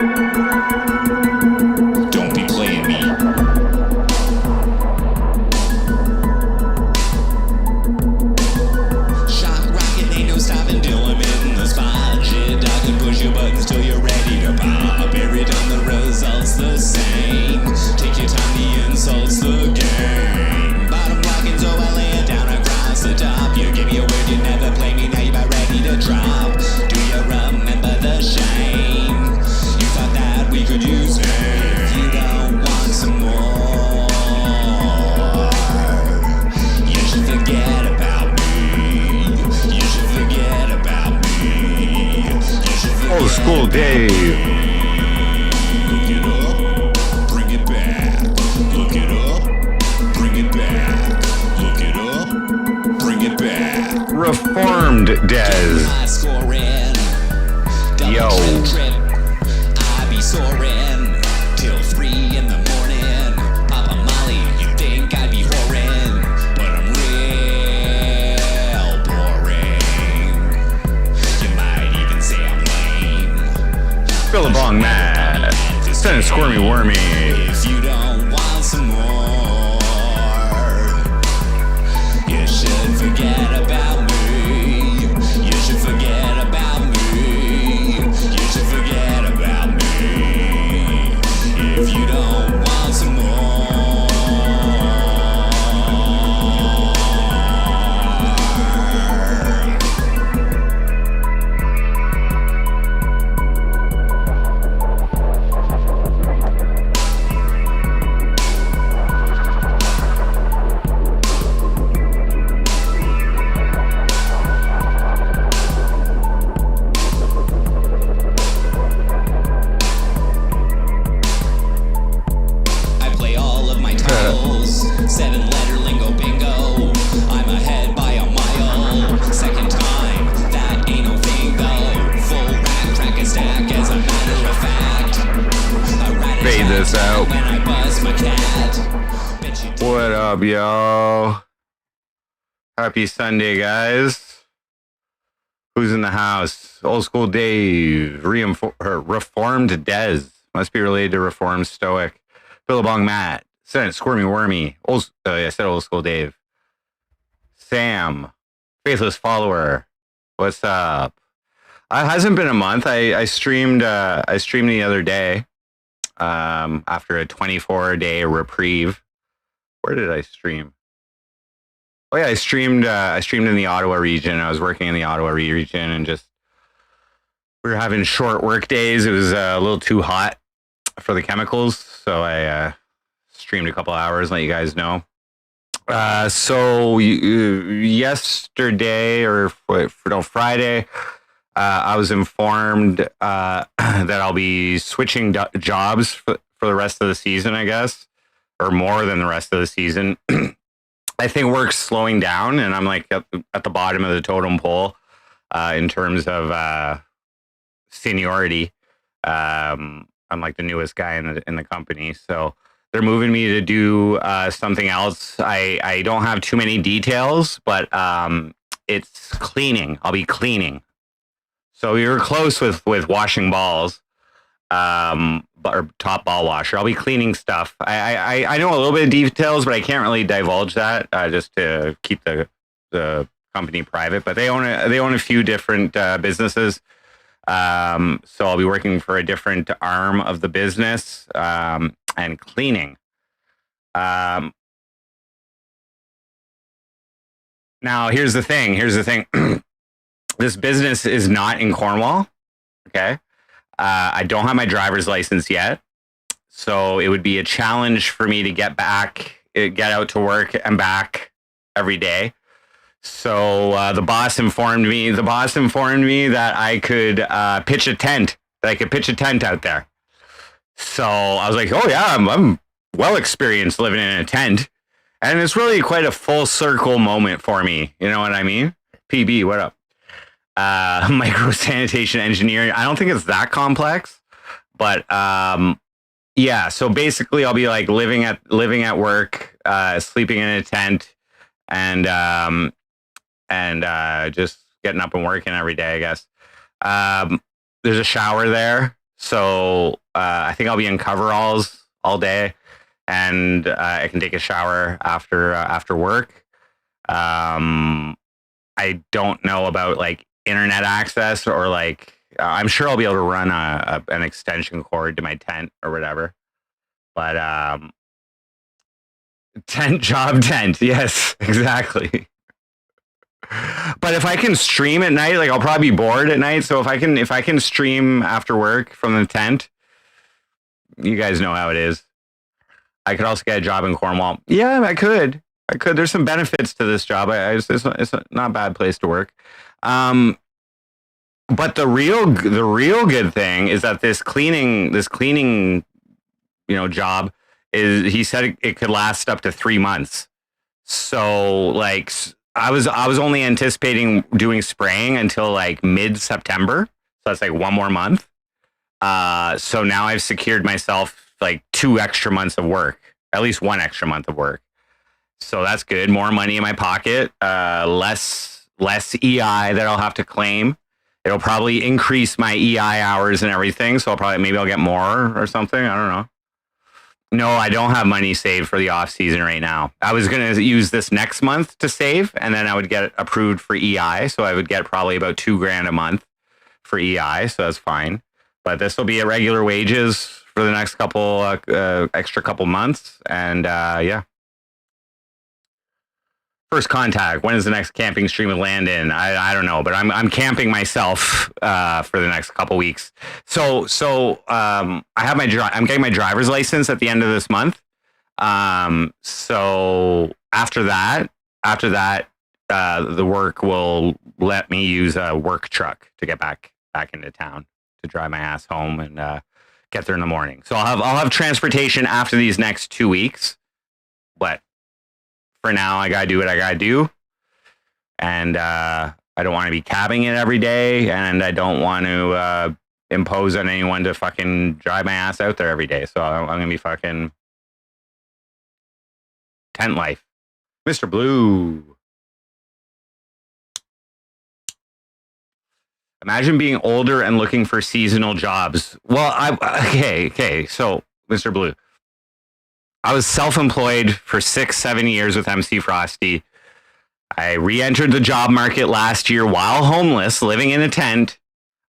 Don't be playing me. Shock rocket, ain't no stopping till I'm in the spot. Shit, I can push your buttons till you're ready to pop. Every time the result's the same. Take your time, the insult's the game. Bottom blocking, so I lay it down across the top. You give me a word, you never play me, now you're about ready to drop. Do you remember the shame? You thought that we could use it. If you don't want some more, you should forget about me. You should forget about me. You should forget. Old school Dave. Look it up, bring it back. Look it up, bring it back. Look it up, bring it back. Reformed Dez. High scoring, Yo. double trip. I be soaring till 3 in the morning. Papa Molly, you think I'd be whoring, but I'm real boring. You might even say I'm lame. Billabong Matt. Send it squirmy wormy. If you don't want some more, you should forget about me. You should forget about me. You should forget about me. If you don't want some more. I play all of my titles. 7-letter lingo bingo. I'm ahead by a mile. Second time, that ain't no thing though. Full rack, track and stack as a matter of fact. I ride a Fade this track out. when I buzz my cat. Bet you What up, y'all? Happy Sunday, guys. Who's in the house? Old school Dave. Reformed Dez. Must be related to Reformed Stoic. Billabong Matt. Senate Squirmy Wormy. I said old school Dave. Sam. Faithless Follower. What's up? It hasn't been a month. I streamed the other day. After a 24-day reprieve. Where did I stream? Oh yeah, I streamed in the Ottawa region. I was working in the Ottawa region and just we were having short work days. It was a little too hot for the chemicals, so I streamed a couple hours, let you guys know. So yesterday or Friday, I was informed that I'll be switching jobs for the rest of the season, I guess, or more than the rest of the season. I think work's slowing down, and I'm like at the bottom of the totem pole in terms of seniority. I'm like the newest guy in the company, so they're moving me to do something else. I don't have too many details, but it's cleaning. I'll be cleaning. So we were close with washing balls, or top ball washer. I'll be cleaning stuff. I know a little bit of details, but I can't really divulge that just to keep the company private. But they own a few different businesses. So I'll be working for a different arm of the business and cleaning. Now here's the thing. This business is not in Cornwall. Okay. I don't have my driver's license yet, so it would be a challenge for me to get out to work and back every day. So the boss informed me that I could pitch a tent out there. So I was like, oh yeah, I'm well experienced living in a tent, and it's really quite a full circle moment for me. You know what I mean? PB, what up? Micro sanitation engineering. I don't think it's that complex, but yeah. So basically, I'll be like living at work, sleeping in a tent, and just getting up and working every day, I guess. There's a shower there, So I think I'll be in coveralls all day, and I can take a shower after work. I don't know about like internet access or like I'm sure I'll be able to run an extension cord to my tent or whatever. But tent job tent, yes, exactly. But if I can stream at night, like I'll probably be bored at night. So if I can stream after work from the tent, you guys know how it is. I could also get a job in Cornwall. Yeah, I could. I could. There's some benefits to this job. It's not a bad place to work. Um, but the real good thing is that this cleaning job is he said it could last up to 3 months. So like I was only anticipating doing spraying until like mid September. So that's like one more month. So now I've secured myself like 2 extra months of work, at least 1 extra month of work. So that's good. More money in my pocket, less EI that I'll have to claim. It'll probably increase my EI hours and everything. So maybe I'll get more or something. I don't know. No, I don't have money saved for the off season right now. I was going to use this next month to save, and then I would get approved for EI. So I would get probably about $2,000 a month for EI. So that's fine. But this will be at regular wages for the next extra couple months. And yeah. First contact. When is the next camping stream with Landon? I don't know, but I'm camping myself for the next couple weeks. So I have I'm getting my driver's license at the end of this month. So after that, the work will let me use a work truck to get back into town to drive my ass home and get there in the morning. So I'll have transportation after these next 2 weeks, but for now, I gotta do what I gotta do, and I don't want to be cabbing it every day, and I don't want to impose on anyone to fucking drive my ass out there every day. So I'm gonna be fucking tent life, Mr. Blue. Imagine being older and looking for seasonal jobs. Well, okay. So, Mr. Blue, I was self-employed for 6-7 years with MC Frosty. I re-entered the job market last year while homeless, living in a tent.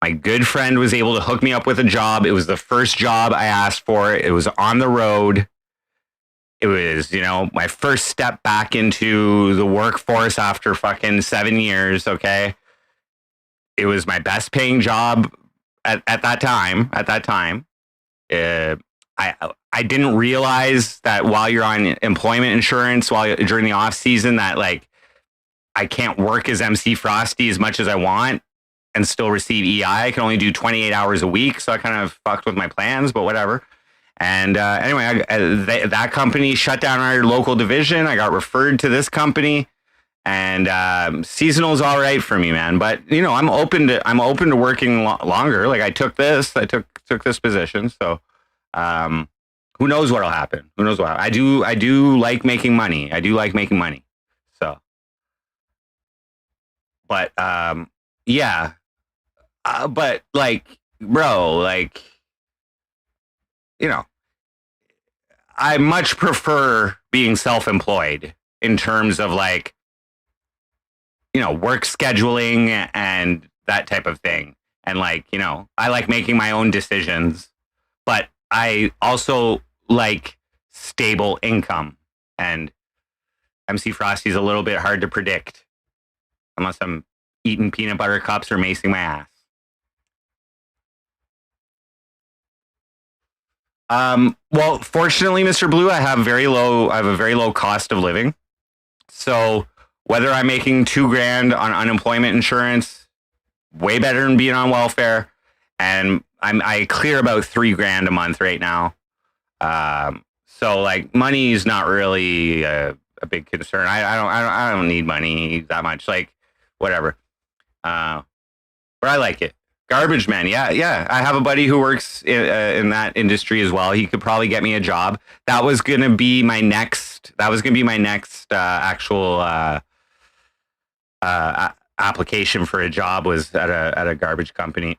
My good friend was able to hook me up with a job. It was the first job I asked for. It was on the road. It was, my first step back into the workforce after fucking 7 years, okay? It was my best paying job at that time. I didn't realize that while you're on employment insurance, during the off season, that like I can't work as MC Frosty as much as I want and still receive EI. I can only do 28 hours a week, so I kind of fucked with my plans, but whatever. And anyway, that company shut down our local division. I got referred to this company, and seasonal is all right for me, man. But I'm open to working longer. Like I took this position, so. Who knows what'll happen? I do like making money. So, but yeah. But like, bro, like, I much prefer being self-employed in terms of like, work scheduling and that type of thing. And like, I like making my own decisions, but I also like stable income, and MC Frosty's a little bit hard to predict unless I'm eating peanut butter cups or macing my ass. Well, fortunately, Mr. Blue, I have a very low cost of living. So whether I'm making $2,000 on unemployment insurance, way better than being on welfare, and I clear about $3,000 a month right now. So like money is not really a big concern. I don't need money that much. Like whatever. But I like it. Garbage man. Yeah. I have a buddy who works in that industry as well. He could probably get me a job. That was gonna be my next. Actual application for a job was at a garbage company.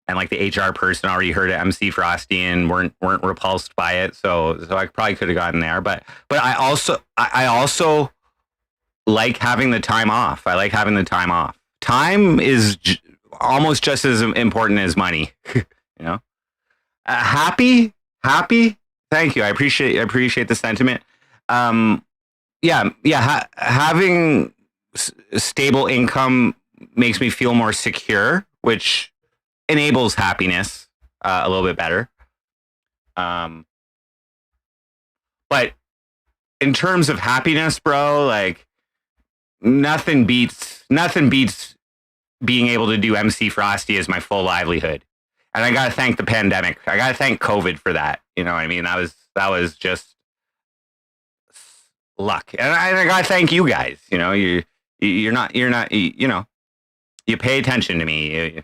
and like the HR person already heard of MC Frosty and weren't repulsed by it. So I probably could have gotten there. But I also like having the time off. I like having the time off. Time is almost just as important as money. You know, happy. Thank you. I appreciate the sentiment. Having stable income makes me feel more secure, which enables happiness a little bit better. But in terms of happiness, bro, like nothing beats being able to do MC Frosty as my full livelihood. And I gotta thank the pandemic. I gotta thank COVID for that. You know what I mean? That was just luck. And I gotta thank you guys. You know, you're not you know, you pay attention to me.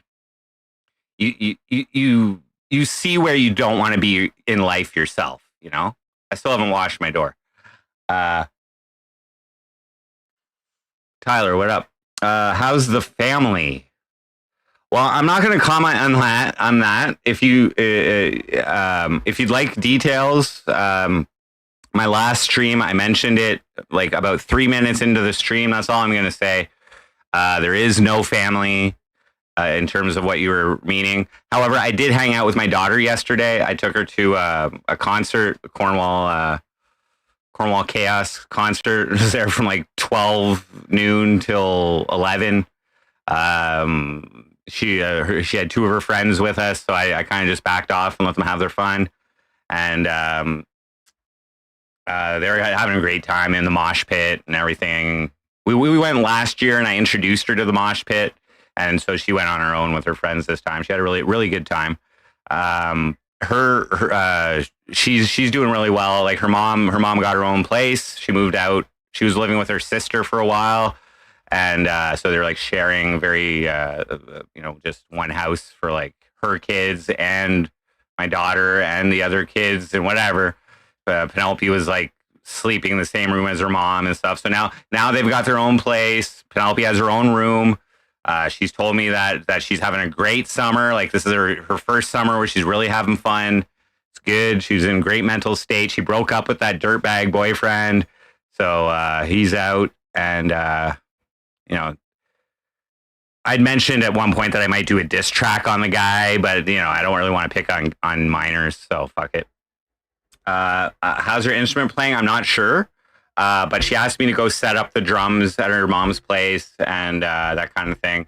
You see where you don't want to be in life yourself. You know, I still haven't washed my door. Tyler, what up? How's the family? Well, I'm not going to comment on that. If you'd like details, my last stream, I mentioned it like about 3 minutes into the stream. That's all I'm going to say. There is no family in terms of what you were meaning. However, I did hang out with my daughter yesterday. I took her to a concert, Cornwall Chaos concert. I was there from like 12 noon till 11. She had two of her friends with us, so I kind of just backed off and let them have their fun. And they were having a great time in the mosh pit and everything. We went last year, and I introduced her to the mosh pit, and so she went on her own with her friends this time. She had a really good time. She's doing really well. Like her mom got her own place. She moved out. She was living with her sister for a while. And so they're like sharing very, just one house for like her kids and my daughter and the other kids and whatever. Penelope was like sleeping in the same room as her mom and stuff. So now they've got their own place. Penelope has her own room. She's told me that she's having a great summer. Like this is her first summer where she's really having fun. It's good. She's in great mental state. She broke up with that dirtbag boyfriend. So he's out and... I'd mentioned at one point that I might do a diss track on the guy, but I don't really want to pick on minors, so fuck it. How's her instrument playing? I'm not sure, but she asked me to go set up the drums at her mom's place and that kind of thing.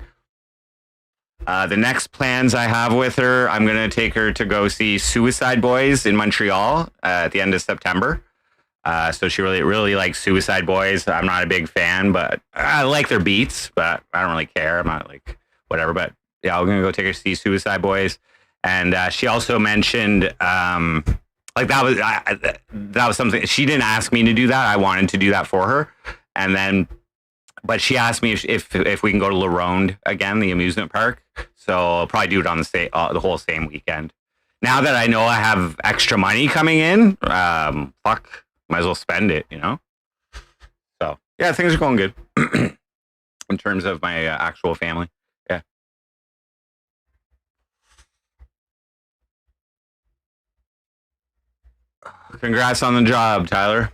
The next plans I have with her, I'm going to take her to go see Suicide Boys in Montreal at the end of September. So she really likes Suicide Boys. I'm not a big fan, but I like their beats, but I don't really care. I'm not like whatever, but yeah, I'm going to go take her to see Suicide Boys. And she also mentioned like that was something she didn't ask me to do that. I wanted to do that for her. And then, but she asked me if we can go to La Ronde again, the amusement park. So I'll probably do it on the whole same weekend. Now that I know I have extra money coming in, might as well spend it, So yeah, things are going good in terms of my actual family. Yeah. Congrats on the job, Tyler.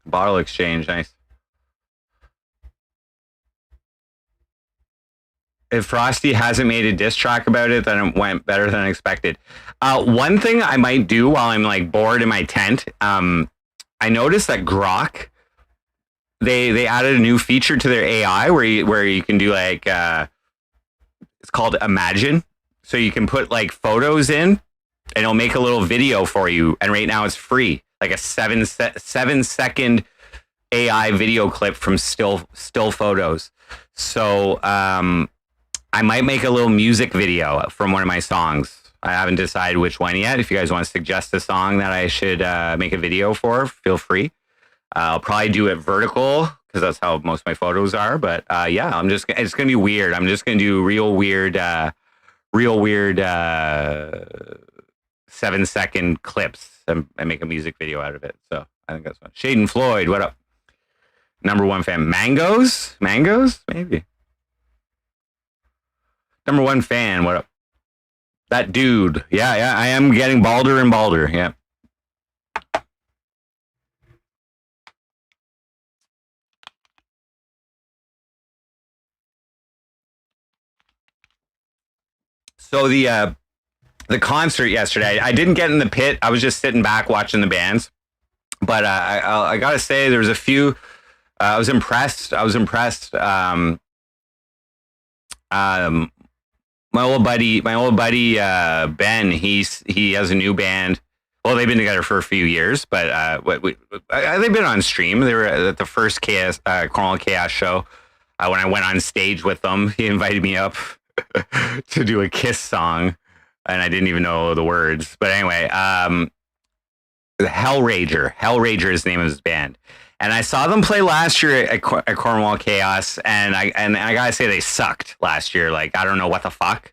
Bottle exchange, nice. If Frosty hasn't made a diss track about it, then it went better than expected. One thing I might do while I'm like bored in my tent, I noticed that Grok, they added a new feature to their AI where you can do like it's called Imagine. So you can put like photos in, and it'll make a little video for you. And right now it's free, like a 7-second AI video clip from still photos. So I might make a little music video from one of my songs. I haven't decided which one yet. If you guys want to suggest a song that I should make a video for, feel free. I'll probably do it vertical because that's how most of my photos are. But yeah, it's going to be weird. I'm just going to do real weird 7-second clips and make a music video out of it. So I think that's fun. Shaden Floyd, what up? Number one fan. Mangoes? Maybe. Number one fan, what up? That dude. Yeah, yeah. I am getting balder and balder. Yeah. So the concert yesterday, I didn't get in the pit. I was just sitting back watching the bands. But I gotta say, there was a few. I was impressed. I was impressed. Um, my old buddy Ben. He has a new band. Well, they've been together for a few years, but they've been on stream. They were at the first Cornwall Chaos show. When I went on stage with them, he invited me up to do a Kiss song, and I didn't even know the words. But anyway, the Hellrager is the name of his band. And I saw them play last year at Cornwall Chaos, and I gotta say they sucked last year. Like, I don't know what the fuck,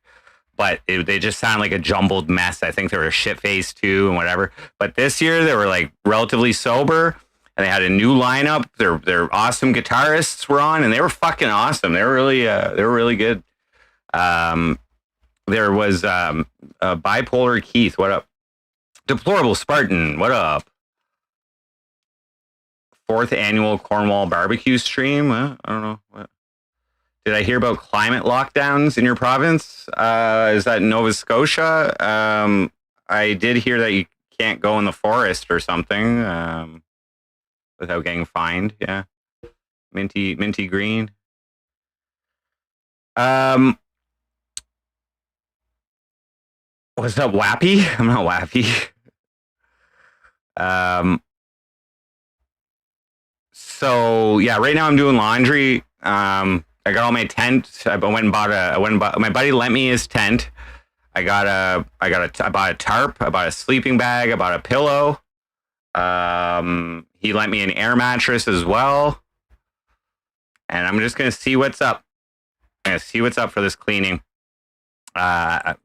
but they just sound like a jumbled mess. I think they were a shit face too and whatever. But this year they were like relatively sober, and they had a new lineup. Their awesome guitarists were on, and they were fucking awesome. They were really good. There was Bipolar Keith. What up? Deplorable Spartan. What up? Fourth annual Cornwall barbecue stream. I don't know. What? Did I hear about climate lockdowns in your province? Is that Nova Scotia? I did hear that you can't go in the forest or something without getting fined. Yeah, minty green. What's up, Wappy? I'm not Wappy. So yeah, right now I'm doing laundry. I got all my tent. I went and bought my buddy lent me his tent. I bought a tarp. I bought a sleeping bag. I bought a pillow. He lent me an air mattress as well. And I'm just gonna see what's up. I'm gonna see what's up for this cleaning. I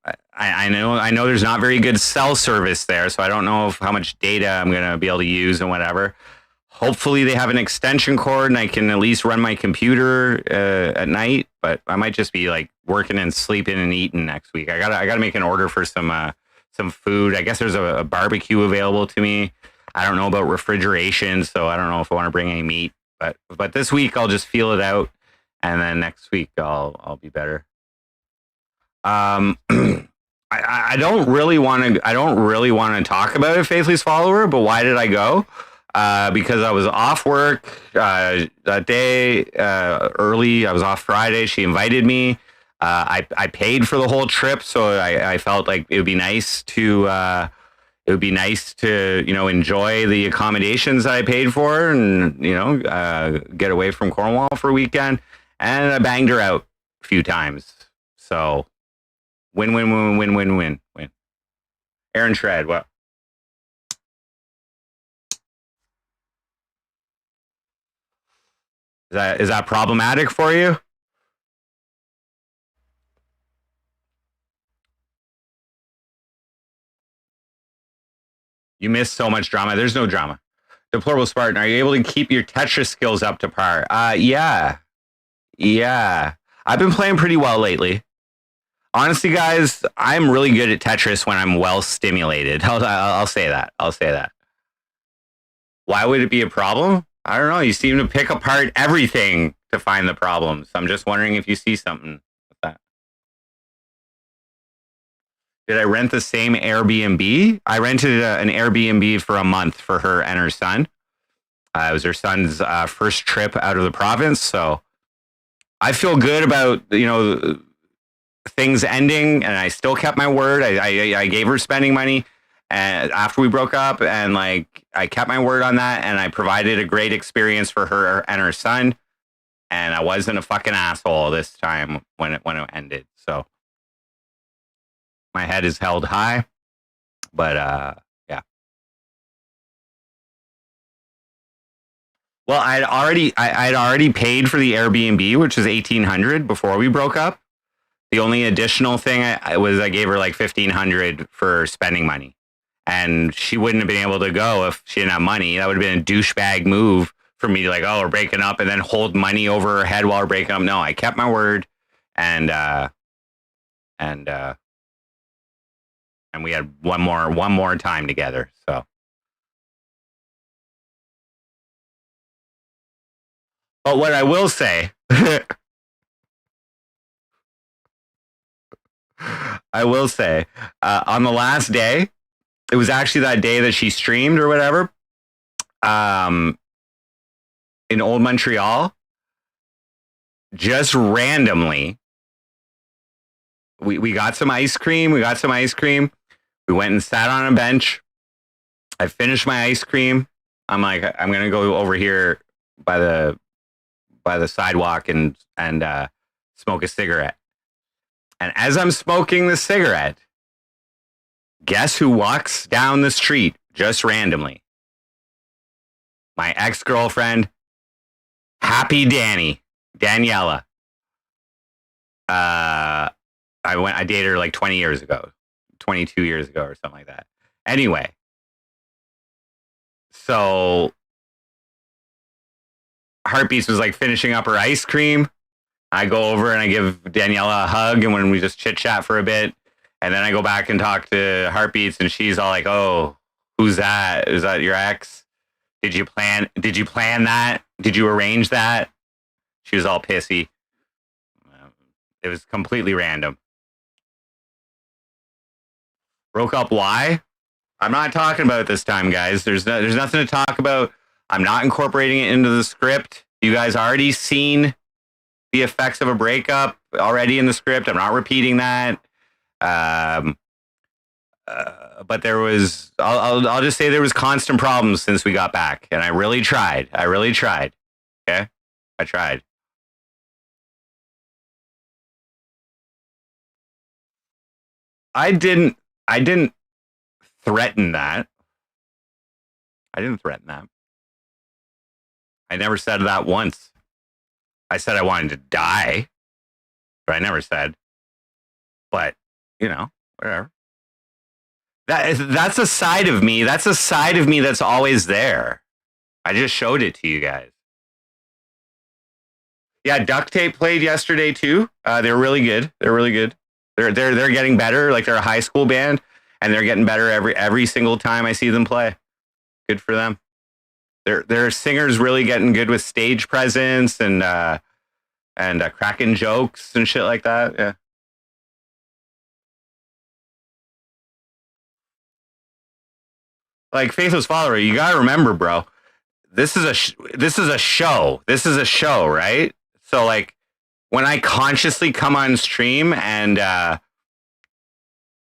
know there's not very good cell service there, so I don't know how much data I'm gonna be able to use and whatever. Hopefully they have an extension cord and I can at least run my computer at night. But I might just be like working and sleeping and eating next week. I gotta make an order for some food. I guess there's a barbecue available to me. I don't know about refrigeration, so I don't know if I want to bring any meat. But this week I'll just feel it out, and then next week I'll be better. I don't really want to talk about it, Faithless Follower. But why did I go? Because I was off work that day early. I was off Friday. She invited me. I paid for the whole trip, so I felt like it would be nice to enjoy the accommodations that I paid for, and get away from Cornwall for a weekend. And I banged her out a few times. So win. Aaron Shred, what? Is that problematic for you? You miss so much drama. There's no drama. Deplorable Spartan, are you able to keep your Tetris skills up to par? Yeah. I've been playing pretty well lately. Honestly, guys, I'm really good at Tetris when I'm well stimulated. I'll say that. Why would it be a problem? I don't know. You seem to pick apart everything to find the problems. I'm just wondering if you see something with that. Did I rent the same Airbnb? I rented an Airbnb for a month for her and her son. It was her son's first trip out of the province, so I feel good about things ending, and I still kept my word. I gave her spending money, and after we broke up, and like I kept my word on that, and I provided a great experience for her and her son, and I wasn't a fucking asshole this time when it ended. So my head is held high, but yeah. Well, I'd already paid for the Airbnb, which was $1,800 before we broke up. The only additional thing I gave her like $1,500 for spending money, and she wouldn't have been able to go if she didn't have money. That would have been a douchebag move for me to like, oh, we're breaking up, and then hold money over her head while we're breaking up. No, I kept my word, and and we had one more time together. So, but what I will say, I will say, on the last day, it was actually that day that she streamed or whatever. Um, in Old Montreal, just randomly, we got some ice cream. We got some ice cream. We went and sat on a bench. I finished my ice cream. I'm like, I'm gonna go over here by the sidewalk and smoke a cigarette. And as I'm smoking the cigarette, guess who walks down the street just randomly? My ex-girlfriend, Happy Daniela. I dated her like 20 years ago, 22 years ago or something like that. Anyway, so Heartbeats was like finishing up her ice cream. I go over and I give Daniela a hug, and when we just chit chat for a bit, and then I go back and talk to Heartbeats, and she's all like, "Oh, who's that? Is that your ex? Did you plan that? Did you arrange that?" She was all pissy. It was completely random. Broke up? Why? I'm not talking about it this time, guys. There's nothing to talk about. I'm not incorporating it into the script. You guys already seen the effects of a breakup already in the script. I'm not repeating that. But there was, I'll just say there was constant problems since we got back, and I really tried. Okay, I tried. I didn't. I didn't threaten that. I didn't threaten that. I never said that once. I said I wanted to die, but I never said. But whatever. That's a side of me. That's a side of me that's always there. I just showed it to you guys. Yeah, Duct Tape played yesterday too. They're really good. They're really good. They're getting better. Like, they're a high school band, and they're getting better every single time I see them play. Good for them. Their singers really getting good with stage presence and cracking jokes and shit like that. Yeah. Like, Faithless Follower, you gotta remember, bro. This is a show. This is a show, right? So, like, when I consciously come on stream and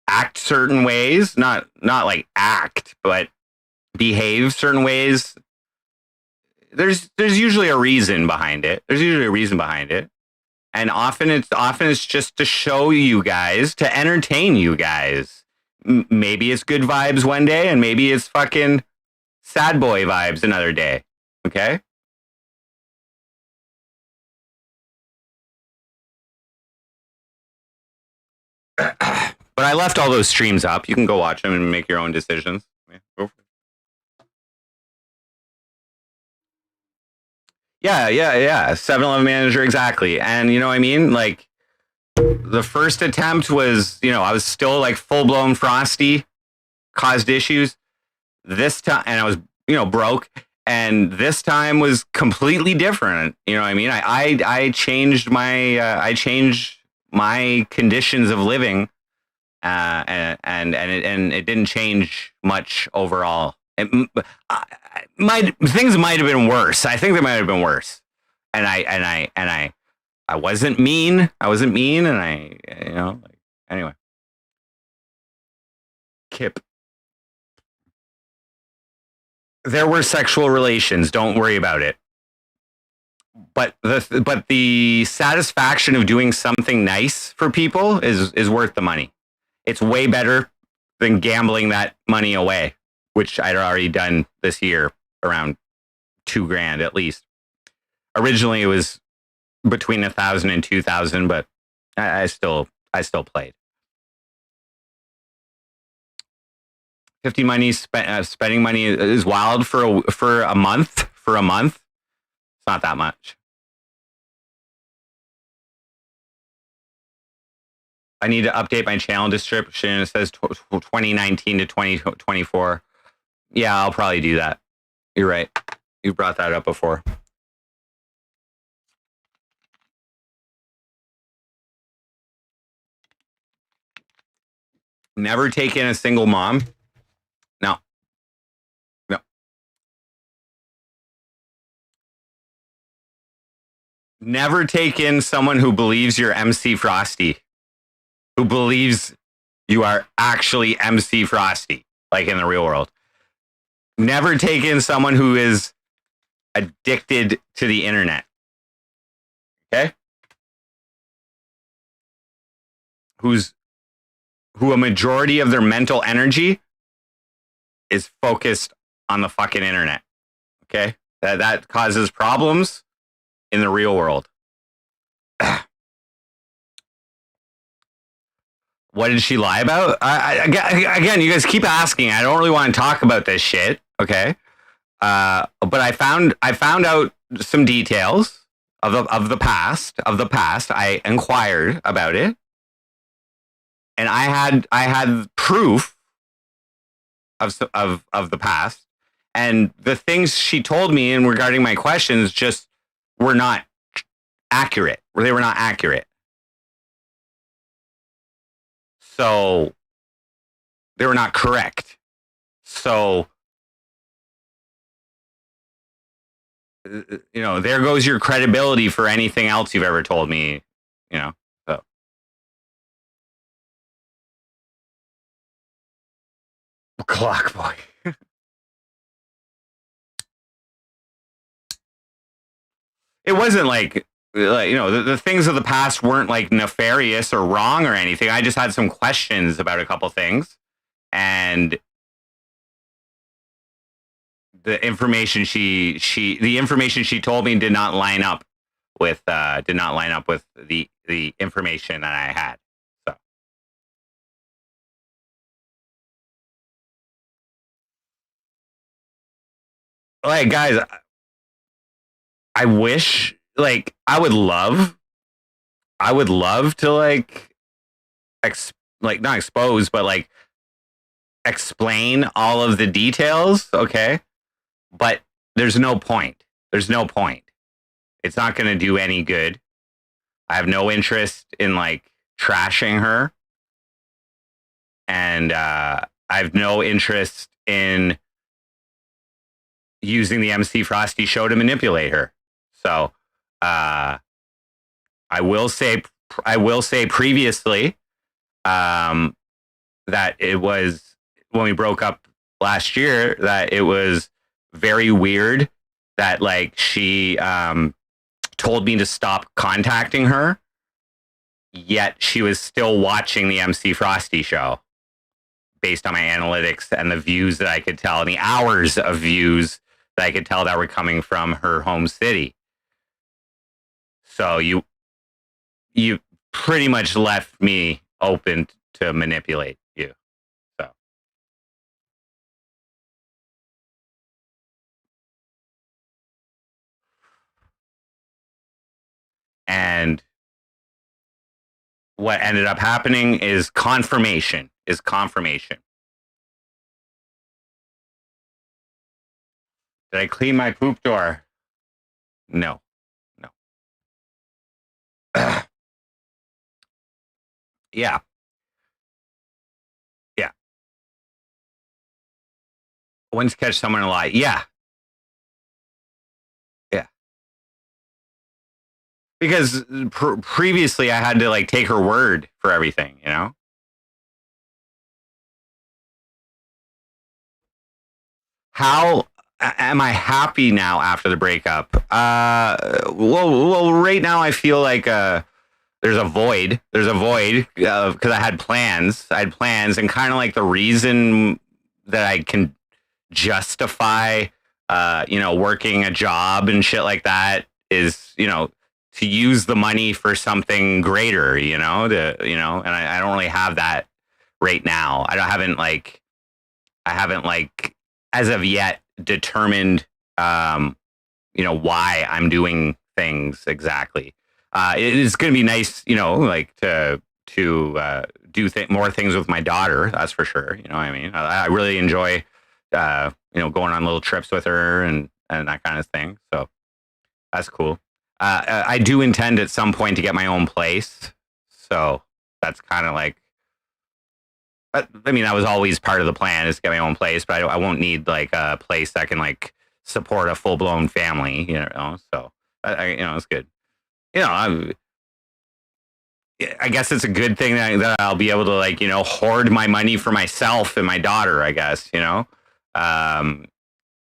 act certain ways, not like act, but behave certain ways, there's usually a reason behind it. And often it's just to show you guys, to entertain you guys. Maybe it's good vibes one day, and maybe it's fucking sad boy vibes another day. Okay? But I left all those streams up. You can go watch them and make your own decisions. Yeah, go for it. Yeah. 7-Eleven manager, exactly. And you know what I mean? Like, the first attempt was, I was still like full blown frosty, caused issues. This time, and I was, broke. And this time was completely different. You know what I mean? I changed my conditions of living, and it didn't change much overall. Things might have been worse. I think they might have been worse. And I wasn't mean. And anyway. Kip. There were sexual relations. Don't worry about it. But the satisfaction of doing something nice for people is worth the money. It's way better than gambling that money away, which I'd already done this year, around $2,000 at least. Originally, it was between 1,000 and 2,000, but I still played. 50 money spending money is wild for a month. It's not that much. I need to update my channel description. It says 2019 to 2024. Yeah, I'll probably do that. You're right. You brought that up before. Never taken a single mom. No. No. Never taken someone who believes you're MC Frosty, who believes you are actually MC Frosty, like in the real world. Never taken someone who is addicted to the internet. Okay? Who a majority of their mental energy is focused on the fucking internet. Okay? That causes problems in the real world. What did she lie about? Again, you guys keep asking. I don't really want to talk about this shit. Okay, but I found out some details of the past. I inquired about it, and I had proof of the past, and the things she told me and regarding my questions just were not accurate. They were not accurate. So they were not correct. So, there goes your credibility for anything else you've ever told me, so. Clock boy. It wasn't like the things of the past weren't like nefarious or wrong or anything. I just had some questions about a couple things, and the information she told me did not line up with the information that I had. So, like, guys, I wish, like, I would love to like not expose, but like explain all of the details. Okay, but there's no point. There's no point. It's not going to do any good. I have no interest in like trashing her, and I have no interest in using the MC Frosty show to manipulate her. So, I will say previously, that it was when we broke up last year, that it was very weird that like she told me to stop contacting her, yet she was still watching the MC Frosty show based on my analytics and the views that I could tell and the hours of views that I could tell that were coming from her home city. So you pretty much left me open to manipulate you. So, and what ended up happening is confirmation. Did I clean my poop door? No. Yeah. Once catch someone a lie. Yeah. Because previously I had to like take her word for everything, How am I happy now after the breakup? Well, right now I feel like there's a void. Because I had plans. And kind of like the reason that I can justify, working a job and shit like that is, to use the money for something greater, and I don't really have that right now. I haven't as of yet determined, why I'm doing things exactly. It is going to be nice, like to do more things with my daughter. That's for sure. You know what I mean? I really enjoy, going on little trips with her and that kind of thing. So that's cool. I do intend at some point to get my own place. So that's kind of like, I mean, that was always part of the plan is to get my own place, but I won't need like a place that can like support a full blown family, So it's good. I guess it's a good thing that I'll be able to like, hoard my money for myself and my daughter, I guess, and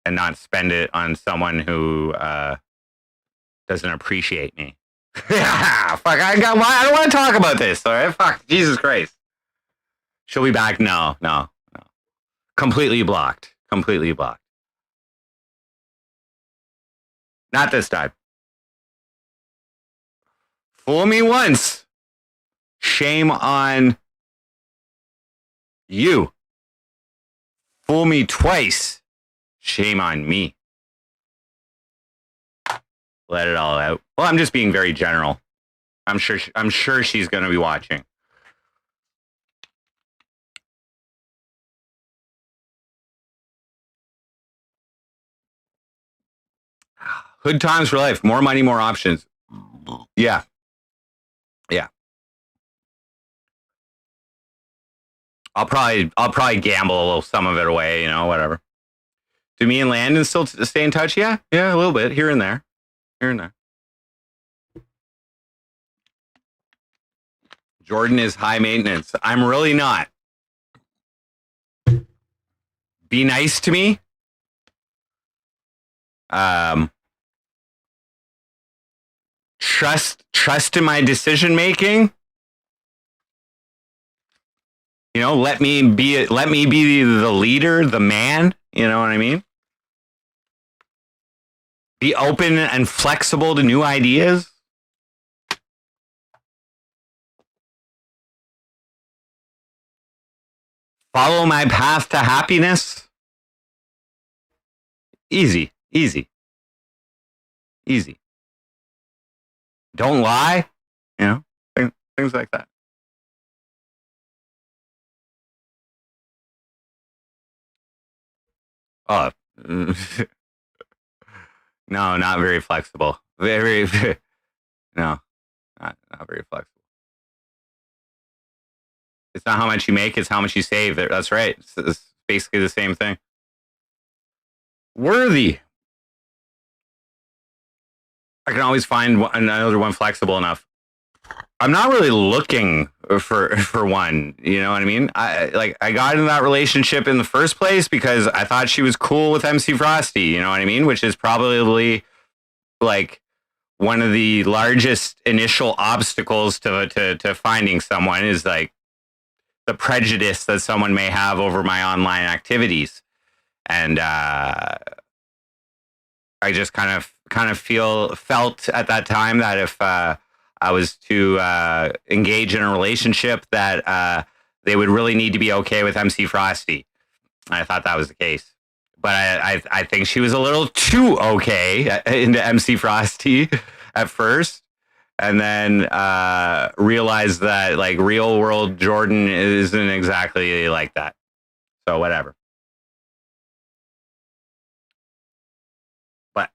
not spend it on someone who doesn't appreciate me. Fuck, I don't want to talk about this. All right, fuck, Jesus Christ. She'll be back. No. Completely blocked. Completely blocked. Not this time. Fool me once. Shame on you. Fool me twice. Shame on me. Let it all out. Well, I'm just being very general. I'm sure she's going to be watching. Hood times for life. More money, more options. Yeah. I'll probably gamble a little some of it away, whatever. Do me and Landon still stay in touch? Yeah, a little bit here and there. Jordan is high maintenance. I'm really not. Be nice to me. Trust in my decision making. Let me be the leader, the man. You know what I mean? Be open and flexible to new ideas. Follow my path to happiness. Easy. Don't lie. Things like that. Oh, no, not very flexible. Very, no, not very flexible. It's not how much you make; it's how much you save. That's right. It's basically the same thing. Worthy. I can always find another one flexible enough. I'm not really looking for one. You know what I mean? I got into that relationship in the first place because I thought she was cool with MC Frosty. You know what I mean? Which is probably like one of the largest initial obstacles to finding someone is like the prejudice that someone may have over my online activities, and I just kind of felt at that time that if I was to engage in a relationship, that they would really need to be okay with MC Frosty. I thought that was the case, but I think she was a little too okay into MC Frosty at first, and then realized that like real world Jordan isn't exactly like that. So whatever. But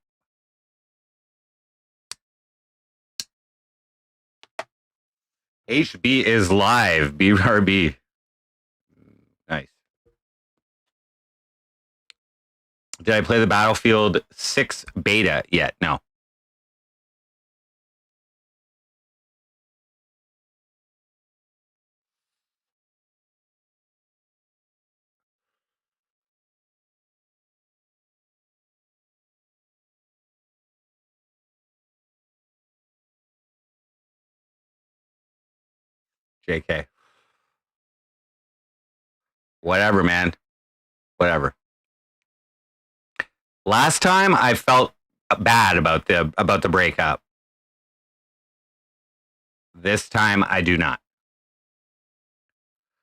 HB is live. BRB. Nice. Did I play the Battlefield 6 beta yet? No. JK. Whatever, man. Whatever. Last time I felt bad about the breakup. This time I do not.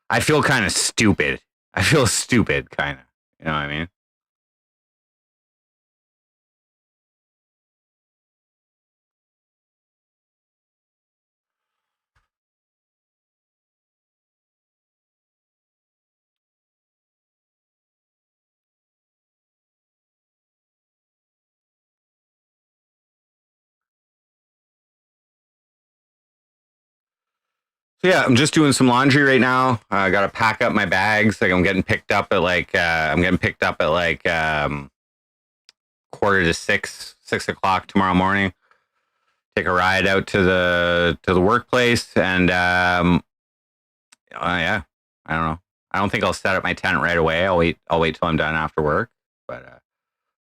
I feel kind of stupid. I feel stupid, kind of. You know what I mean? So yeah, I'm just doing some laundry right now. I got to pack up my bags. Like I'm getting picked up at quarter to 6, 6 o'clock tomorrow morning. Take a ride out to the workplace, and yeah, I don't know. I don't think I'll set up my tent right away. I'll wait till I'm done after work. But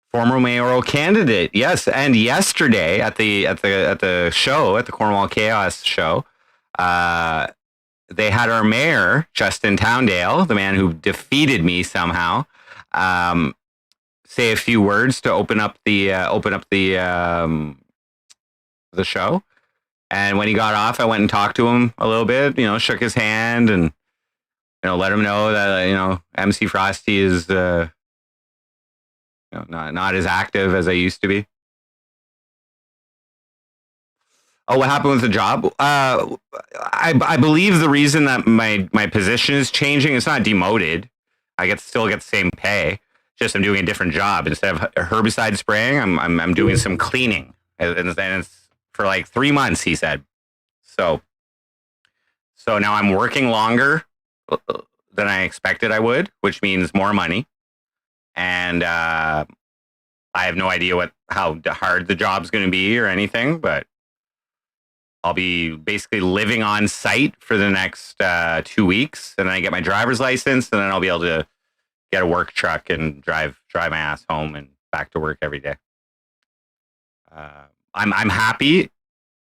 former mayoral candidate, yes, and yesterday at the show, at the Cornwall Chaos show, uh, they had our mayor Justin Towndale, the man who defeated me somehow, um, say a few words to open up the show. And when he got off, I went and talked to him a little bit. Shook his hand and let him know that MC Frosty is not as active as I used to be. Oh, what happened with the job? I believe the reason that my position is changing, it's not demoted. I still get the same pay. Just I'm doing a different job. Instead of herbicide spraying, I'm doing some cleaning, and it's for like 3 months. He said. So now I'm working longer than I expected I would, which means more money, and I have no idea how hard the job's going to be or anything, but I'll be basically living on site for the next 2 weeks, and then I get my driver's license, and then I'll be able to get a work truck and drive my ass home and back to work every day. I'm happy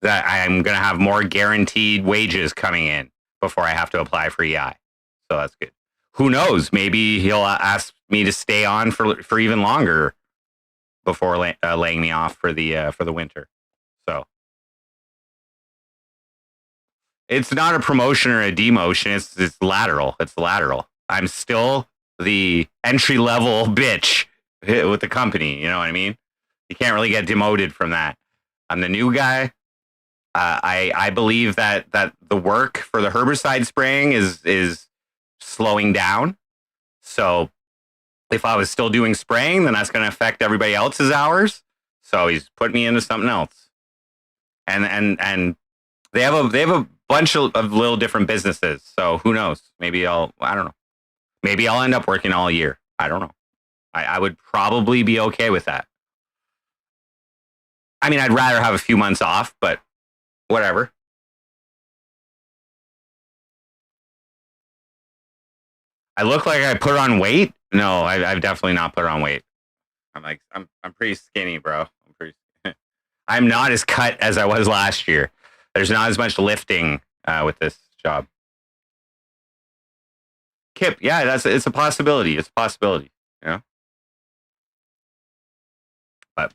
that I'm going to have more guaranteed wages coming in before I have to apply for EI, so that's good. Who knows? Maybe he'll ask me to stay on for even longer before laying me off for the winter. So. It's not a promotion or a demotion. It's lateral. It's lateral. I'm still the entry level bitch with the company. You know what I mean? You can't really get demoted from that. I'm the new guy. I believe that the work for the herbicide spraying is slowing down. So if I was still doing spraying, then that's going to affect everybody else's hours. So he's put me into something else. And they have a bunch of little different businesses. So who knows? Maybe I don't know. Maybe I'll end up working all year. I don't know. I would probably be okay with that. I mean, I'd rather have a few months off, but whatever. I look like I put on weight. No, I've definitely not put on weight. I'm pretty skinny, bro. I'm not as cut as I was last year. There's not as much lifting with this job. Kip, yeah, it's a possibility. It's a possibility, But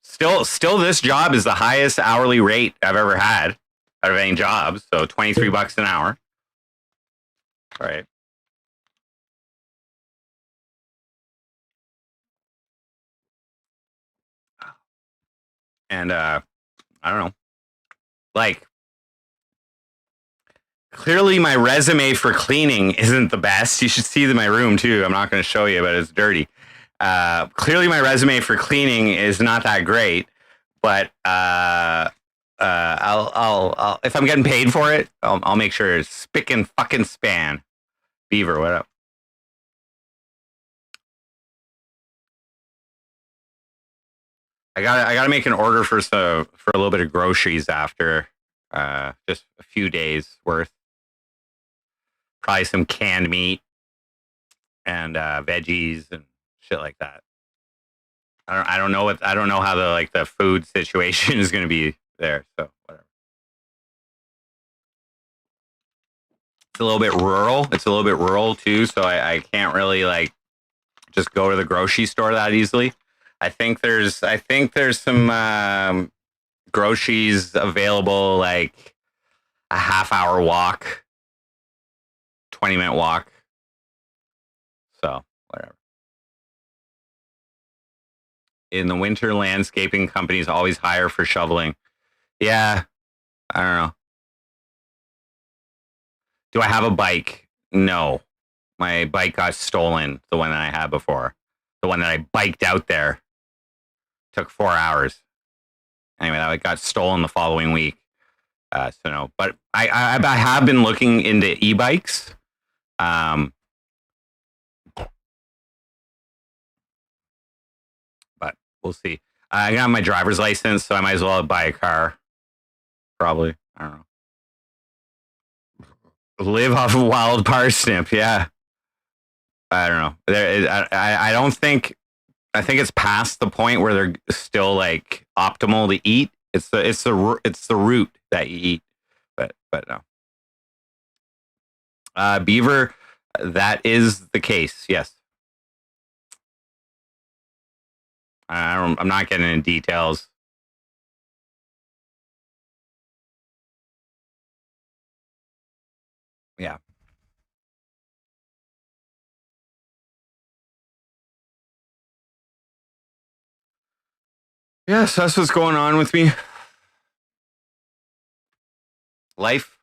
still, this job is the highest hourly rate I've ever had out of any job. So $23 an hour. All right. And I don't know. Like, clearly my resume for cleaning isn't the best. You should see my room too. I'm not going to show you, but it's dirty. Clearly my resume for cleaning is not that great, but I'll if I'm getting paid for it, I'll make sure it's spick and fucking span. Beaver, what up? I gotta make an order for a little bit of groceries after just a few days worth. Probably some canned meat and veggies and shit like that. I don't know how the food situation is going to be there. So whatever. It's a little bit rural. It's a little bit rural too, so I can't really just go to the grocery store that easily. I think there's some groceries available, like a half-hour walk, 20-minute walk. So whatever. In the winter, landscaping companies always hire for shoveling. Yeah, I don't know. Do I have a bike? No. My bike got stolen, the one that I had before. The one that I biked out there. Took 4 hours. Anyway, that got stolen the following week. So no, but I have been looking into e-bikes. Um, but we'll see. I got my driver's license, so I might as well buy a car. Probably. I don't know. Live off of wild parsnip. Yeah. I don't know. I don't think. I think it's past the point where they're still like optimal to eat. It's the root that you eat. But no. Beaver, that is the case. Yes. I'm not getting into details. Yeah. Yes, that's what's going on with me. Life.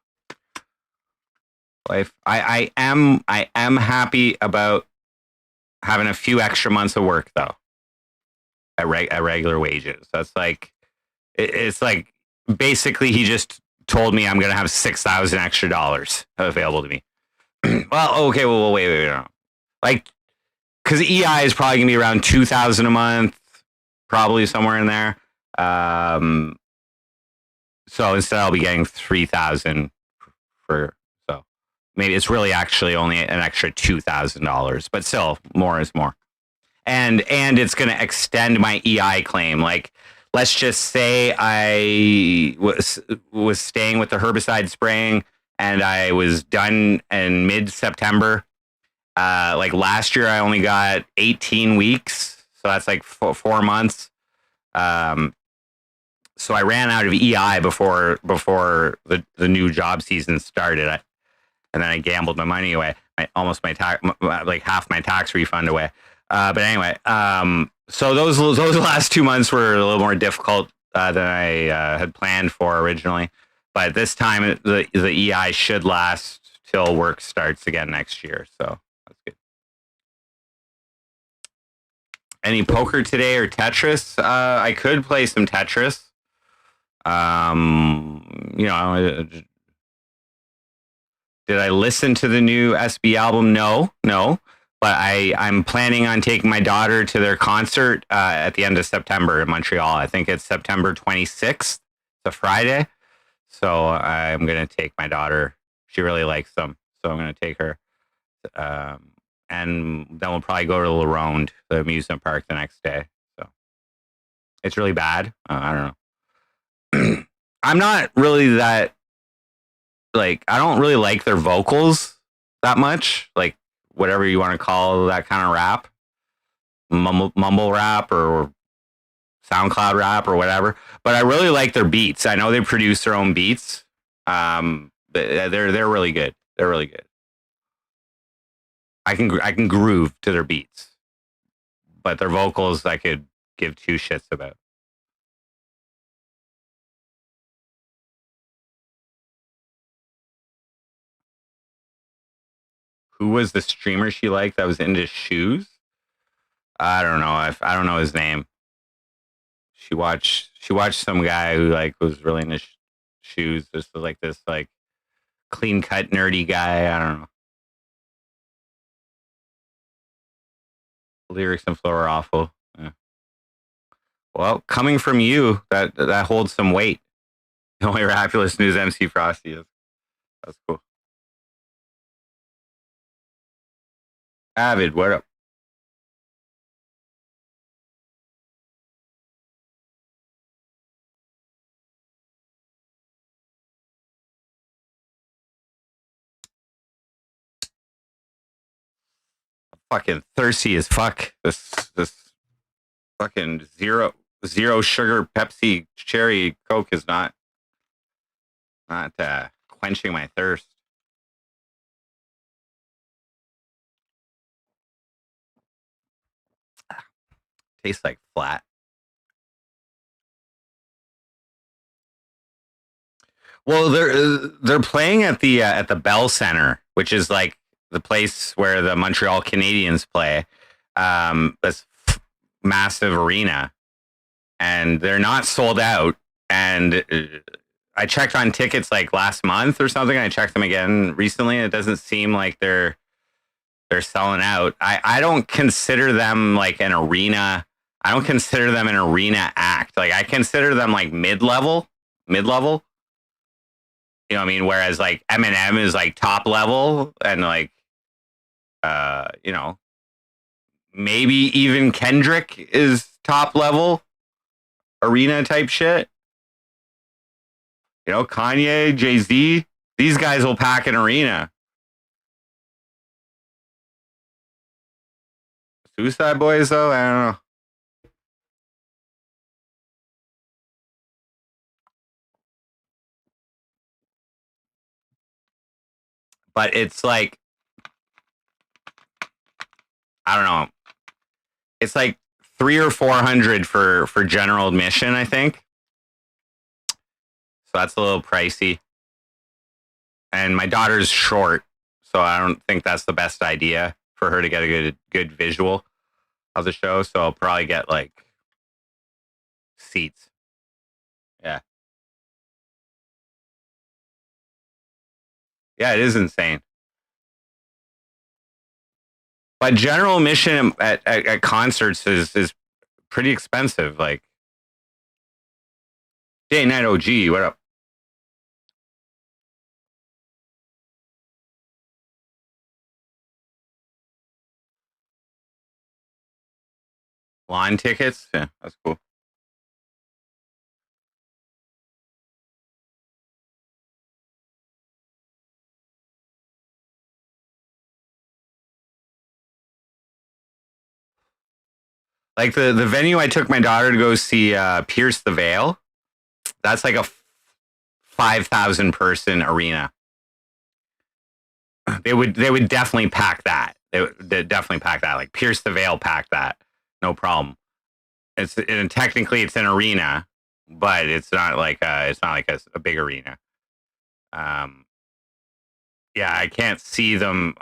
Life. I am happy about having a few extra months of work though. At regular wages. That's like it's like basically he just told me I'm gonna have $6,000 extra dollars available to me. Well, okay, well, wait, no. Like, because EI is probably gonna be around 2,000 a month, probably somewhere in there. So instead, I'll be getting 3,000 for so maybe it's really actually only an extra $2,000, but still, more is more. And it's gonna extend my EI claim. Like, let's just say I was staying with the herbicide spraying and I was done in mid September. Like last year, I only got 18 weeks, so that's like 4 months. So I ran out of EI before the new job season started, and then I gambled my money away, almost my tax, like half my tax refund away. But anyway, so those last 2 months were a little more difficult than I had planned for originally. But this time, the EI should last till work starts again next year. So that's good. Any poker today or Tetris? I could play some Tetris. You know, did I listen to the new SB album? No. But I'm planning on taking my daughter to their concert at the end of September in Montreal. I think it's September 26th. It's a Friday. So I'm going to take my daughter. She really likes them. So I'm going to take her. And then we'll probably go to La Ronde, the amusement park, the next day. So it's really bad. I don't know. I'm not really that, like, I don't really like their vocals that much. Like, whatever you want to call that kind of rap, mumble rap or SoundCloud rap or whatever. But I really like their beats. I know they produce their own beats. But they're really good. They're really good. I can groove to their beats, but their vocals I could give two shits about. Who was the streamer she liked that was into shoes? I don't know. I don't know his name. She watched some guy who like was really into shoes. Just like this like clean cut nerdy guy. I don't know. Lyrics and flow are awful. Yeah. Well, coming from you, that holds some weight. The only Rapulous News MC Frosty is. That's cool. Avid, what up? Fucking thirsty as fuck. This fucking zero sugar Pepsi cherry Coke is not quenching my thirst. Tastes like flat. Well, they're playing at the Bell Center, which is like the place where the Montreal Canadiens play. This massive arena, and they're not sold out. And I checked on tickets like last month or something. I checked them again recently. It doesn't seem like they're selling out. I don't consider them like an arena. I don't consider them an arena act. Like I consider them like mid level. You know what I mean? Whereas like Eminem is like top level, and like you know, maybe even Kendrick is top level arena type shit. You know, Kanye, Jay-Z, these guys will pack an arena. Suicide Boys, though, I don't know. But it's like, I don't know. It's like 300 or 400 for general admission, I think. So that's a little pricey. And my daughter's short, so I don't think that's the best idea for her to get a good visual of the show. So I'll probably get like seats. Yeah. Yeah, it is insane. But general admission at concerts is pretty expensive. Like day night OG, what up? Line tickets? Yeah, that's cool. Like the venue I took my daughter to go see Pierce the Veil, that's like a 5,000 person arena. They would definitely pack that. They'd definitely pack that. Like Pierce the Veil packed that. No problem. And technically it's an arena, but it's not like a big arena. Um yeah, I can't see them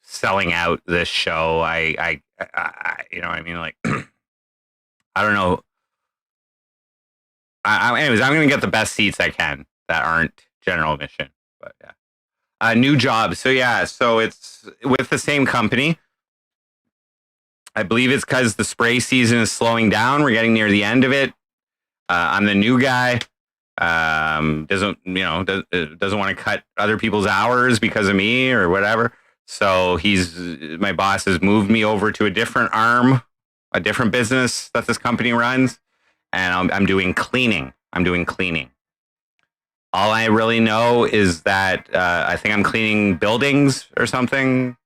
selling out this show. You know what I mean? Like I don't know. Anyways, I'm gonna get the best seats I can that aren't general admission. But yeah, new job. So yeah, so it's with the same company. I believe it's because the spray season is slowing down. We're getting near the end of it. I'm the new guy. Doesn't want to cut other people's hours because of me or whatever. So my boss has moved me over to a different arm, a different business that this company runs, and I'm doing cleaning. I'm doing cleaning. All I really know is that I think I'm cleaning buildings or something,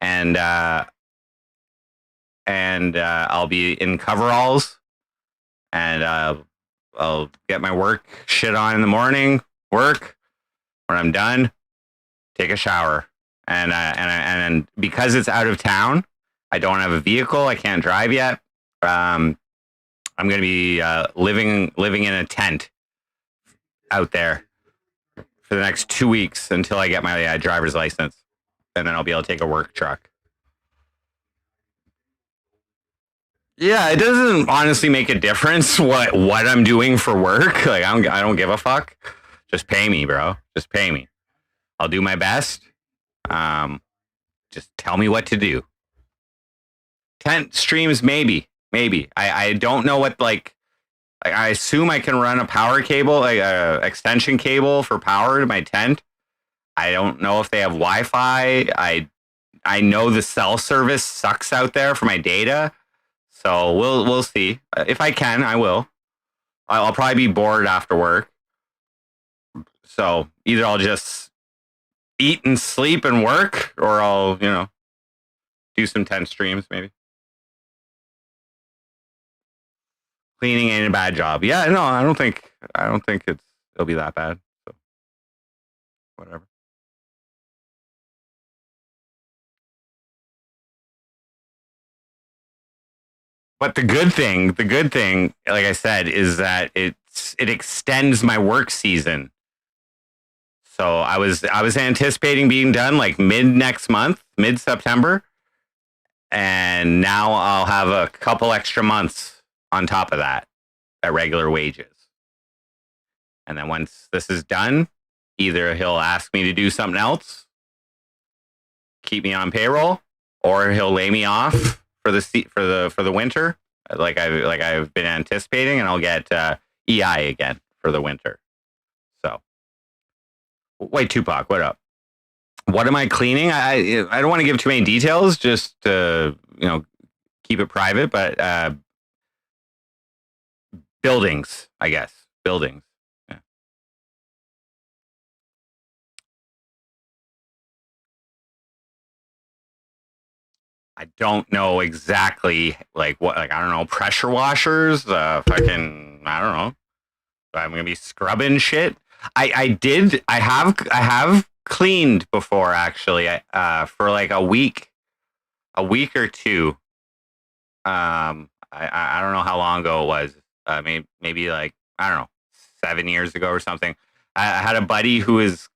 and I'll be in coveralls, and I'll get my work shit on in the morning. Work when I'm done, take a shower, and because it's out of town, I don't have a vehicle. I can't drive yet. I'm going to be living in a tent out there for the next 2 weeks until I get my driver's license, and then I'll be able to take a work truck. Yeah, it doesn't honestly make a difference what I'm doing for work. Like I don't give a fuck. Just pay me, bro. Just pay me. I'll do my best. Um, just tell me what to do. Tent streams, maybe. I don't know what like. I assume I can run a power cable, like a extension cable for power to my tent. I don't know if they have Wi-Fi. I know the cell service sucks out there for my data. So we'll see. If I can, I will. I'll probably be bored after work. So either I'll just eat and sleep and work, or I'll do some 10 streams maybe. Cleaning ain't a bad job. Yeah, no, I don't think it'll be that bad. So whatever. But the good thing, like I said, is that it extends my work season. So I was anticipating being done like mid September, and now I'll have a couple extra months on top of that at regular wages. And then once this is done, either he'll ask me to do something else, keep me on payroll, or he'll lay me off for the winter, like I've been anticipating, and I'll get EI again for the winter. So, wait, Tupac, what up? What am I cleaning? I don't want to give too many details, just to keep it private. But buildings, I guess, buildings. Yeah. I don't know exactly like what, like I don't know, pressure washers, fucking I don't know. I'm gonna be scrubbing shit. I have cleaned before actually. For like a week or two. I don't know how long ago it was. Maybe like I don't know, 7 years ago or something. I had a buddy who his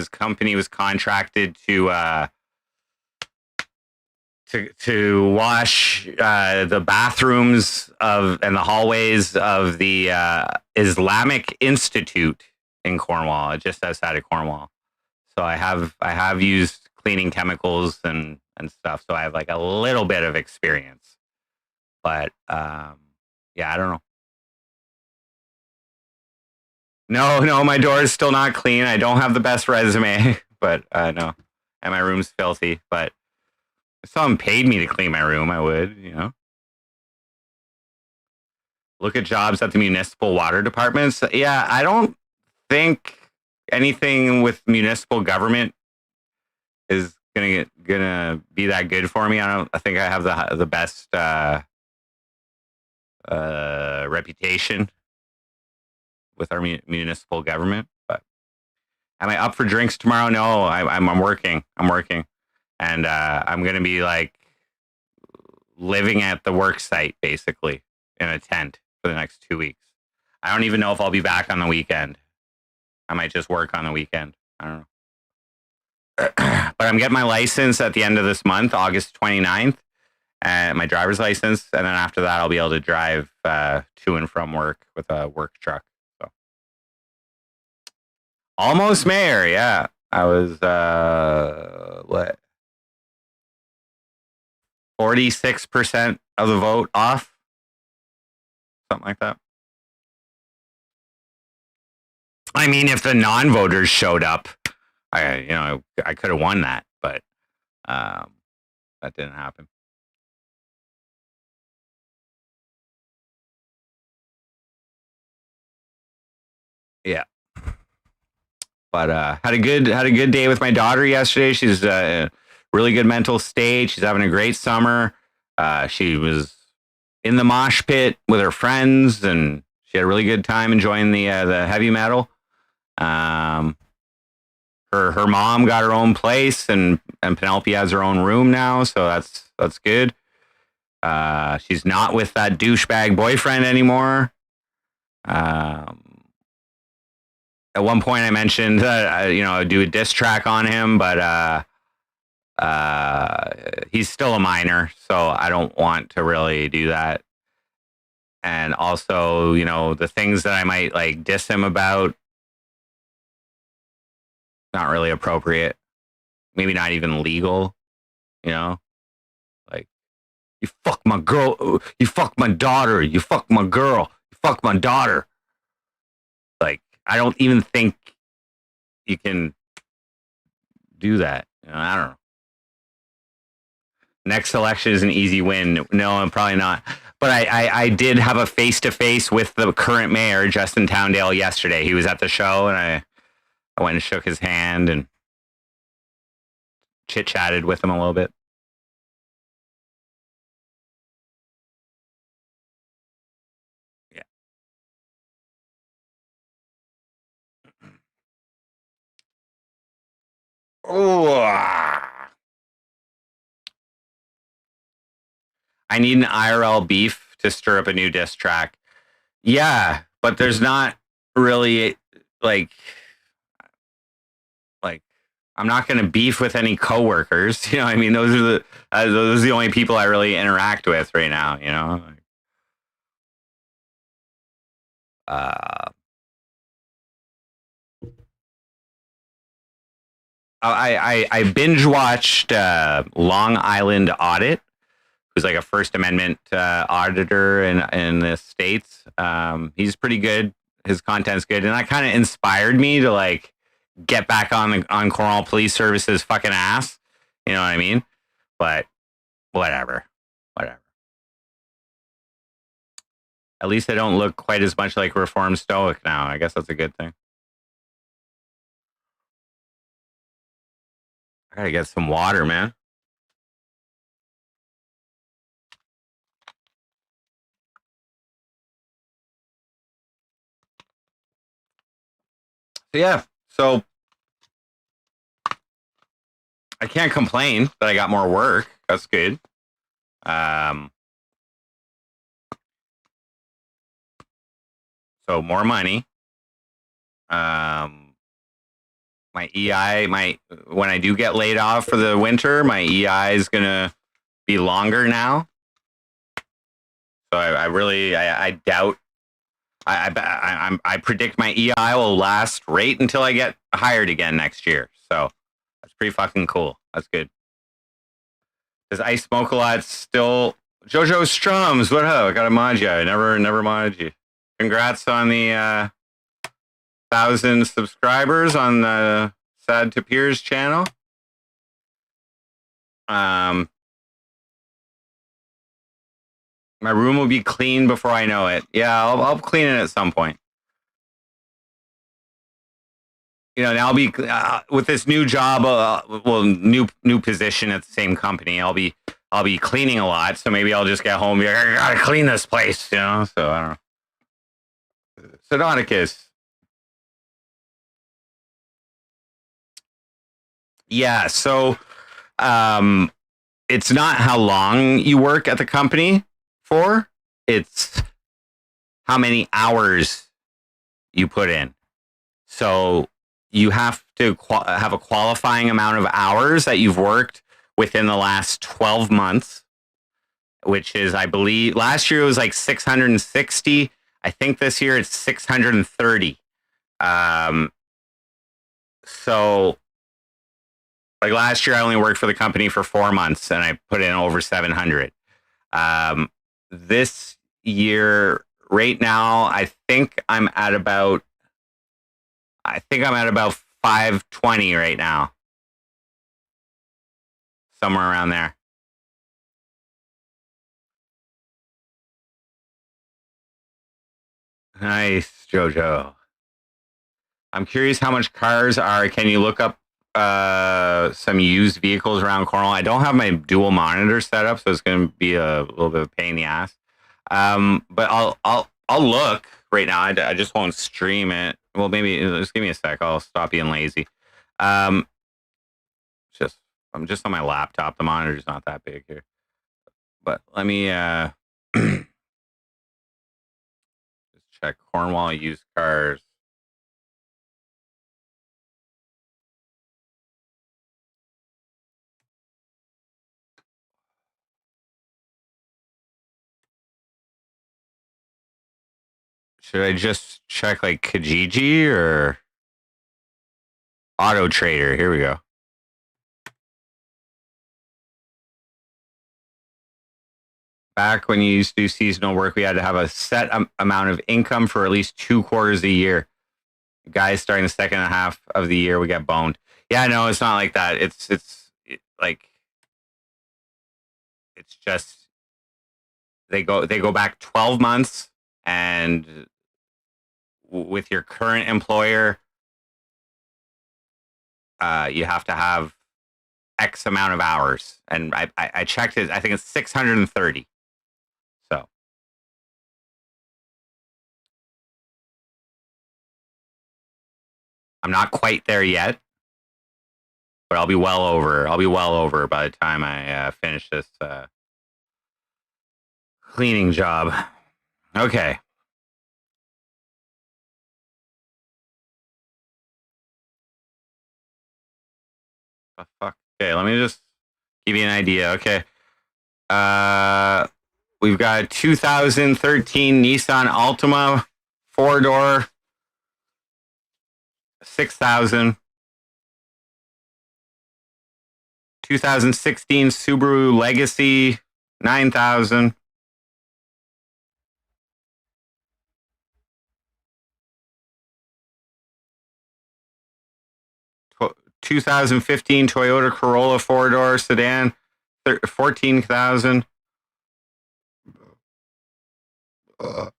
company was contracted to wash the bathrooms of and the hallways of the Islamic Institute in Cornwall, just outside of Cornwall. So I have used cleaning chemicals and stuff. So I have like a little bit of experience, but yeah, I don't know. No, no, my door is still not clean. I don't have the best resume, but no, and my room's filthy. But if someone paid me to clean my room, I would. Look at jobs at the municipal water departments. Yeah, I don't think anything with municipal government is gonna be that good for me. I think I have the best reputation with our municipal government. But am I up for drinks tomorrow? No, I'm working. I'm working, and I'm gonna be like living at the work site basically in a tent for the next 2 weeks. I don't even know if I'll be back on the weekend. I might just work on the weekend. I don't know. But I'm getting my license at the end of this month, August 29th, and my driver's license. And then after that, I'll be able to drive to and from work with a work truck. So almost mayor. Yeah. I was, what, 46% of the vote off? Something like that. I mean, if the non-voters showed up, I could have won that, but um, that didn't happen. Yeah, but had a good day with my daughter yesterday. She's in a really good mental state. She's having a great summer. She was in the mosh pit with her friends, and she had a really good time enjoying the heavy metal. Um, her mom got her own place, and Penelope has her own room now, so that's good. She's not with that douchebag boyfriend anymore. Um, at one point, I mentioned that I'd do a diss track on him, but he's still a minor, so I don't want to really do that. And also, the things that I might like diss him about, not really appropriate. Maybe not even legal. You know, like you fuck my girl, you fuck my daughter, you fuck my girl, you fuck my daughter. Like I don't even think you can do that. I don't know. Next election is an easy win. No, I'm probably not. But I did have a face to face with the current mayor, Justin Towndale, yesterday. He was at the show, and I went and shook his hand and chit chatted with him a little bit. Yeah. Oh, I need an IRL beef to stir up a new diss track. Yeah, but there's not really like like I'm not going to beef with any coworkers. I mean, those are the only people I really interact with right now. Uh, I binge watched Long Island Audit, who's like a First Amendment auditor in the States. He's pretty good. His content's good, and that kind of inspired me to like get back on Cornwall Police Service's fucking ass. You know what I mean? But whatever. At least I don't look quite as much like Reformed Stoic now. I guess that's a good thing. I gotta get some water, man. So yeah, so I can't complain that I got more work. That's good. So more money. My EI, when I do get laid off for the winter, my EI is gonna be longer now. So I doubt. I predict my EI will last right until I get hired again next year. So that's pretty fucking cool. That's good. Because I smoke a lot still. Jojo Strums, what up? I got to mod you. I never modded you. Congrats on the 1,000 subscribers on the Sad to Peers channel. My room will be clean before I know it. Yeah, I'll clean it at some point. You know, and I'll be with this new job, new position at the same company. I'll be cleaning a lot, so maybe I'll just get home and be like, I gotta clean this place, you know. So I don't know. Sidonicus. Yeah, so it's not how long you work at the company for, it's how many hours you put in. So you have to have a qualifying amount of hours that you've worked within the last 12 months, which is, I believe, last year it was like 660. I think this year it's 630. So like last year I only worked for the company for 4 months and I put in over 700. This year, right now, I think I'm at about 520 right now. Somewhere around there. Nice, Jojo. I'm curious how much cars are. Can you look up some used vehicles around Cornwall? I don't have my dual monitor set up, so it's going to be a little bit of a pain in the ass. But I'll look right now. I just won't stream it. Well, maybe just give me a sec. I'll stop being lazy. I'm just on my laptop. The monitor's not that big here. But let me just check Cornwall used cars. Should I just check like Kijiji or Auto Trader? Here we go. Back when you used to do seasonal work, we had to have a set amount of income for at least 2 quarters a year. Guys starting the second half of the year, we get boned. Yeah, no, it's not like that. It's just they go back 12 months, and with your current employer, you have to have X amount of hours. And I checked it. I think it's 630. So I'm not quite there yet, but I'll be well over. I'll be well over by the time I finish this cleaning job. Okay. Oh, fuck. Okay, let me just give you an idea. Okay. We've got a 2013 Nissan Altima 4-door, 6,000. 2016 Subaru Legacy, 9,000. 2015 Toyota Corolla four-door sedan, 14,000. Can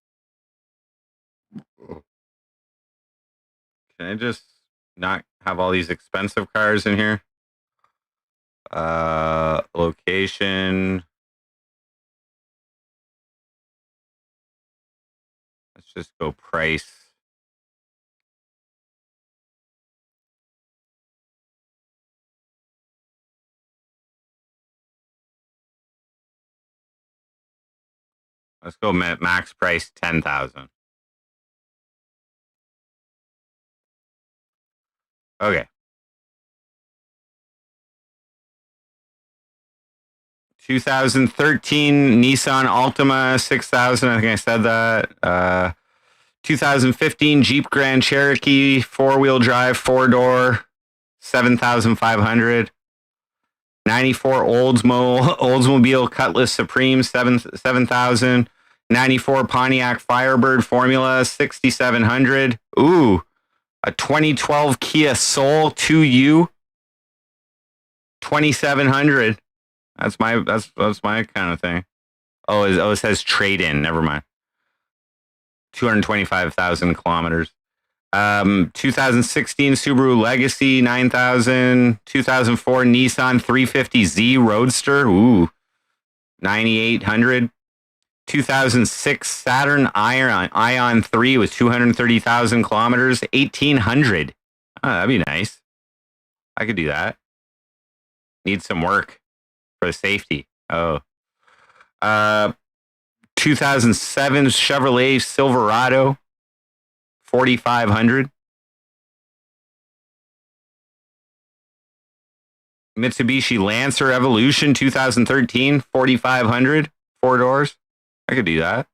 I just not have all these expensive cars in here? Location. Let's just go price. Let's go max price 10,000. Okay. 2013 Nissan Altima 6,000. I think I said that. 2015 Jeep Grand Cherokee four-wheel drive four-door 7,500. 94 Oldsmobile Cutlass Supreme 7,000. 94 Pontiac Firebird Formula 6,700. Ooh, a 2012 Kia Soul 2U 2,700. That's my kind of thing. It says trade in. Never mind. 225,000 kilometers. 2016 Subaru Legacy 9,000. 2004 Nissan 350Z Roadster. Ooh, 9,800. 2006 Saturn Ion 3 with 230,000 kilometers. 1,800. Oh, that'd be nice. I could do that. Need some work for the safety. 2007 Chevrolet Silverado 4,500. Mitsubishi Lancer Evolution 2013 4,500. Four doors. I could do that.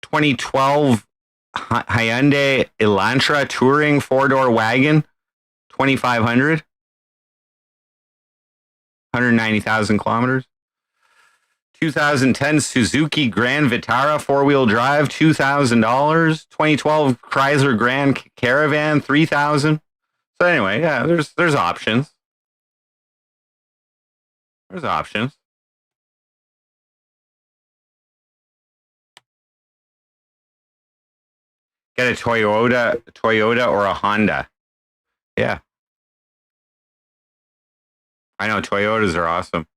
2012 Hyundai Elantra Touring four-door wagon 2,500. 190,000 kilometers. 2010 Suzuki Grand Vitara four-wheel drive, $2,000. 2012 Chrysler Grand Caravan, 3,000. So anyway, yeah, there's options. There's options. Get a Toyota or a Honda. Yeah. I know Toyotas are awesome.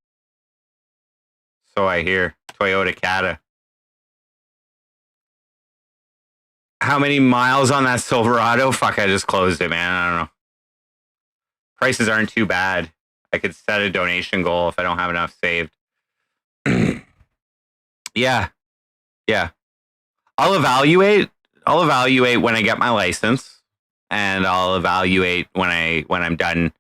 So I hear. Toyota Cata. How many miles on that Silverado? Fuck, I just closed it, man. I don't know. Prices aren't too bad. I could set a donation goal if I don't have enough saved. Yeah. I'll evaluate when I get my license, and I'll evaluate when I'm done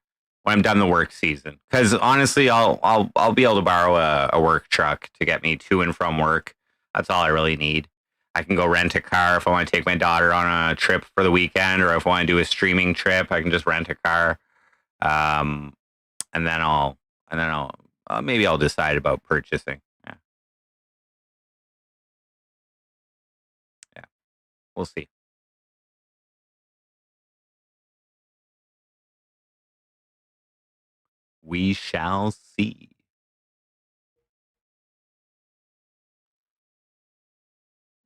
the work season. Because honestly, I'll be able to borrow a work truck to get me to and from work. That's all I really need. I can go rent a car if I want to take my daughter on a trip for the weekend, or if I want to do a streaming trip, I can just rent a car. And then I'll maybe I'll decide about purchasing. Yeah, we'll see. We shall see.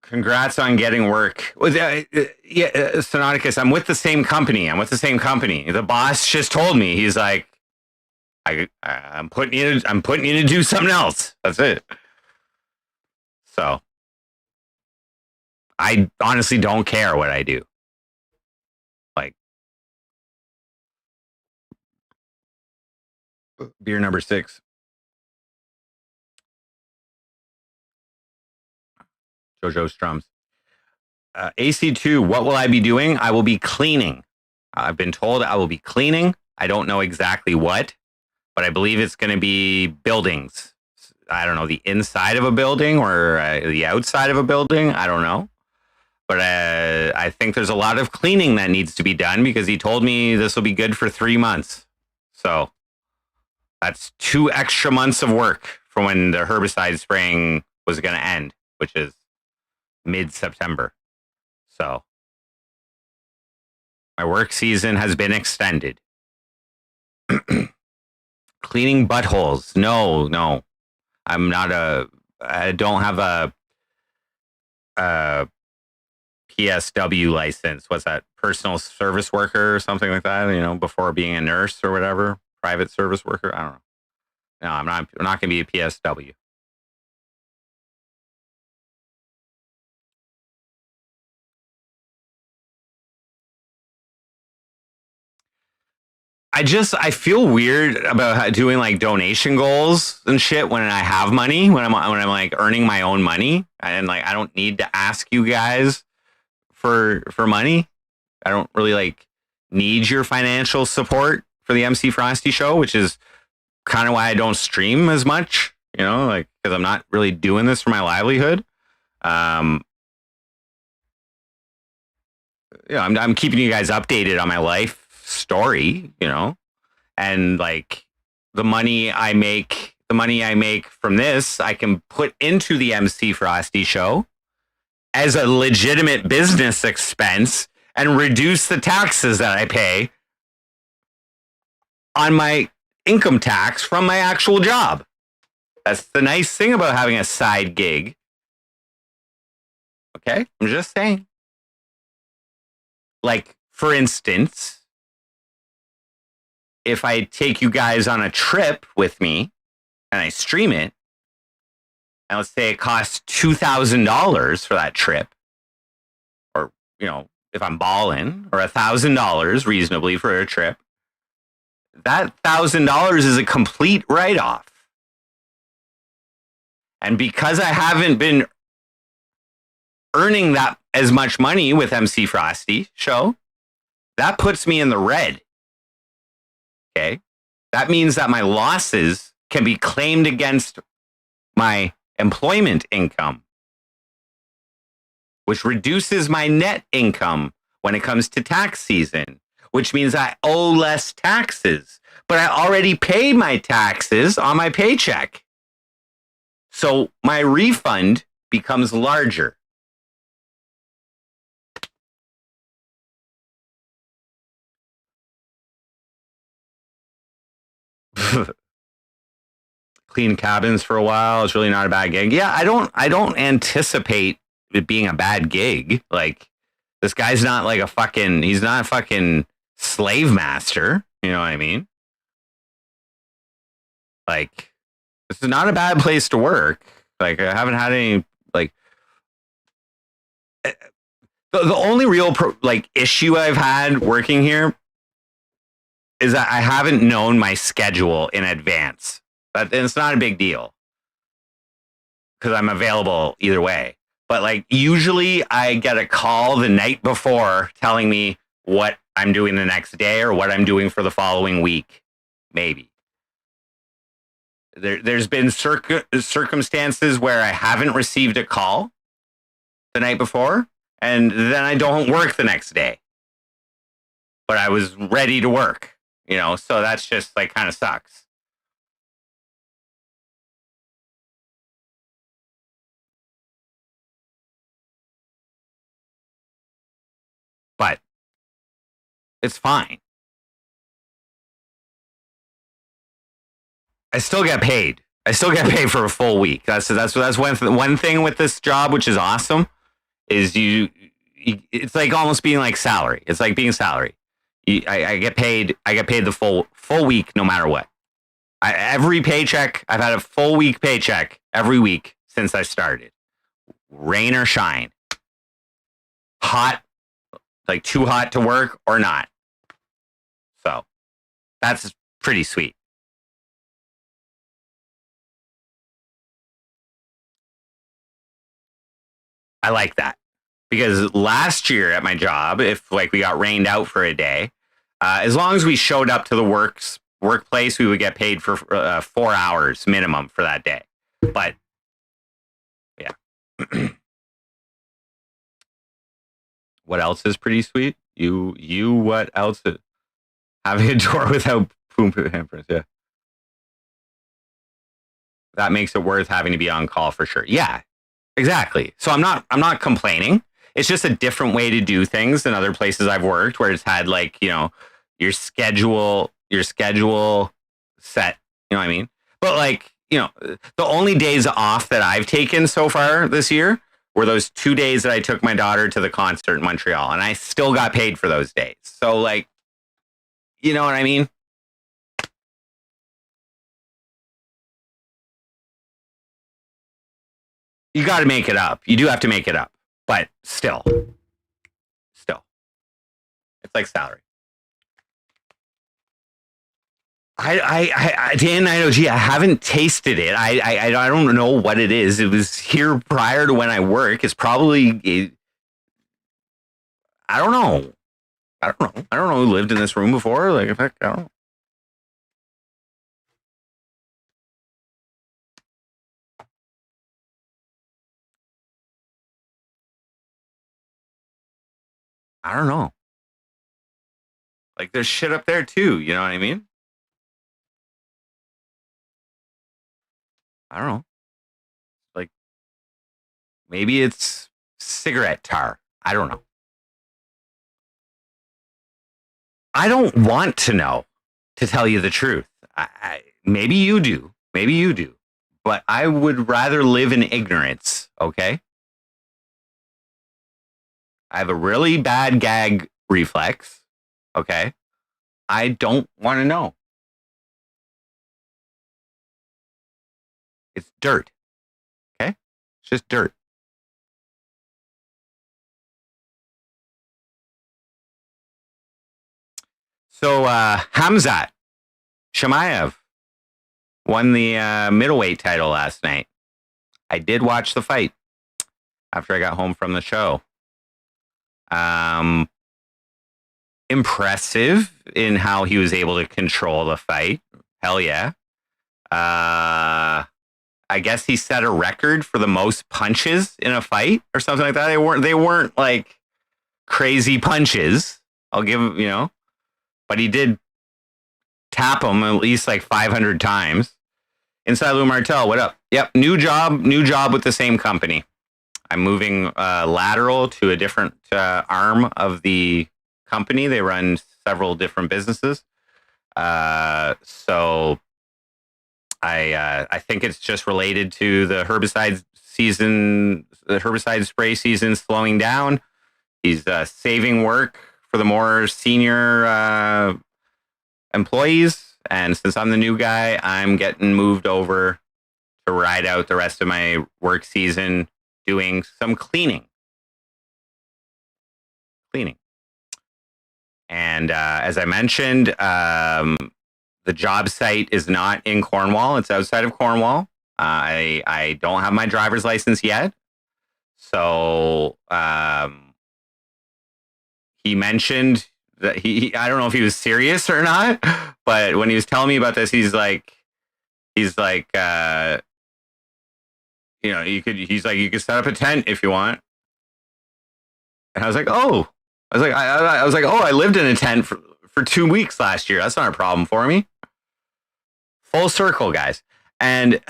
Congrats on getting work. Sonoticus, I'm with the same company. The boss just told me, he's like, I'm putting you to do something else. That's it. So I honestly don't care what I do. Like, beer number 6. Jojo Strums. AC2, what will I be doing? I will be cleaning. I've been told I will be cleaning. I don't know exactly what, but I believe it's going to be buildings. I don't know, the inside of a building or the outside of a building. I don't know. But I think there's a lot of cleaning that needs to be done, because he told me this will be good for 3 months. So that's 2 extra months of work from when the herbicide spraying was going to end, which is mid-September. So my work season has been extended. Cleaning buttholes. No. I don't have a PSW license. What's that? Personal service worker or something like that, before being a nurse or whatever. Private service worker. I don't know. No, I'm not going to be a PSW. I feel weird about doing like donation goals and shit when I have money, when I'm like earning my own money, and like I don't need to ask you guys for money. I don't really like need your financial support for the MC Frosty show, which is kind of why I don't stream as much, like because I'm not really doing this for my livelihood. I'm keeping you guys updated on my life story, and like the money I make from this, I can put into the MC Frosty show as a legitimate business expense and reduce the taxes that I pay on my income tax from my actual job. That's the nice thing about having a side gig. Okay? I'm just saying. Like, for instance, if I take you guys on a trip with me and I stream it, and let's say it costs $2,000 for that trip, or, if I'm balling, or $1,000 reasonably for a trip, that $1,000 is a complete write-off. And because I haven't been earning that as much money with MC Frosty show, that puts me in the red. Okay? That means that my losses can be claimed against my employment income, which reduces my net income when it comes to tax season, which means I owe less taxes. But I already paid my taxes on my paycheck. So my refund becomes larger. Clean cabins for a while. It's really not a bad gig. Yeah, I don't anticipate it being a bad gig. Like, this guy's not like he's not a fucking slave master. You know what I mean? Like, this is not a bad place to work. Like, I haven't had any, like, the only real issue I've had working here is that I haven't known my schedule in advance. But it's not a big deal because I'm available either way. But like, usually I get a call the night before telling me what I'm doing the next day or what I'm doing for the following week. Maybe. There's been circumstances where I haven't received a call the night before, and then I don't work the next day. But I was ready to work, so that's just like kind of sucks. But it's fine. I still get paid. I still get paid for a full week. That's one thing with this job, which is awesome, is it's like almost being like salary. It's like being salary. I get paid. I get paid the full week, no matter what. Every paycheck, I've had a full week paycheck every week since I started, rain or shine, hot, like too hot to work or not. So that's pretty sweet. I like that because last year at my job, if like we got rained out for a day, as long as we showed up to the workplace, we would get paid for 4 hours minimum for that day. But yeah. What else is pretty sweet? What else? Having a door without Boom handprints, yeah. That makes it worth having to be on call for sure. Yeah, exactly. So I'm not complaining. It's just a different way to do things than other places I've worked where it's had like, your schedule set, you know what I mean? But like, the only days off that I've taken so far this year were those 2 days that I took my daughter to the concert in Montreal, and I still got paid for those days. So like, you know what I mean? You got to make it up. You do have to make it up, but still, it's like salary. Dan I haven't tasted it. I don't know what it is. It was here prior to when I work. It's probably, I don't know. I don't know who lived in this room before. Like, I don't know. I don't know. Like, there's shit up there too. You know what I mean? I don't know. Like, maybe it's cigarette tar. I don't know. I don't want to know, to tell you the truth. Maybe you do. Maybe you do. But I would rather live in ignorance. Okay. I have a really bad gag reflex. Okay. I don't want to know. It's dirt. Okay. It's just dirt. So, Hamzat Shamaev won the middleweight title last night. I did watch the fight after I got home from the show. Impressive in how he was able to control the fight. Hell yeah. I guess he set a record for the most punches in a fight or something like that. They weren't like crazy punches. I'll give him, but he did tap him at least like 500 times. Inside Lou Martel, what up? Yep, new job with the same company. I'm moving lateral to a different arm of the company. They run several different businesses. So I think it's just related to the herbicide spray season slowing down. He's saving work for the more senior employees. And since I'm the new guy, I'm getting moved over to ride out the rest of my work season doing some cleaning. And as I mentioned, the job site is not in Cornwall. It's outside of Cornwall. I don't have my driver's license yet. So he mentioned that I don't know if he was serious or not, but when he was telling me about this, he's like, you could set up a tent if you want. And I was like, oh, I lived in a tent for 2 weeks last year. That's not a problem for me. Full circle, guys. And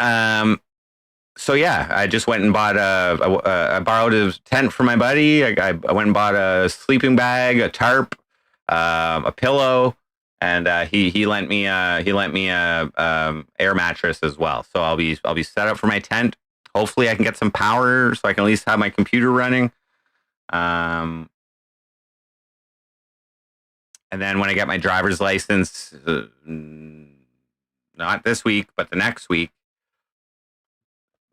so yeah, I just went and bought I borrowed a tent from my buddy. I went and bought a sleeping bag, a tarp, a pillow, and he lent me a air mattress as well. So I'll be set up for my tent. Hopefully, I can get some power so I can at least have my computer running. And then when I get my driver's license, not this week, but the next week,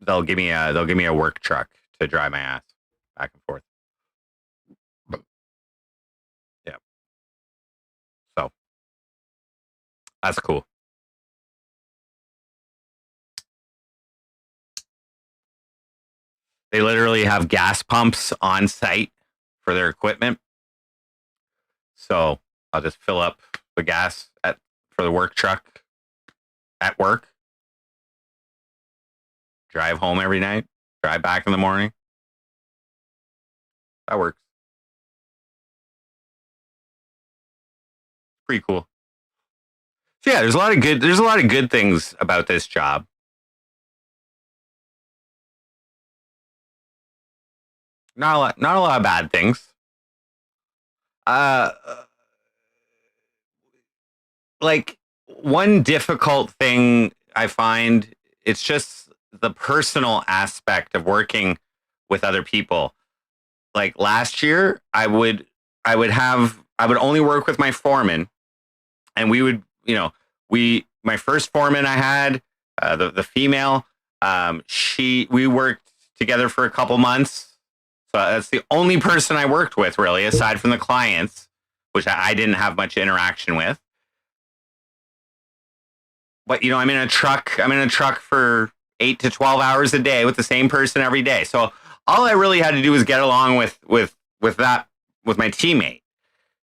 they'll give me a work truck to drive my ass back and forth. Yeah. So that's cool. They literally have gas pumps on site for their equipment. So I'll just fill up the gas for the work truck at work, drive home every night, drive back in the morning. That works. Pretty cool. So yeah, there's a lot of good things about this job. Not a lot of bad things. Uh, like one difficult thing I find, it's just the personal aspect of working with other people. Like last year, I would only work with my foreman, and we would, we my first foreman I had, the female, we worked together for a couple months. So that's the only person I worked with really, aside from the clients, which I didn't have much interaction with. But I'm in a truck. I'm in a truck for 8 to 12 hours a day with the same person every day. So all I really had to do was get along with my teammate.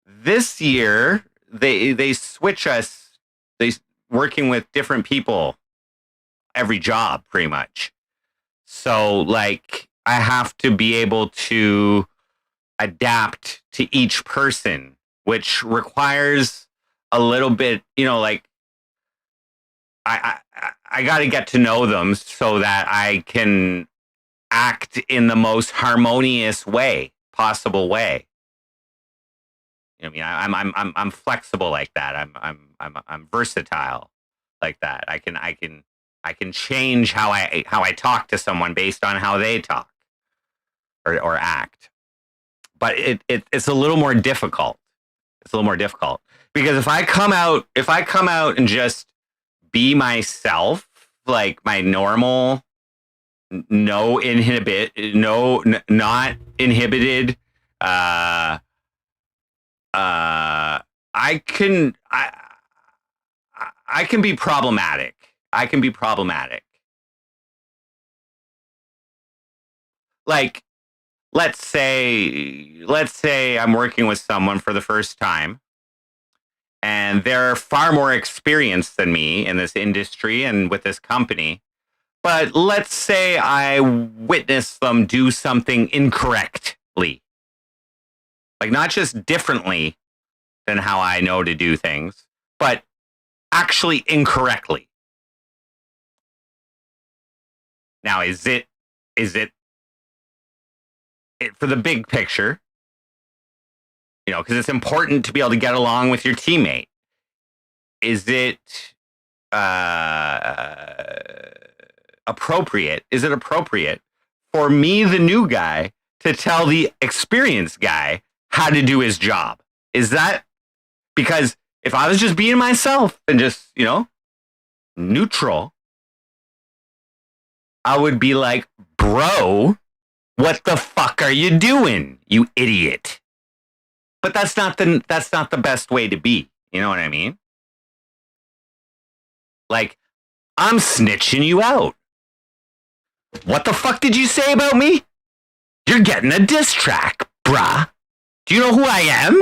This year they switch us. They working with different people every job pretty much. So like I have to be able to adapt to each person, which requires a little bit, like I got to get to know them so that I can act in the most harmonious possible way. You know, I mean, I'm flexible like that. I'm versatile like that. I can change how I talk to someone based on how they talk or act. But it's a little more difficult. It's a little more difficult because if I come out and just be myself, like my normal, not inhibited. I can I can be problematic. I can be problematic. Like let's say I'm working with someone for the first time and they're far more experienced than me in this industry and with this company. But let's say I witness them do something incorrectly, like not just differently than how I know to do things, but actually incorrectly. Now, is it for the big picture? Because it's important to be able to get along with your teammate. Is it appropriate? Is it appropriate for me, the new guy, to tell the experienced guy how to do his job? Is that because if I was just being myself and just, neutral, I would be like, bro, what the fuck are you doing, you idiot? But that's not the best way to be. You know what I mean? Like, I'm snitching you out. What the fuck did you say about me? You're getting a diss track, bruh. Do you know who I am?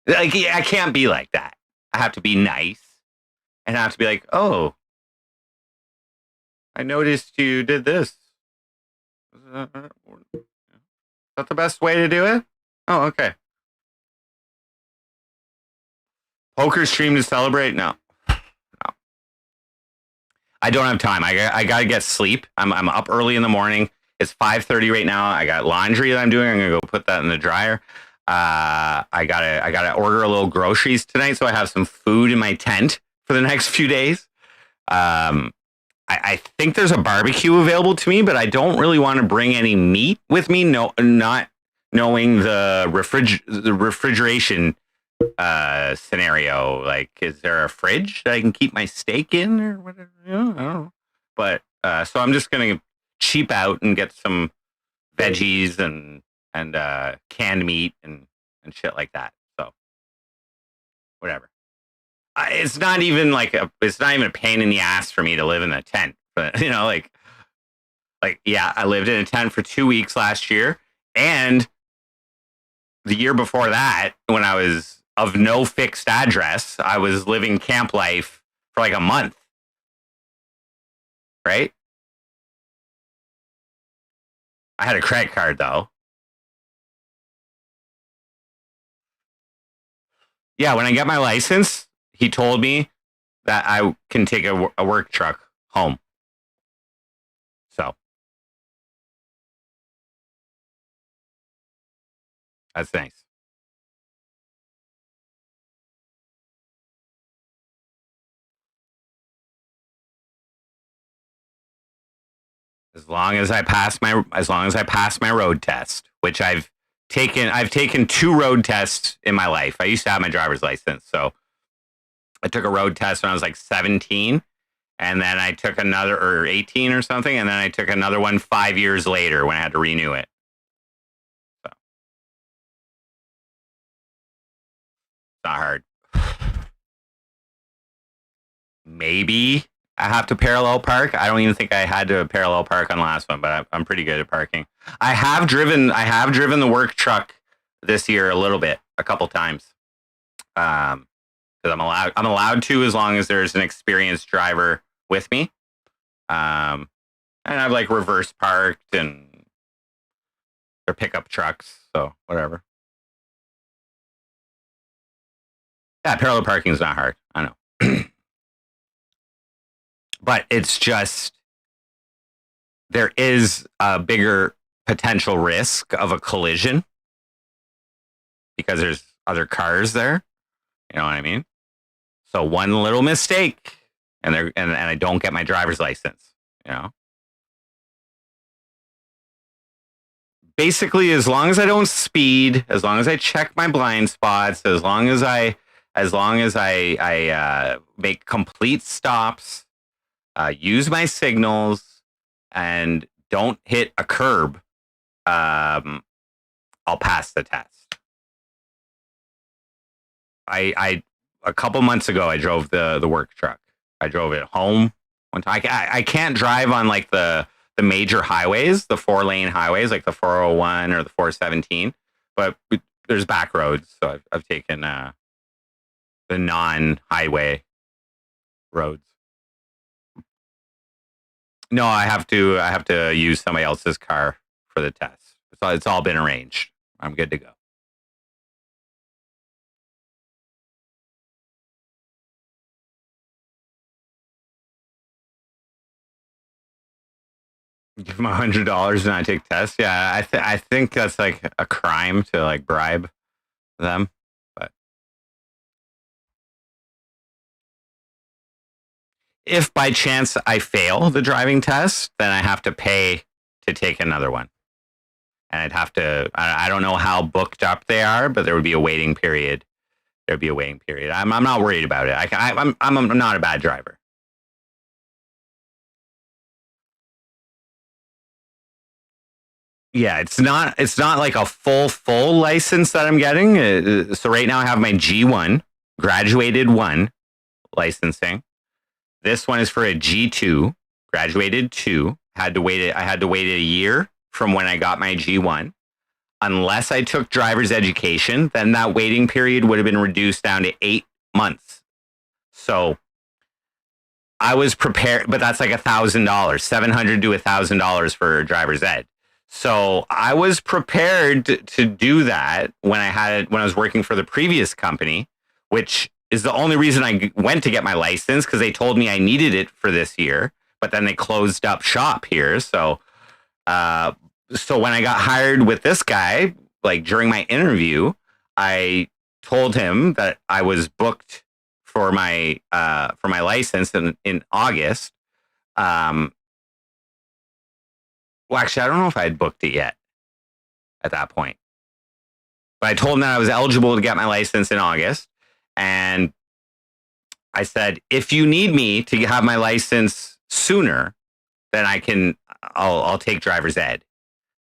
Like, I can't be like that. I have to be nice. And I have to be like, oh, I noticed you did this. Is that the best way to do it? Oh, okay. Poker stream to celebrate? No. I don't have time. I gotta get sleep. I'm up early in the morning. It's 5:30 right now. I got laundry that I'm doing. I'm gonna go put that in the dryer. I gotta order a little groceries tonight, so I have some food in my tent for the next few days. I think there's a barbecue available to me, but I don't really want to bring any meat with me. No, not knowing the refrigeration scenario. Like, is there a fridge that I can keep my steak in or whatever? I don't know. But so I'm just gonna cheap out and get some veggies and canned meat and shit like that. So whatever. It's not even a pain in the ass for me to live in a tent. But like yeah, I lived in a tent for 2 weeks last year, and the year before that, when I was of no fixed address, I was living camp life for like a month. Right? I had a credit card though. Yeah, when I get my license he told me that I can take a work truck home. So that's nice. As long as I pass my road test, which I've taken 2 road tests in my life. I used to have my driver's license, so I took a road test when I was like 17, and then I took another, or 18 or something, and then I took another one 5 years later when I had to renew it. So it's not hard. Maybe I have to parallel park. I don't even think I had to parallel park on the last one, but I'm pretty good at parking. I have driven the work truck this year a couple times. Because I'm allowed to, as long as there's an experienced driver with me. And I've like reverse parked, and they're pickup trucks, so whatever. Yeah, parallel parking is not hard. I know. But it's just, there is a bigger potential risk of a collision because there's other cars there. You know what I mean? So one little mistake, and I don't get my driver's license. You know, basically, as long as I don't speed, as long as I check my blind spots, as long as I make complete stops, use my signals, and don't hit a curb, I'll pass the test. I a couple months ago, I drove the work truck. I drove it home one time. I can't drive on like the major highways, the 4-lane highways, like the 401 or the 417, but there's back roads. So I've taken the non-highway roads. No, I have to use somebody else's car for the test. It's all been arranged. I'm good to go. Give them $100 and I take tests. Yeah, I think that's like a crime to like bribe them. But if by chance I fail the driving test, then I have to pay to take another one. And I'd have to. I don't know how booked up they are, but there would be a waiting period. There'd be a waiting period. I'm not worried about it. I'm not a bad driver. Yeah, it's not like a full license that I'm getting. So right now I have my G1 graduated 1 licensing. This one is for a G2 graduated 2. I had to wait a year from when I got my G1. Unless I took driver's education, then that waiting period would have been reduced down to 8 months. So I was prepared, but that's like $1,000, $700 to $1,000 for driver's ed. So I was prepared to do that when I was working for the previous company, which is the only reason I went to get my license, because they told me I needed it for this year, but then they closed up shop here. So when I got hired with this guy, like during my interview, I told him that I was booked for my license in August. Well, actually, I don't know if I had booked it yet at that point. But I told him that I was eligible to get my license in August. And I said, if you need me to have my license sooner, then I'll take driver's ed.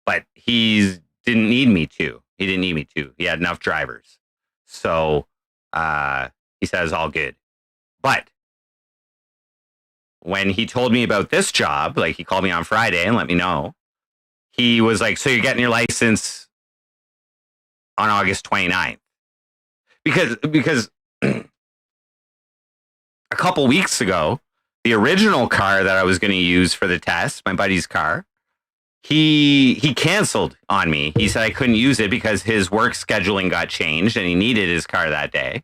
But he didn't need me to. He didn't need me to. He had enough drivers. So he says, all good. But when he told me about this job, like he called me on Friday and let me know, he was like, so you're getting your license on August 29th. Because a couple weeks ago, the original car that I was going to use for the test, my buddy's car, he canceled on me. He said I couldn't use it because his work scheduling got changed and he needed his car that day.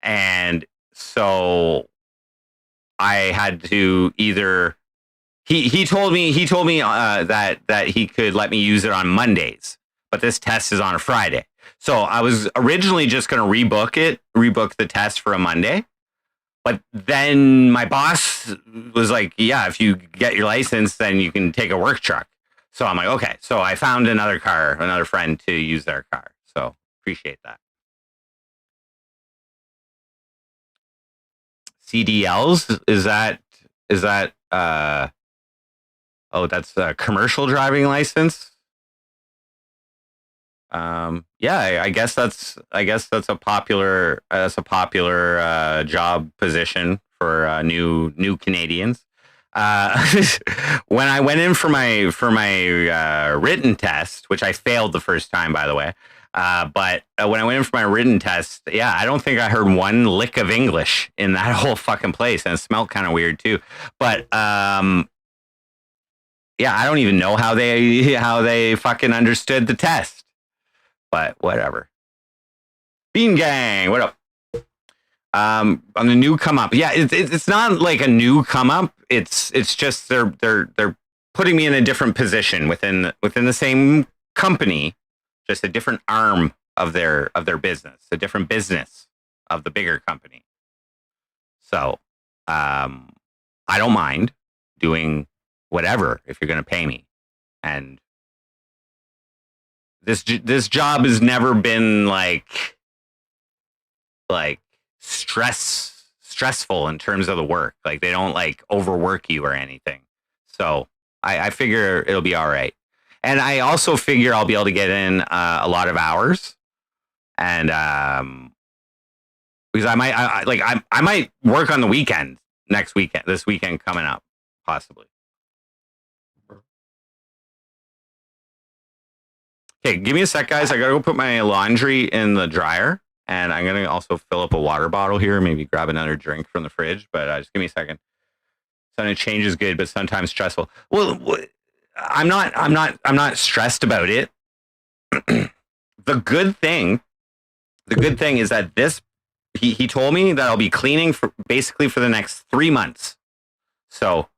And So I had to either he told me that he could let me use it on Mondays, but this test is on a Friday. So I was originally just going to rebook the test for a Monday. But then my boss was like, yeah, if you get your license, then you can take a work truck. So I'm like, okay. So I found another friend to use their car. So appreciate that. CDLs, is that oh, that's a commercial driving license. Yeah, I guess that's a popular job position for new Canadians. Uh, when I went in for my written test, which I failed the first time, by the way. But when I went in for my written test, yeah, I don't think I heard one lick of English in that whole fucking place, and it smelled kind of weird too. But yeah, I don't even know how they fucking understood the test. But whatever. Bean Gang, what up? On the new come up, yeah, it's not like a new come up. It's just they're putting me in a different position within the same company, just a different arm of their business, a different business of the bigger company. So, I don't mind doing whatever if you're going to pay me, and this job has never been like stressful in terms of the work. Like they don't like overwork you or anything. So I figure it'll be all right. And I also figure I'll be able to get in a lot of hours, and because I might work on the weekend this weekend coming up, possibly. Okay, give me a sec, guys. I gotta go put my laundry in the dryer, and I'm gonna also fill up a water bottle here. Maybe grab another drink from the fridge, but just give me a second. Sometimes change is good, but sometimes stressful. Well, I'm not stressed about it. the good thing, the good thing is that he told me that I'll be cleaning for basically for the next 3 months. So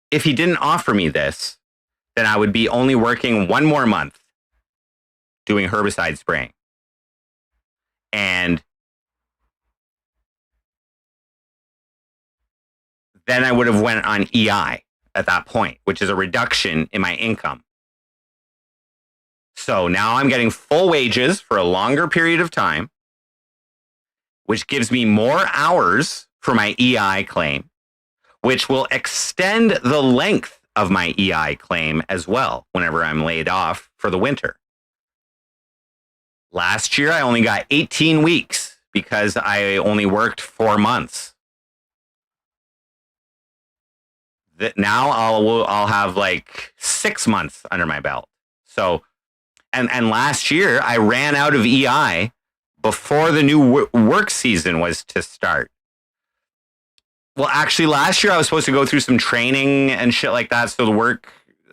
if he didn't offer me this, then I would be only working 1 more month doing herbicide spraying. And then I would have went on EI at that point, which is a reduction in my income. So now I'm getting full wages for a longer period of time, which gives me more hours for my EI claim, which will extend the length of my EI claim as well whenever I'm laid off for the winter. Last year, I only got 18 weeks because I only worked 4 months. Now I'll have like 6 months under my belt. So, and last year I ran out of EI before the new work season was to start. Well, actually, last year I was supposed to go through some training and shit like that. So the work,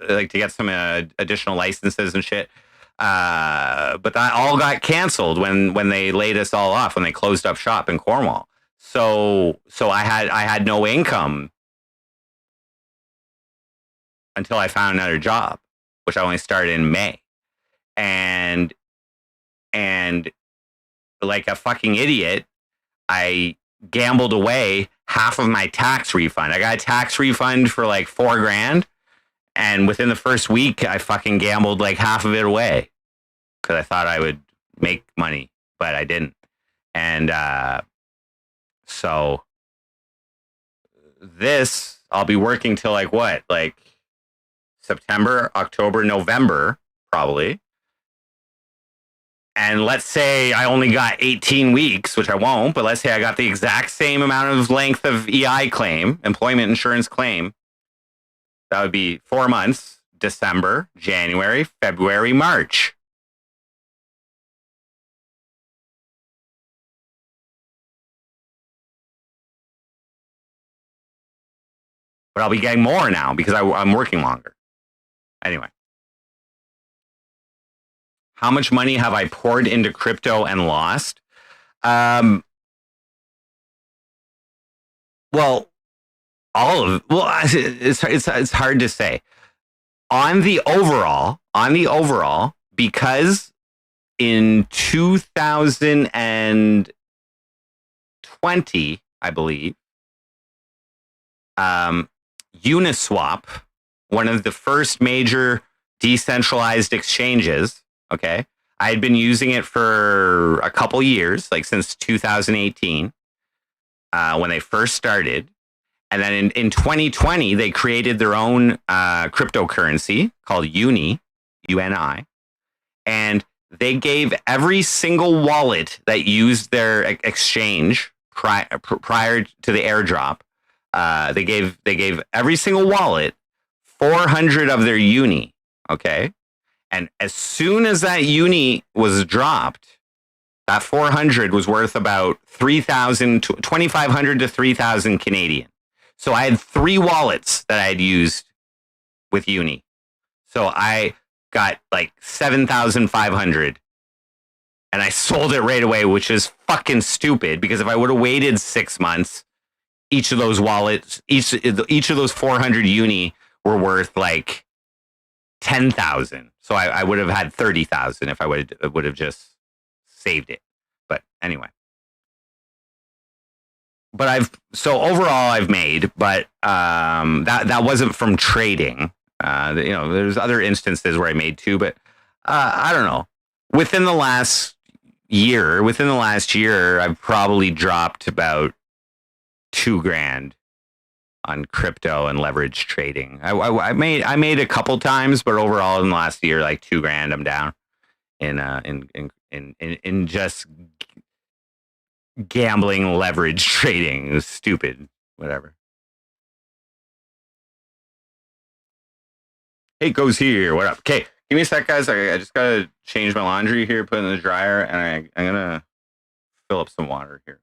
like to get some additional licenses and shit. But that all got canceled when they laid us all off, when they closed up shop in Cornwall. So I had no income until I found another job, which I only started in May. And like a fucking idiot, I gambled away half of my tax refund. I got a tax refund for like $4,000. And within the first week, I fucking gambled like half of it away because I thought I would make money, but I didn't. And so this, I'll be working till like what? Like September, October, November, probably. And let's say I only got 18 weeks, which I won't, but let's say I got the exact same amount of length of EI claim, employment insurance claim. That would be 4 months, December, January, February, March. But I'll be getting more now because I'm working longer. Anyway. How much money have I poured into crypto and lost? Well, all of well, it's hard to say on the overall because in 2020, I believe, um, Uniswap, one of the first major decentralized exchanges. Okay, I had been using it for a couple years, like since 2018, when they first started. And then in 2020, they created their own cryptocurrency called UNI, and they gave every single wallet that used their exchange prior to the airdrop. They gave every single wallet 400 of their uni. Okay, and as soon as that uni was dropped, that 400 was worth about 3,000, 2,500 to 3,000 Canadian. So I had three wallets that I had used with uni. So I got like 7,500 and I sold it right away, which is fucking stupid because if I would have waited 6 months, each of those wallets, each of those 400 uni were worth like 10,000. So I would have had 30,000 if I would have just saved it. But anyway, but I've made, but that wasn't from trading. There's other instances where I made too, but I don't know. Within the last year, I've probably dropped about 2 grand on crypto and leverage trading. I made a couple times, but overall in the last year, like 2 grand, I'm down in just gambling, leverage trading. It was stupid. Whatever. Hey, goes here. What up? Okay, give me a sec, guys. I just gotta change my laundry here, put it in the dryer, and I'm gonna fill up some water here.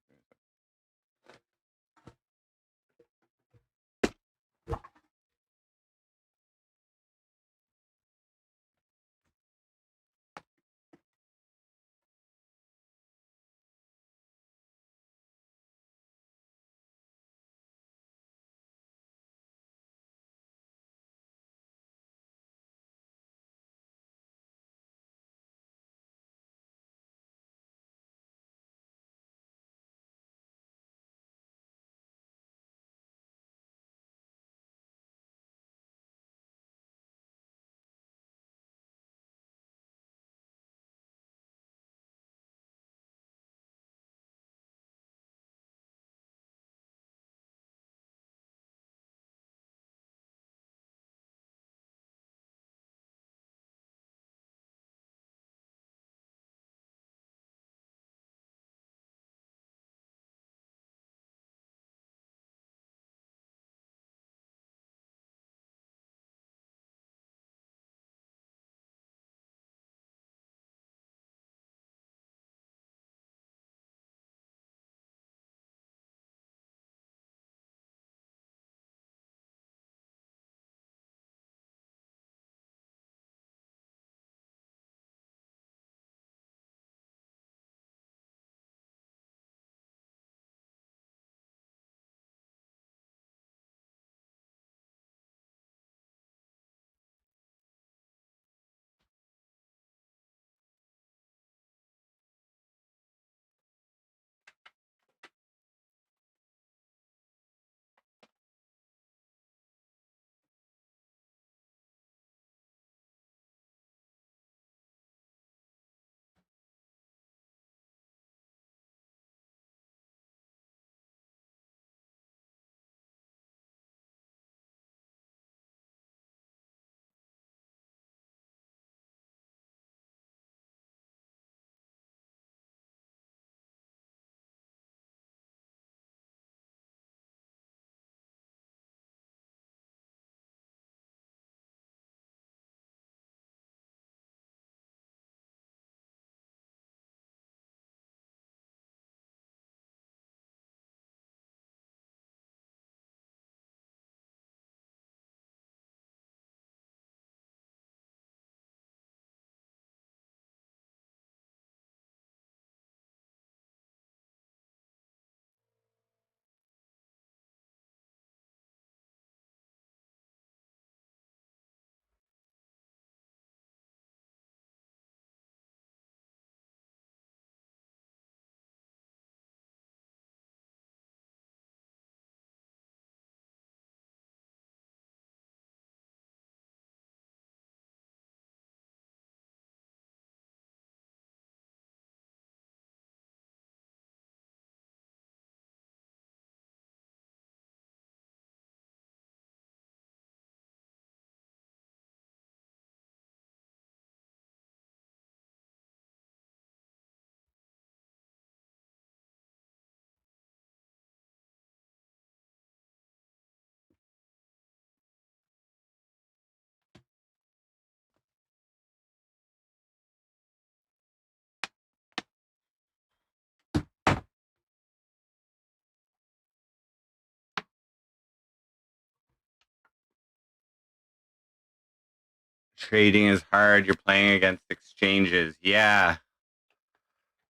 trading is hard. You're playing against exchanges. Yeah.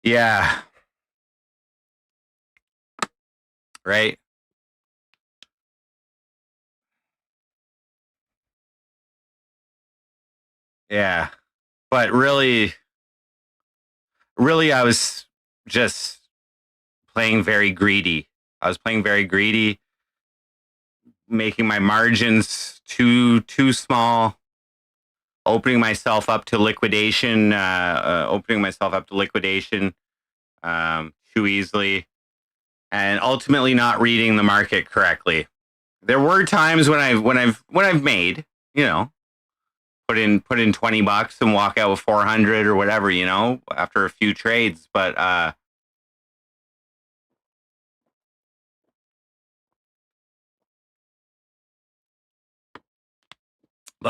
Yeah. Right. Yeah. But really, I was just playing very greedy. I was playing very greedy, making my margins too small, opening myself up to liquidation, too easily, and ultimately not reading the market correctly. There were times when I've made, you know, put in $20 and walk out with 400 or whatever, you know, after a few trades, but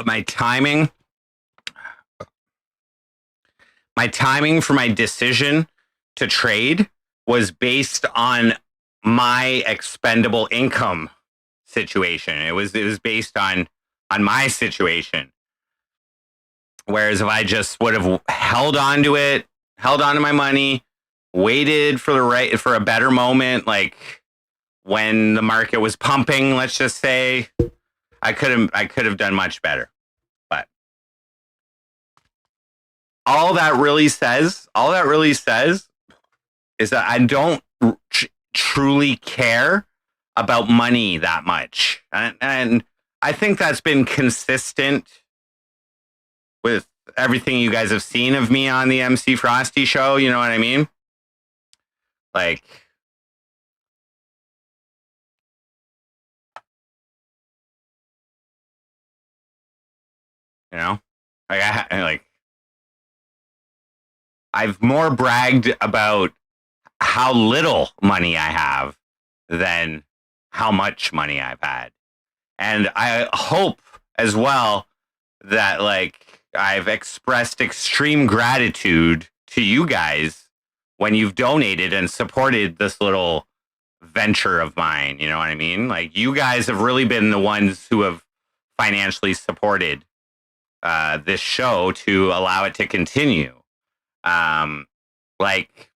my timing for my decision to trade was based on my expendable income situation. It was based on my situation. Whereas if I just would have held on to it, held on to my money, waited for a better moment, like when the market was pumping, let's just say, I could have done much better. But all that really says is that I don't truly care about money that much. And I think that's been consistent with everything you guys have seen of me on the MC Frosty show. You know what I mean? Like, you know, I've more bragged about how little money I have than how much money I've had. And I hope as well that like I've expressed extreme gratitude to you guys when you've donated and supported this little venture of mine. You know what I mean? Like, you guys have really been the ones who have financially supported this show to allow it to continue. Like,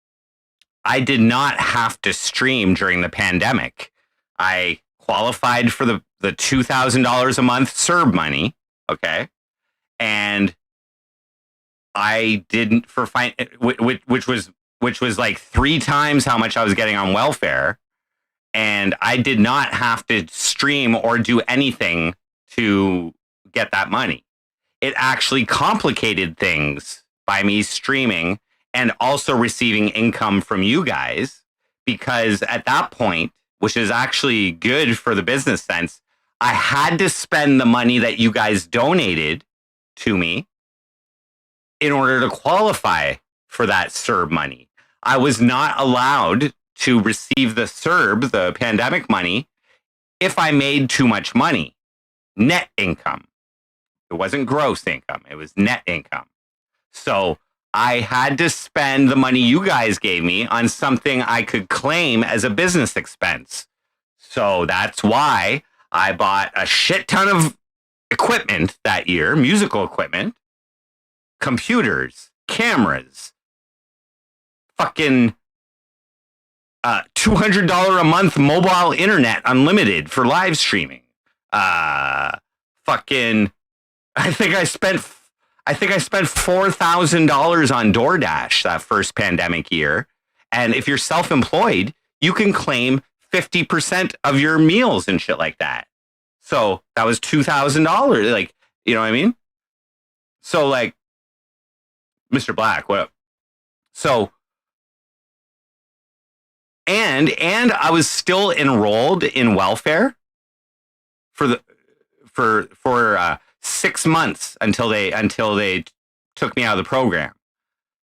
I did not have to stream during the pandemic. I qualified for the $2,000 a month CERB money. Okay. And I didn't which was like 3 times how much I was getting on welfare. And I did not have to stream or do anything to get that money. It actually complicated things by me streaming and also receiving income from you guys, because at that point, which is actually good for the business sense, I had to spend the money that you guys donated to me in order to qualify for that CERB money. I was not allowed to receive the CERB, the pandemic money, if I made too much money, net income. It wasn't gross income. It was net income. So I had to spend the money you guys gave me on something I could claim as a business expense. So that's why I bought a shit ton of equipment that year, musical equipment, computers, cameras, fucking $200 a month mobile internet unlimited for live streaming. Fucking, I think I spent $4,000 on DoorDash that first pandemic year. And if you're self-employed, you can claim 50% of your meals and shit like that. So that was $2,000. Like, you know what I mean? So like, Mr. Black, what up? So, and I was still enrolled in welfare for 6 months until they took me out of the program.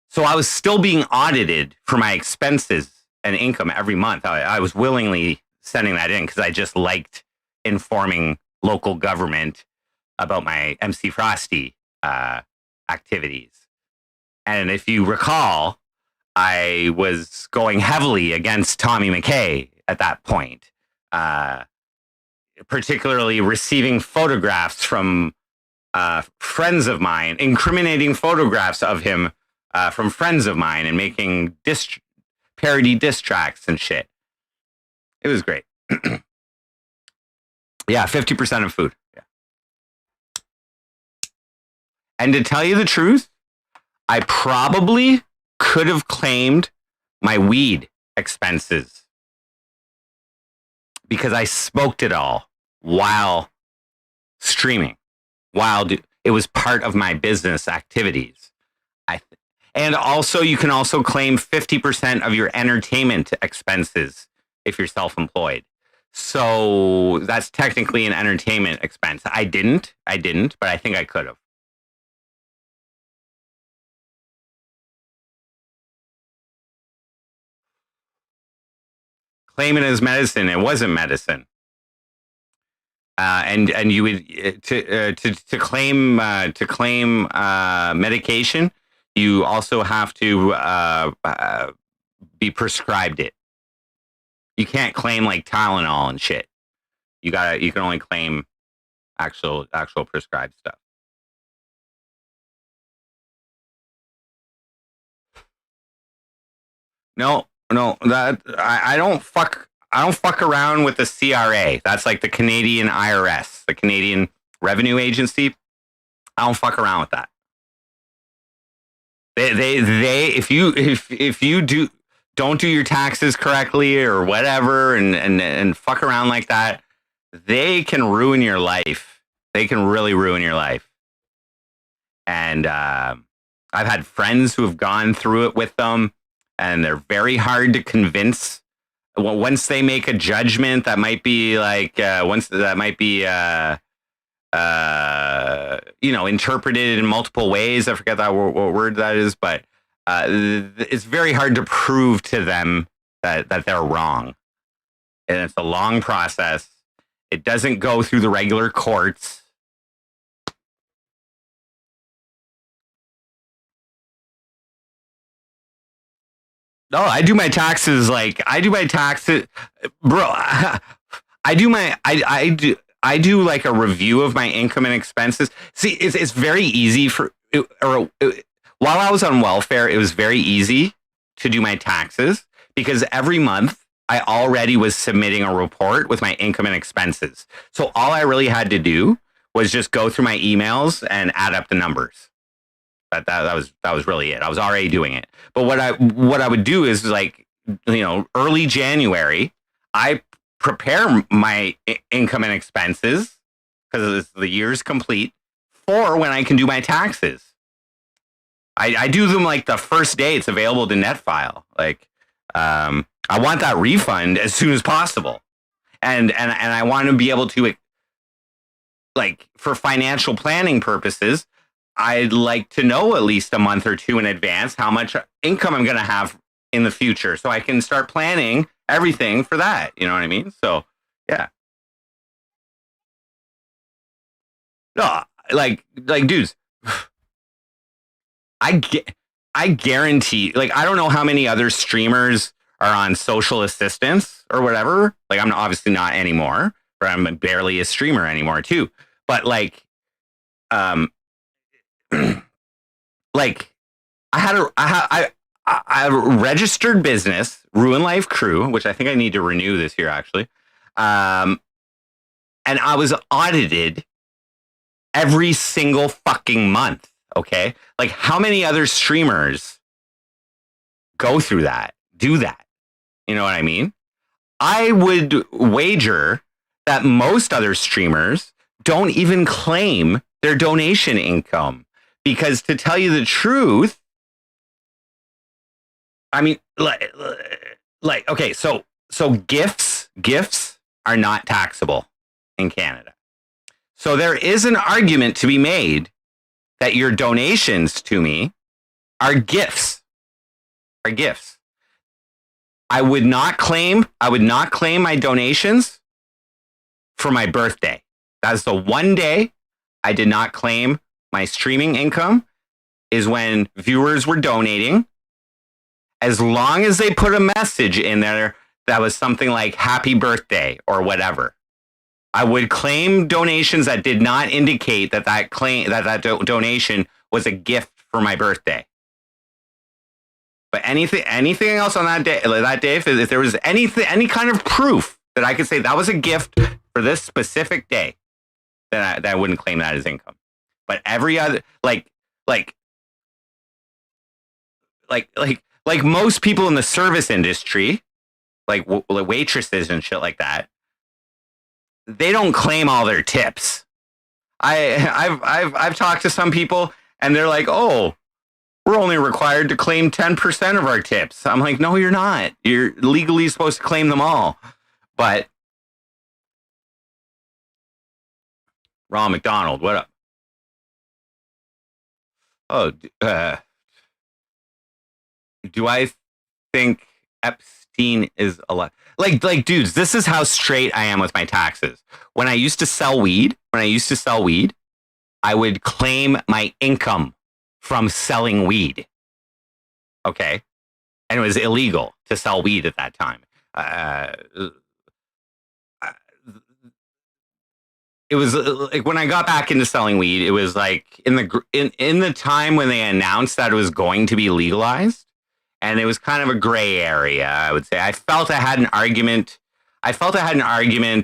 So I was still being audited for my expenses and income every month. I was willingly sending that in because I just liked informing local government about my MC Frosty activities. And if you recall, I was going heavily against Tommy McKay at that point, particularly receiving photographs from friends of mine, incriminating photographs of him from friends of mine, and making parody diss tracks and shit. It was great. Yeah, 50% of food. Yeah. And to tell you the truth, I probably could have claimed my weed expenses because I smoked it all while streaming, while it was part of my business activities. And also, you can also claim 50% of your entertainment expenses if you're self-employed. So that's technically an entertainment expense. I didn't, but I think I could have. Claim it as medicine. It wasn't medicine. And you would to claim medication, you also have to be prescribed it. You can't claim like Tylenol and shit. You can only claim actual prescribed stuff. No, that I don't fuck around with the CRA. That's like the Canadian IRS, the Canadian Revenue Agency. I don't fuck around with that. They if you don't do your taxes correctly or whatever and fuck around like that, they can ruin your life. They can really ruin your life. And I've had friends who have gone through it with them, and they're very hard to convince. Once they make a judgment, that might be like interpreted in multiple ways. I forget what word that is, but it's very hard to prove to them that they're wrong. And it's a long process. It doesn't go through the regular courts. No, I do my taxes bro. I do like a review of my income and expenses. See, it's very easy while I was on welfare, it was very easy to do my taxes because every month I already was submitting a report with my income and expenses. So all I really had to do was just go through my emails and add up the numbers. That was really it. I was already doing it. But what I would do is like, early January, I prepare my income and expenses because the year's complete for when I can do my taxes. I do them like the first day it's available to NetFile. Like, I want that refund as soon as possible. And I want to be able to, like, for financial planning purposes, I'd like to know at least a month or two in advance how much income I'm going to have in the future so I can start planning everything for that. You know what I mean? So, yeah. No, like dudes, I guarantee, like, I don't know how many other streamers are on social assistance or whatever. Like, I'm obviously not anymore, but I'm barely a streamer anymore too. But like, like I had a registered business, Ruin Life Crew, which I think I need to renew this year actually. And I was audited every single fucking month. Okay. Like, how many other streamers go through that, do that? You know what I mean? I would wager that most other streamers don't even claim their donation income. Because to tell you the truth, I mean, like, okay, so gifts are not taxable in Canada. So there is an argument to be made that your donations to me are gifts. I would not claim my donations for my birthday. That's the one day I did not claim my streaming income, is when viewers were donating. As long as they put a message in there that was something like happy birthday or whatever, I would claim donations that did not indicate that donation was a gift for my birthday. But anything else on that day, if there was any kind of proof that I could say that was a gift for this specific day, then I wouldn't claim that as income. But every other, like most people in the service industry, like waitresses and shit like that, they don't claim all their tips. I've talked to some people and they're like, oh, we're only required to claim 10% of our tips. I'm like, no, you're not. You're legally supposed to claim them all. But Ron McDonald, what up? Oh, do I think Epstein is alive? Like, dudes, this is how straight I am with my taxes. When I used to sell weed, I would claim my income from selling weed. Okay. And it was illegal to sell weed at that time. It was like when I got back into selling weed, it was like in the time when they announced that it was going to be legalized, and it was kind of a gray area, I would say. I felt I had an argument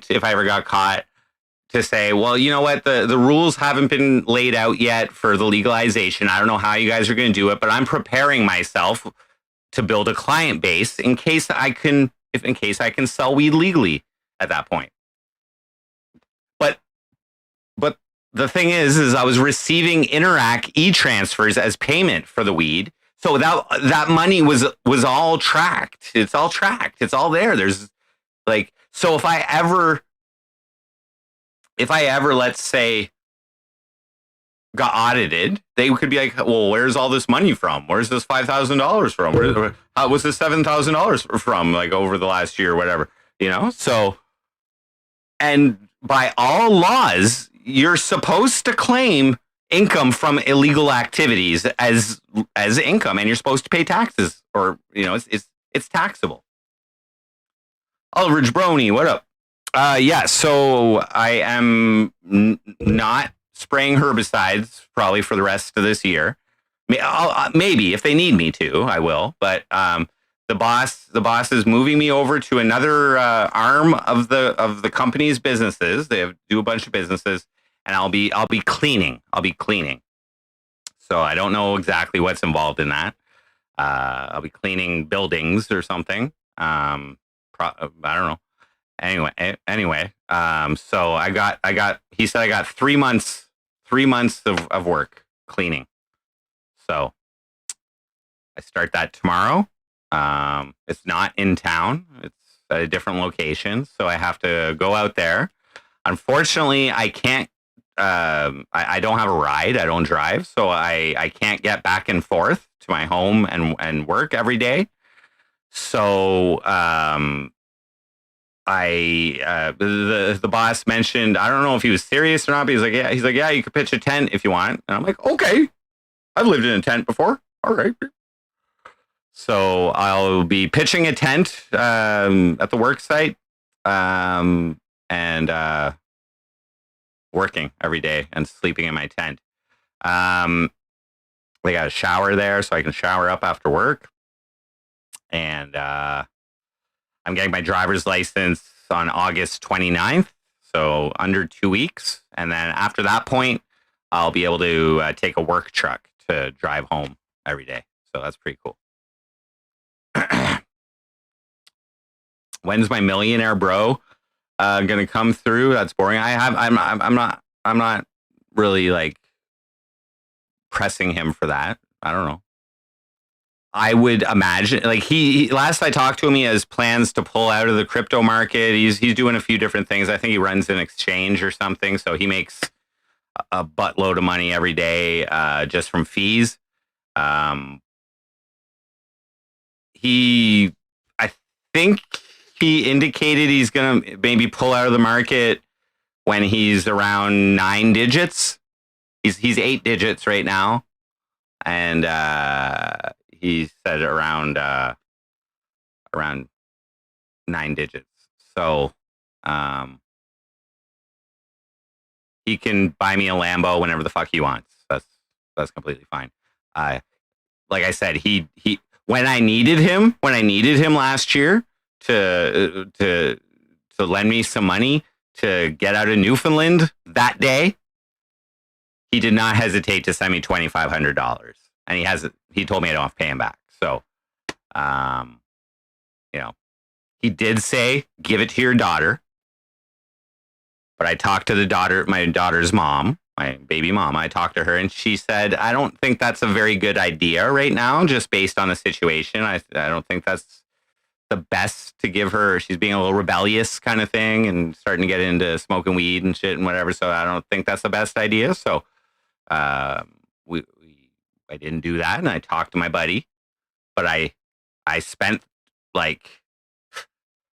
if I ever got caught to say, well, you know what, the rules haven't been laid out yet for the legalization. I don't know how you guys are going to do it, but I'm preparing myself to build a client base in case I can sell weed legally at that point. But the thing is I was receiving Interac e-transfers as payment for the weed. So that money was all tracked. It's all tracked. It's all there. There's like, so if I ever, let's say, got audited, they could be like, well, where's all this money from? Where's this $5,000 from? Where was this $7,000 from, like, over the last year or whatever, you know? So, and by all laws, you're supposed to claim income from illegal activities as income, and you're supposed to pay taxes, or, you know, it's taxable. Ulrich Brony, what up? Yeah, so I am not spraying herbicides probably for the rest of this year. Maybe if they need me to, I will. But the boss is moving me over to another arm of the company's businesses. They do a bunch of businesses, and I'll be cleaning. So I don't know exactly what's involved in that. I'll be cleaning buildings or something. I don't know. Anyway, so I got, he said I got 3 months of work cleaning. So I start that tomorrow. It's not in town. It's at a different location. So I have to go out there. Unfortunately, I can't, I don't have a ride. I don't drive. So I can't get back and forth to my home and work every day. So, the boss mentioned, I don't know if he was serious or not, but he's like, yeah, you could pitch a tent if you want. And I'm like, okay, I've lived in a tent before. All right. So I'll be pitching a tent at the work site and working every day and sleeping in my tent. They got a shower there, so I can shower up after work. And I'm getting my driver's license on August 29th, so under 2 weeks. And then after that point, I'll be able to take a work truck to drive home every day. So that's pretty cool. When's my millionaire bro gonna come through? That's boring. I'm not really like pressing him for that. I don't know. I would imagine, like, he last I talked to him, he has plans to pull out of the crypto market. He's doing a few different things. I think he runs an exchange or something, so he makes a buttload of money every day just from fees. I think he indicated he's gonna maybe pull out of the market when he's around 9 digits. He's 8 digits right now, and he said around 9 digits. So he can buy me a Lambo whenever the fuck he wants. That's completely fine. Like I said, he when I needed him last year to lend me some money to get out of Newfoundland that day, he did not hesitate to send me $2,500, and he told me I don't have to pay him back. So, you know, he did say give it to your daughter, but I talked to my daughter's mom, my baby mom. I talked to her, and she said I don't think that's a very good idea right now, just based on the situation. I don't think that's the best to give her. She's being a little rebellious kind of thing and starting to get into smoking weed and shit and whatever. So I don't think that's the best idea. So I didn't do that, and I talked to my buddy, but I spent like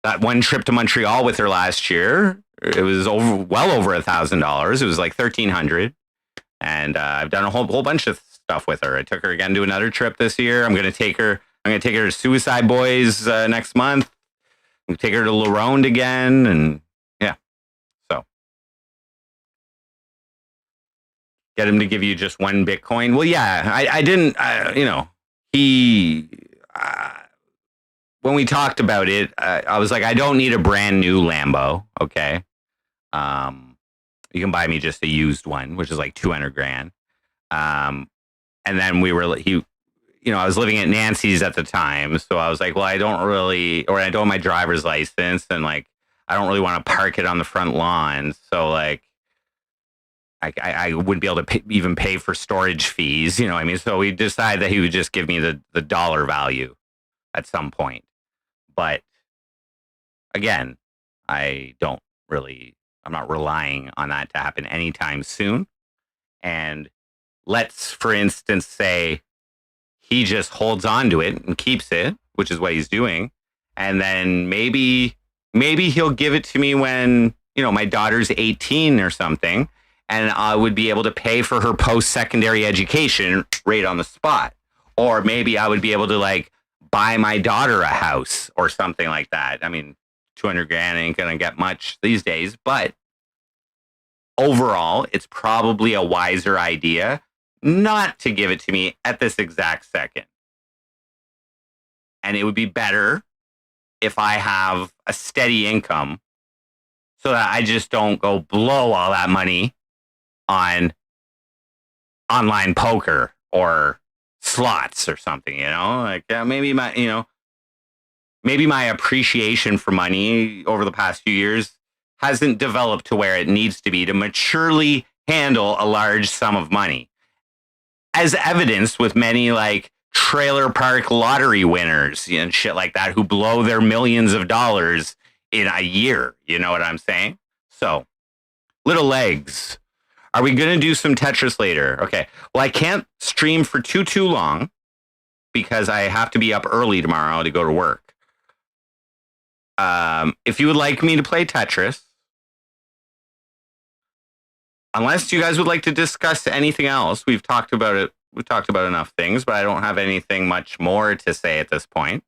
that one trip to Montreal with her last year. It was well over $1,000. It was like $1,300, and I've done a whole bunch of stuff with her. I took her again to another trip this year. I'm gonna take her to Suicide Boys next month. I'm gonna take her to La Ronde again, and yeah. So get him to give you just one Bitcoin. Well, yeah, I didn't. He. When we talked about it, I was like, I don't need a brand new Lambo. Okay. You can buy me just a used one, which is like 200 grand. And then I was living at Nancy's at the time. So I was like, well, I don't have my driver's license, and like, I don't really want to park it on the front lawn. So like, I wouldn't be able to even pay for storage fees. You know what I mean? So we decided that he would just give me the dollar value at some point. But again, I'm not relying on that to happen anytime soon. And let's, for instance, say he just holds on to it and keeps it, which is what he's doing. And then maybe he'll give it to me when, my daughter's 18 or something, and I would be able to pay for her post-secondary education right on the spot. Or maybe I would be able to like buy my daughter a house or something like that. I mean, 200 grand ain't gonna get much these days, but overall, it's probably a wiser idea not to give it to me at this exact second. And it would be better if I have a steady income so that I just don't go blow all that money on online poker or slots or something, like maybe my appreciation for money over the past few years hasn't developed to where it needs to be to maturely handle a large sum of money, as evidenced with many like trailer park lottery winners and shit like that who blow their millions of dollars in a year. You know what I'm saying? So, little legs. Are we going to do some Tetris later? Okay. Well, I can't stream for too long because I have to be up early tomorrow to go to work. If you would like me to play Tetris, unless you guys would like to discuss anything else, we've talked about it. We've talked about enough things, but I don't have anything much more to say at this point.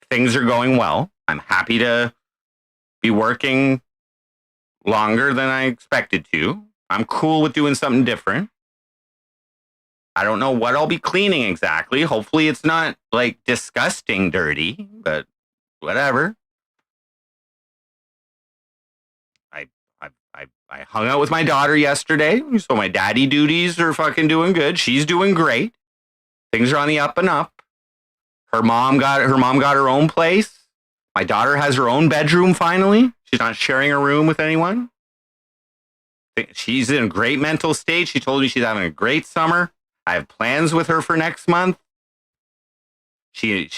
Things are going well. I'm happy to be working longer than I expected to. I'm cool with doing something different. I don't know what I'll be cleaning exactly. Hopefully it's not like disgusting dirty, but whatever. I hung out with my daughter yesterday, so my daddy duties are fucking doing good. She's doing great. Things are on the up and up. Her mom got her own place. My daughter has her own bedroom finally. She's not sharing a room with anyone. She's in a great mental state. She told me she's having a great summer. I have plans with her for next month. She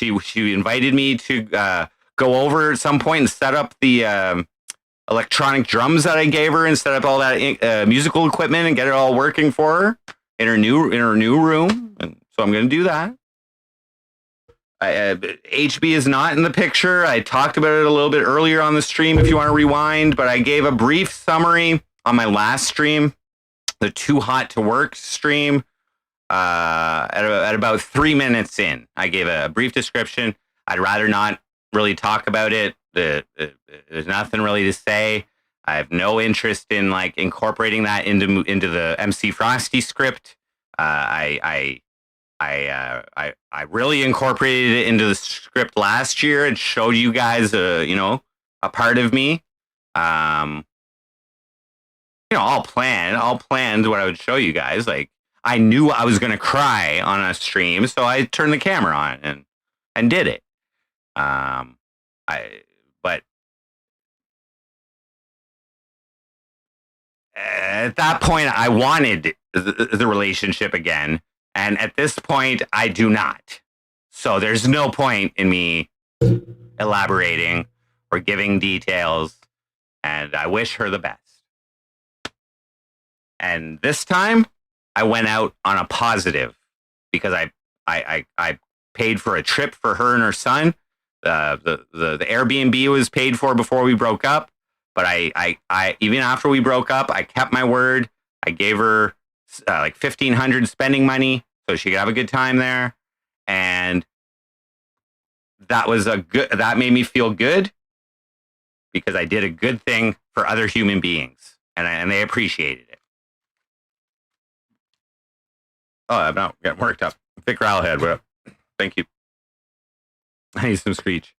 invited me to go over at some point and set up the electronic drums that I gave her and set up all that musical equipment and get it all working for her in her new room. And so I'm going to do that. HB is not in the picture. I talked about it a little bit earlier on the stream if you want to rewind, but I gave a brief summary on my last stream, the Too Hot to Work stream, at about 3 minutes in. I gave a brief description. I'd rather not really talk about it. There's nothing really to say. I have no interest in like incorporating that into the MC Frosty script. I really incorporated it into the script last year and showed you guys a part of me. All planned what I would show you guys. Like I knew I was gonna cry on a stream, so I turned the camera on and did it. But at that point, I wanted the relationship again, and at this point, I do not. So there's no point in me elaborating or giving details, and I wish her the best. And this time, I went out on a positive because I paid for a trip for her and her son. The Airbnb was paid for before we broke up, but I even after we broke up, I kept my word. I gave her like $1,500 spending money so she could have a good time there, and that made me feel good because I did a good thing for other human beings, and they appreciated it. Oh, I'm not getting worked up. Vic Rowlhead, what up? Thank you. I need some screech.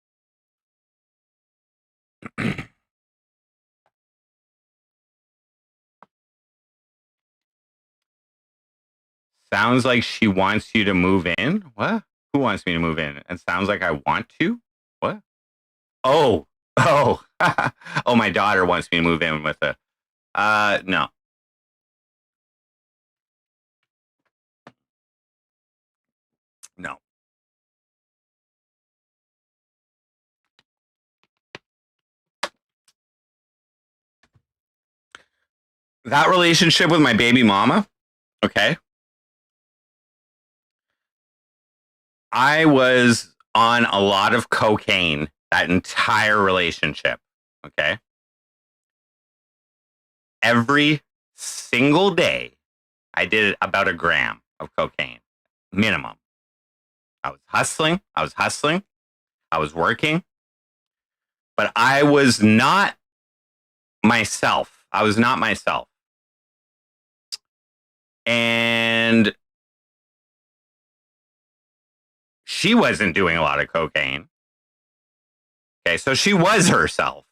Sounds like she wants you to move in. What? Who wants me to move in? And sounds like I want to. What? Oh, oh, oh! My daughter wants me to move in with her. No. No. That relationship with my baby mama. Okay. I was on a lot of cocaine that entire relationship. Okay. Every single day, I did about a gram of cocaine, minimum. I was hustling. I was working, but I was not myself. And she wasn't doing a lot of cocaine. Okay, so she was herself.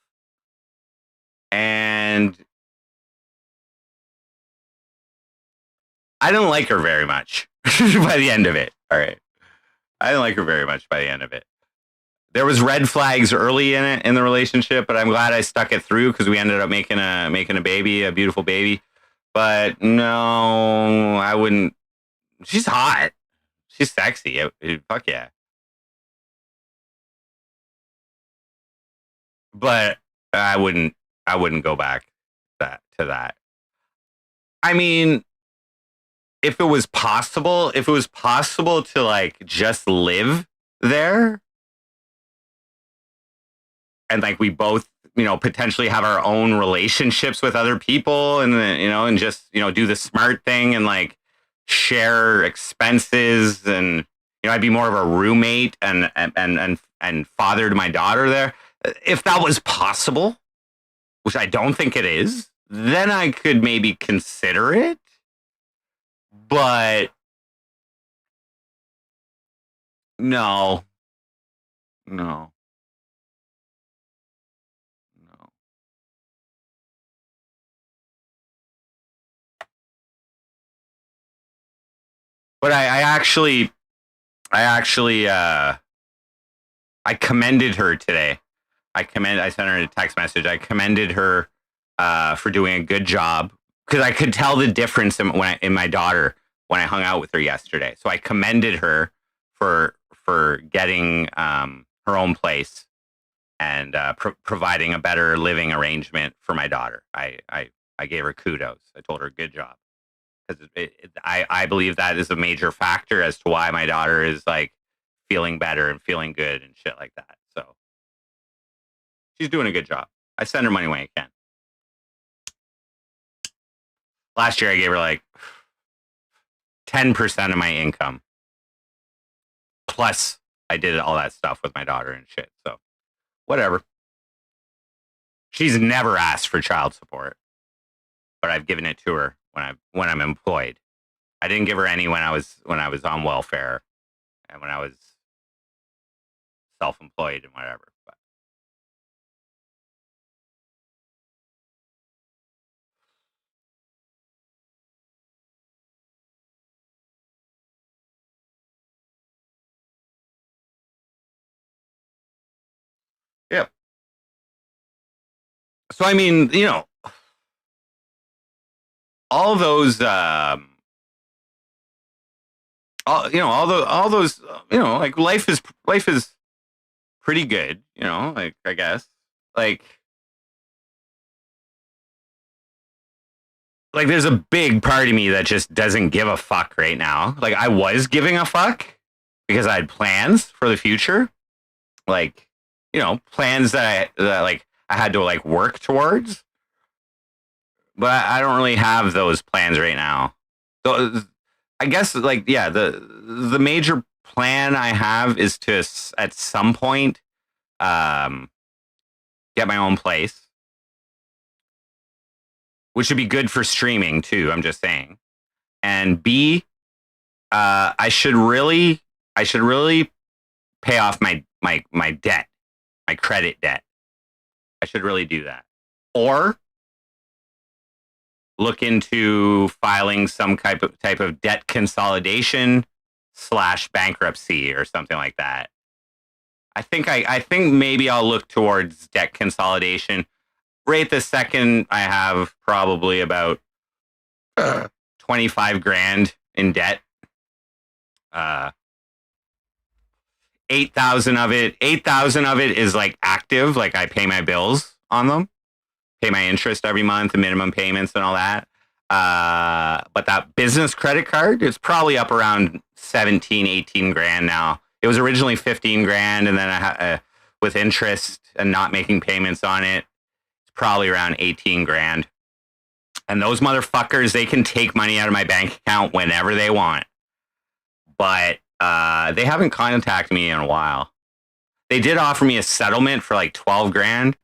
And I didn't like her very much by the end of it. All right. I didn't like her very much by the end of it. There was red flags early in the relationship, but I'm glad I stuck it through because we ended up making a baby, a beautiful baby. But no, I wouldn't. She's hot. She's sexy. Fuck yeah. But I wouldn't go back to that. I mean, if it was possible to like just live there and like we both, potentially have our own relationships with other people and and just, do the smart thing and like share expenses and I'd be more of a roommate and father to my daughter there. If that was possible, which I don't think it is, then I could maybe consider it. But no. No. No. But I commended her today. I sent her a text message. I commended her for doing a good job because I could tell the difference in my daughter when I hung out with her yesterday. So I commended her for getting her own place and providing a better living arrangement for my daughter. I gave her kudos. I told her good job because I believe that is a major factor as to why my daughter is like feeling better and feeling good and shit like that. So she's doing a good job. I send her money when I can. Last year I gave her like 10% of my income. Plus I did all that stuff with my daughter and shit. So whatever. She's never asked for child support, but I've given it to her when I'm employed. I didn't give her any when I was on welfare and when I was self-employed and whatever. But yeah. So I mean, all those all those like life is pretty good, like I guess. Like there's a big part of me that just doesn't give a fuck right now. Like I was giving a fuck because I had plans for the future. Like, plans that like I had to like work towards. But I don't really have those plans right now. So I guess like yeah, the major plan I have is to at some point get my own place, which would be good for streaming too. I'm just saying. And B, I should really pay off my debt, my credit debt. I should really do that, or look into filing some type of debt consolidation / bankruptcy or something like that. I think maybe I'll look towards debt consolidation. Right this second, I have probably about 25 grand in debt. 8,000 of it is like active, like I pay my bills on them, pay my interest every month, the minimum payments and all that. But that business credit card is probably up around 17, 18 grand now. It was originally 15 grand, and then with interest and not making payments on it, it's probably around 18 grand. And those motherfuckers, they can take money out of my bank account whenever they want. But they haven't contacted me in a while. They did offer me a settlement for like 12 grand,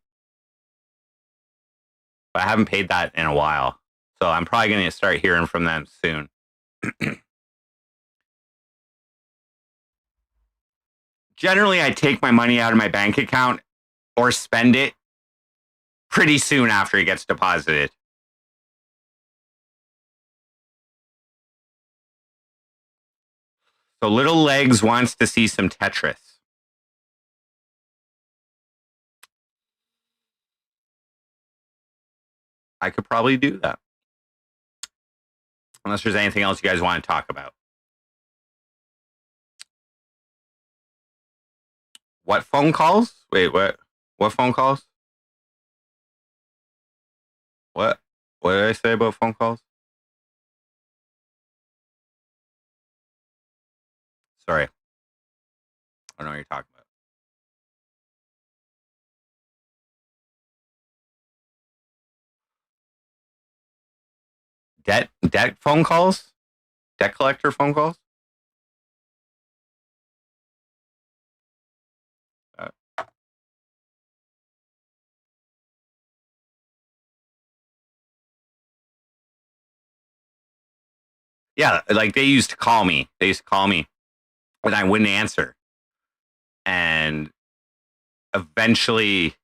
but I haven't paid that in a while. So I'm probably going to start hearing from them soon. Generally, I take my money out of my bank account or spend it pretty soon after it gets deposited. So Little Legs wants to see some Tetris. I could probably do that. Unless there's anything else you guys want to talk about. What phone calls? Wait, what? What phone calls? What? What did I say about phone calls? Sorry. I don't know what you're talking about. Debt phone calls? Debt collector phone calls? Yeah, like they used to call me. They used to call me and I wouldn't answer. And eventually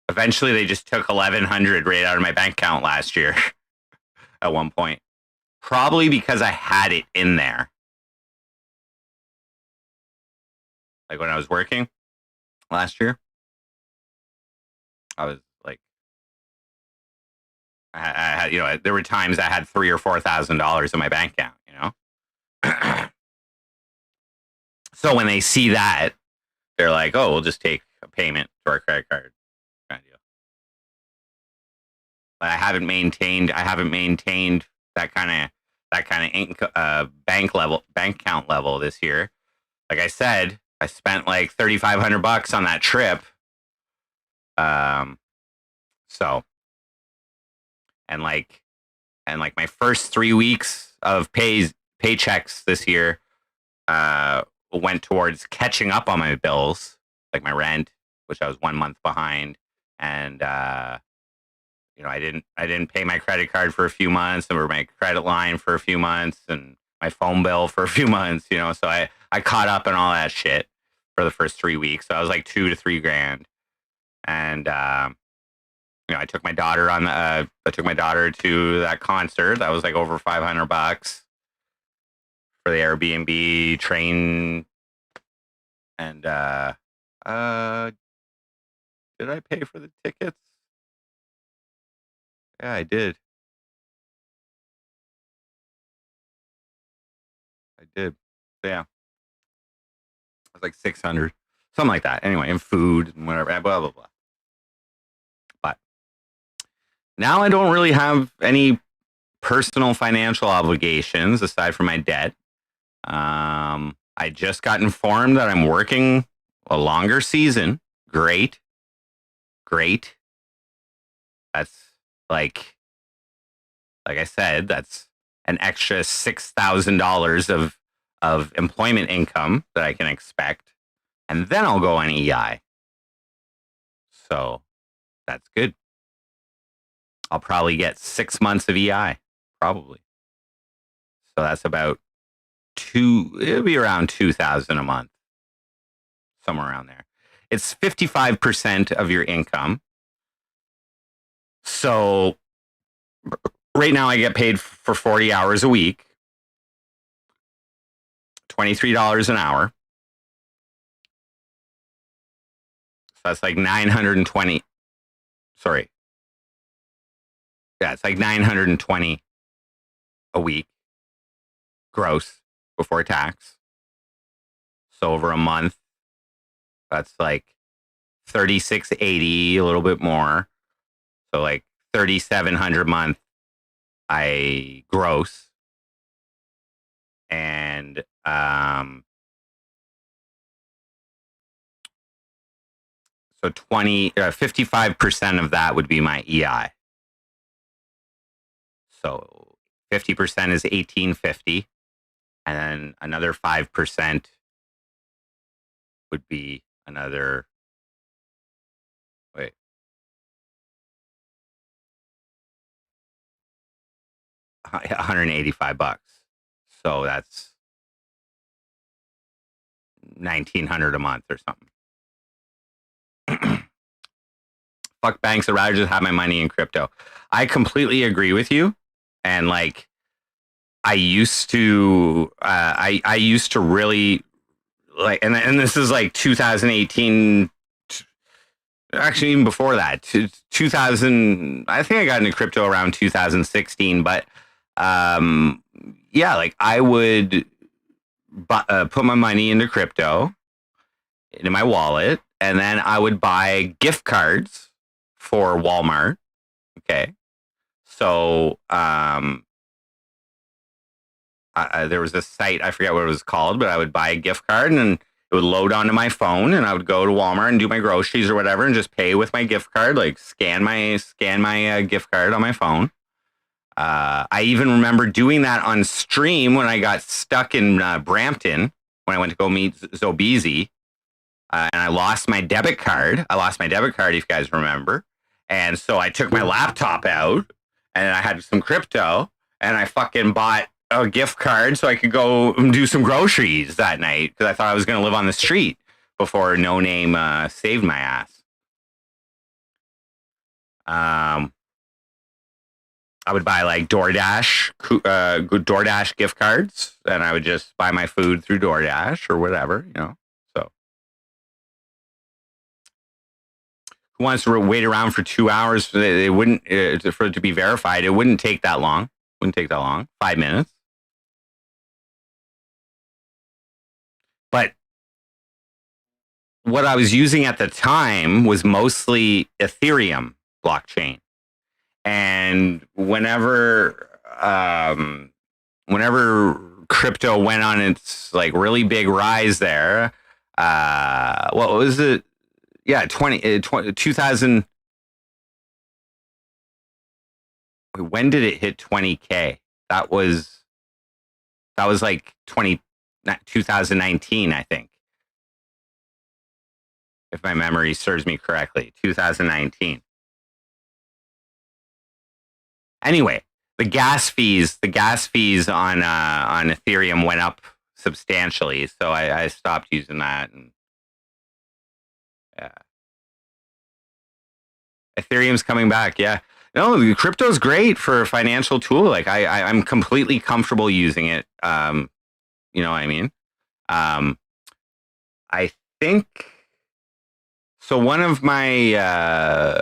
they just took 1,100 right out of my bank account last year at one point. Probably because I had it in there. Like when I was working last year, I was like, I had, there were times I had $3,000 or $4,000 in my bank account, So when they see that, they're like, oh, we'll just take a payment to our credit card kind of deal. But I haven't maintained that kind of bank account level this year. Like I said, I spent like $3,500 on that trip. So and like my first 3 weeks of paychecks this year went towards catching up on my bills, like my rent, which I was 1 month behind, and I didn't pay my credit card for a few months, or my credit line for a few months, and my phone bill for a few months. So I caught up in all that shit for the first 3 weeks. So I was like 2 to 3 grand, and I took my daughter to that concert. That was like over $500 for the Airbnb train, and did I pay for the tickets? Yeah, I did. I did. Yeah, it was like 600, something like that. Anyway, and food and whatever, blah blah blah. But now I don't really have any personal financial obligations aside from my debt. I just got informed that I'm working a longer season. Great. That's like I said, that's an extra $6,000 of employment income that I can expect, and then I'll go on EI. So that's good. I'll probably get 6 months of EI, probably. So that's about it'll be around 2,000 a month, somewhere around there. It's 55% of your income. So right now I get paid for 40 hours a week, $23 an hour. So that's like 920. Sorry. Yeah, it's like 920 a week gross before tax. So over a month, that's like 3680, a little bit more. So like 3,700 a month I gross. And so 55% of that would be my EI. So 50% is 1,850, and then another 5% would be another. Wait. $185. So that's 1,900 a month or something. Fuck banks. I'd rather just have my money in crypto. I completely agree with you. And like, I used to really like, and this is like 2018. Actually, even before that, 2000. I think I got into crypto around 2016. But yeah, like I would put my money into crypto into my wallet, and then I would buy gift cards for Walmart. Okay, so there was a site, I forget what it was called, but I would buy a gift card and it would load onto my phone, and I would go to Walmart and do my groceries or whatever and just pay with my gift card, like scan my gift card on my phone. I even remember doing that on stream when I got stuck in Brampton when I went to go meet Zobeezy, and I lost my debit card. If you guys remember. And so I took my laptop out and I had some crypto, and I fucking bought a gift card so I could go and do some groceries that night, because I thought I was going to live on the street before No Name saved my ass. I would buy like DoorDash gift cards, and I would just buy my food through DoorDash or whatever, So who wants to wait around for 2 hours? It wouldn't for it to be verified. It wouldn't take that long. 5 minutes. But what I was using at the time was mostly Ethereum blockchain. And whenever crypto went on its like really big rise there, what was it? Yeah, 2000. When did it hit 20K? That was like 2019, I think. if my memory serves me correctly, 2019. Anyway, the gas fees on Ethereum went up substantially, so I stopped using that. And Ethereum's coming back. Yeah, no, crypto's great for a financial tool. Like I'm completely comfortable using it. You know what I mean? Um, I think so. One of my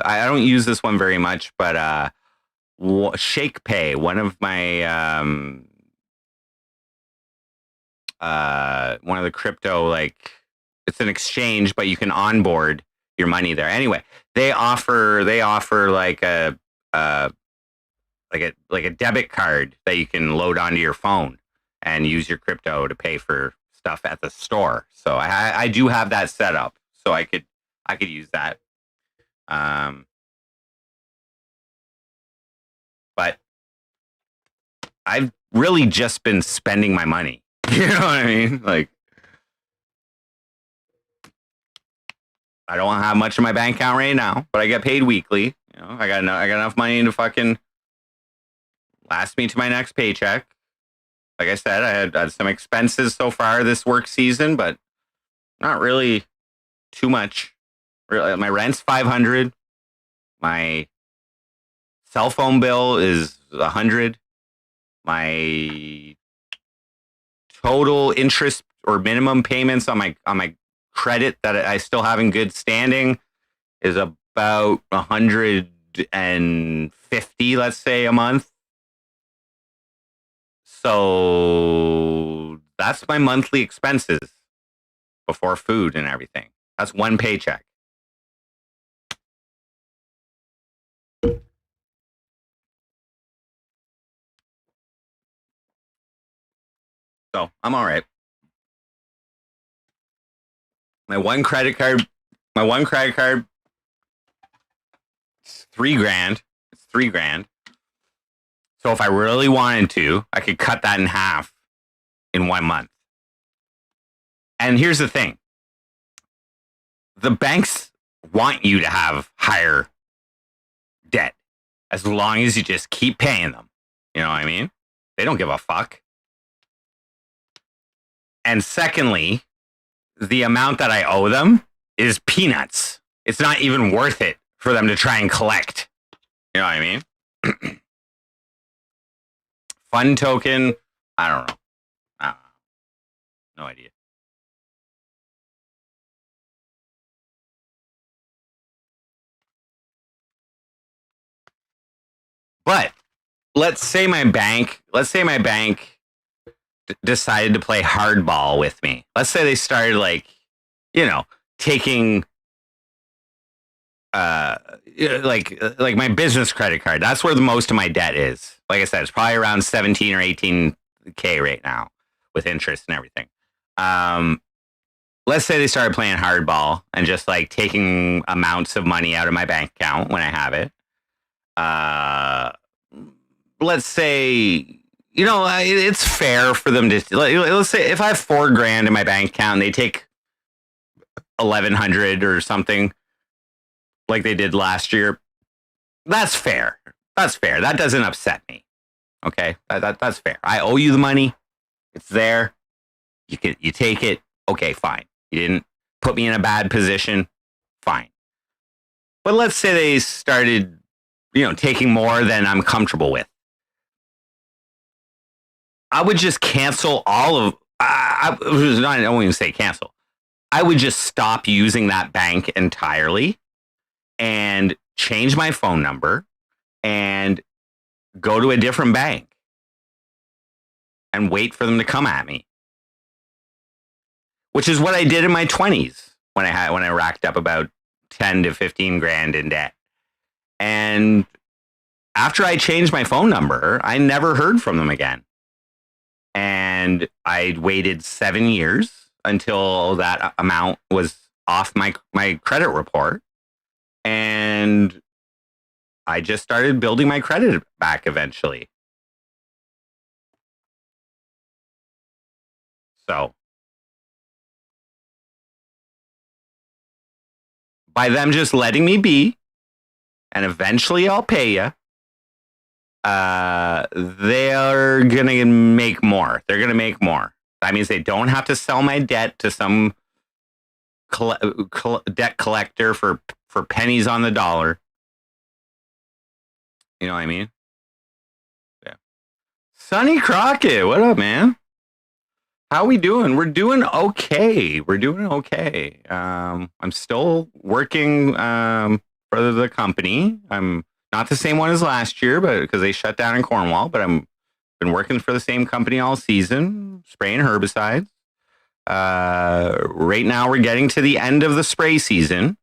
I don't use this one very much, but ShakePay, one of the crypto, like, it's an exchange, but you can onboard your money there. Anyway, they offer like uh a debit card that you can load onto your phone and use your crypto to pay for stuff at the store. So I do have that set up, so I could use that. Um, but I've really just been spending my money. You know what I mean? Like, I don't have much in my bank account right now, but I get paid weekly. You know, I got enough money to fucking last me to my next paycheck. Like I said, I had some expenses so far this work season, but not really too much. Really, my rent's 500. My cell phone bill is 100. My total interest or minimum payments on my credit that I still have in good standing is about 150, let's say, a month. So that's my monthly expenses before food and everything. That's one paycheck. So I'm all right. My one credit card, my one credit card, it's 3 grand. It's 3 grand. So if I really wanted to, I could cut that in half in 1 month. And here's the thing: the banks want you to have higher debt as long as you just keep paying them. You know what I mean? They don't give a fuck. And secondly, the amount that I owe them is peanuts. It's not even worth it for them to try and collect. You know what I mean? Fun token, I don't know. I don't know. No idea. But let's say my bank decided to play hardball with me. Let's say they started, like, taking uh like my business credit card. That's where the most of my debt is. Like I said, it's probably around 17 or 18K right now with interest and everything. Um let's say they started playing hardball and just, like, taking amounts of money out of my bank account when I have it. Uh let's say, it's fair for them to, let's say if I have 4 grand in my bank account and they take 1,100 or something like they did last year. That's fair. That's fair. That doesn't upset me. Okay, that's fair. I owe you the money. It's there. You take it. Okay, fine. You didn't put me in a bad position. Fine. But let's say they started, taking more than I'm comfortable with. I would just cancel all of. I won't even say cancel. I would just stop using that bank entirely and change my phone number and go to a different bank and wait for them to come at me, which is what I did in my 20s when I racked up about 10 to 15 grand in debt. And after I changed my phone number, I never heard from them again. And I waited 7 years until that amount was off my credit report. And I just started building my credit back eventually. So by them just letting me be, and eventually I'll pay you. They're gonna make more. They're gonna make more. That means they don't have to sell my debt to some debt collector for pennies on the dollar. You know what I mean? Yeah. Sonny Crockett, what up, man? How we doing? We're doing okay. We're doing okay. I'm still working for the company. I'm not the same one as last year, but because they shut down in Cornwall. But I'm been working for the same company all season, spraying herbicides. Right now, we're getting to the end of the spray season.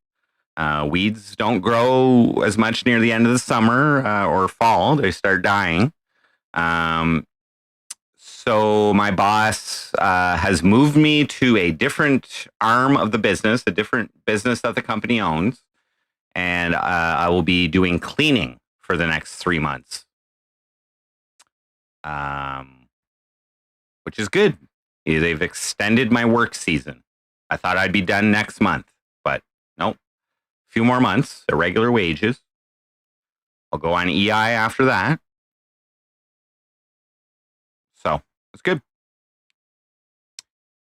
Weeds don't grow as much near the end of the summer or fall. They start dying. So my boss has moved me to a different arm of the business, a different business that the company owns. And I will be doing cleaning for the next 3 months, which is good. They've extended my work season. I thought I'd be done next month, but nope. A few more months, irregular wages. I'll go on EI after that. So it's good.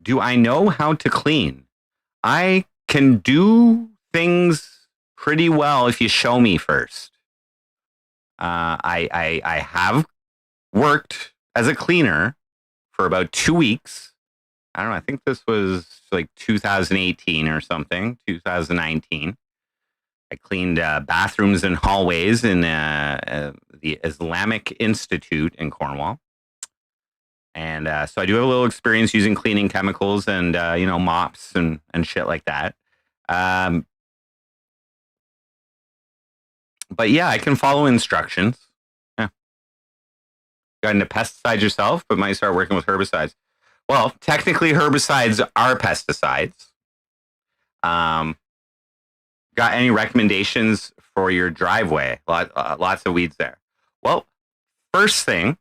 Do I know how to clean? I can do things pretty well if you show me first. I have worked as a cleaner for about 2 weeks. I don't know. I think this was like 2018 or something, 2019. I cleaned bathrooms and hallways in the Islamic Institute in Cornwall. And so I do have a little experience using cleaning chemicals and, mops and shit like that. But yeah, I can follow instructions. Yeah. Got into pesticides yourself, but might start working with herbicides. Well, technically herbicides are pesticides. Got any recommendations for your driveway? Lots of weeds there. Well, first thing,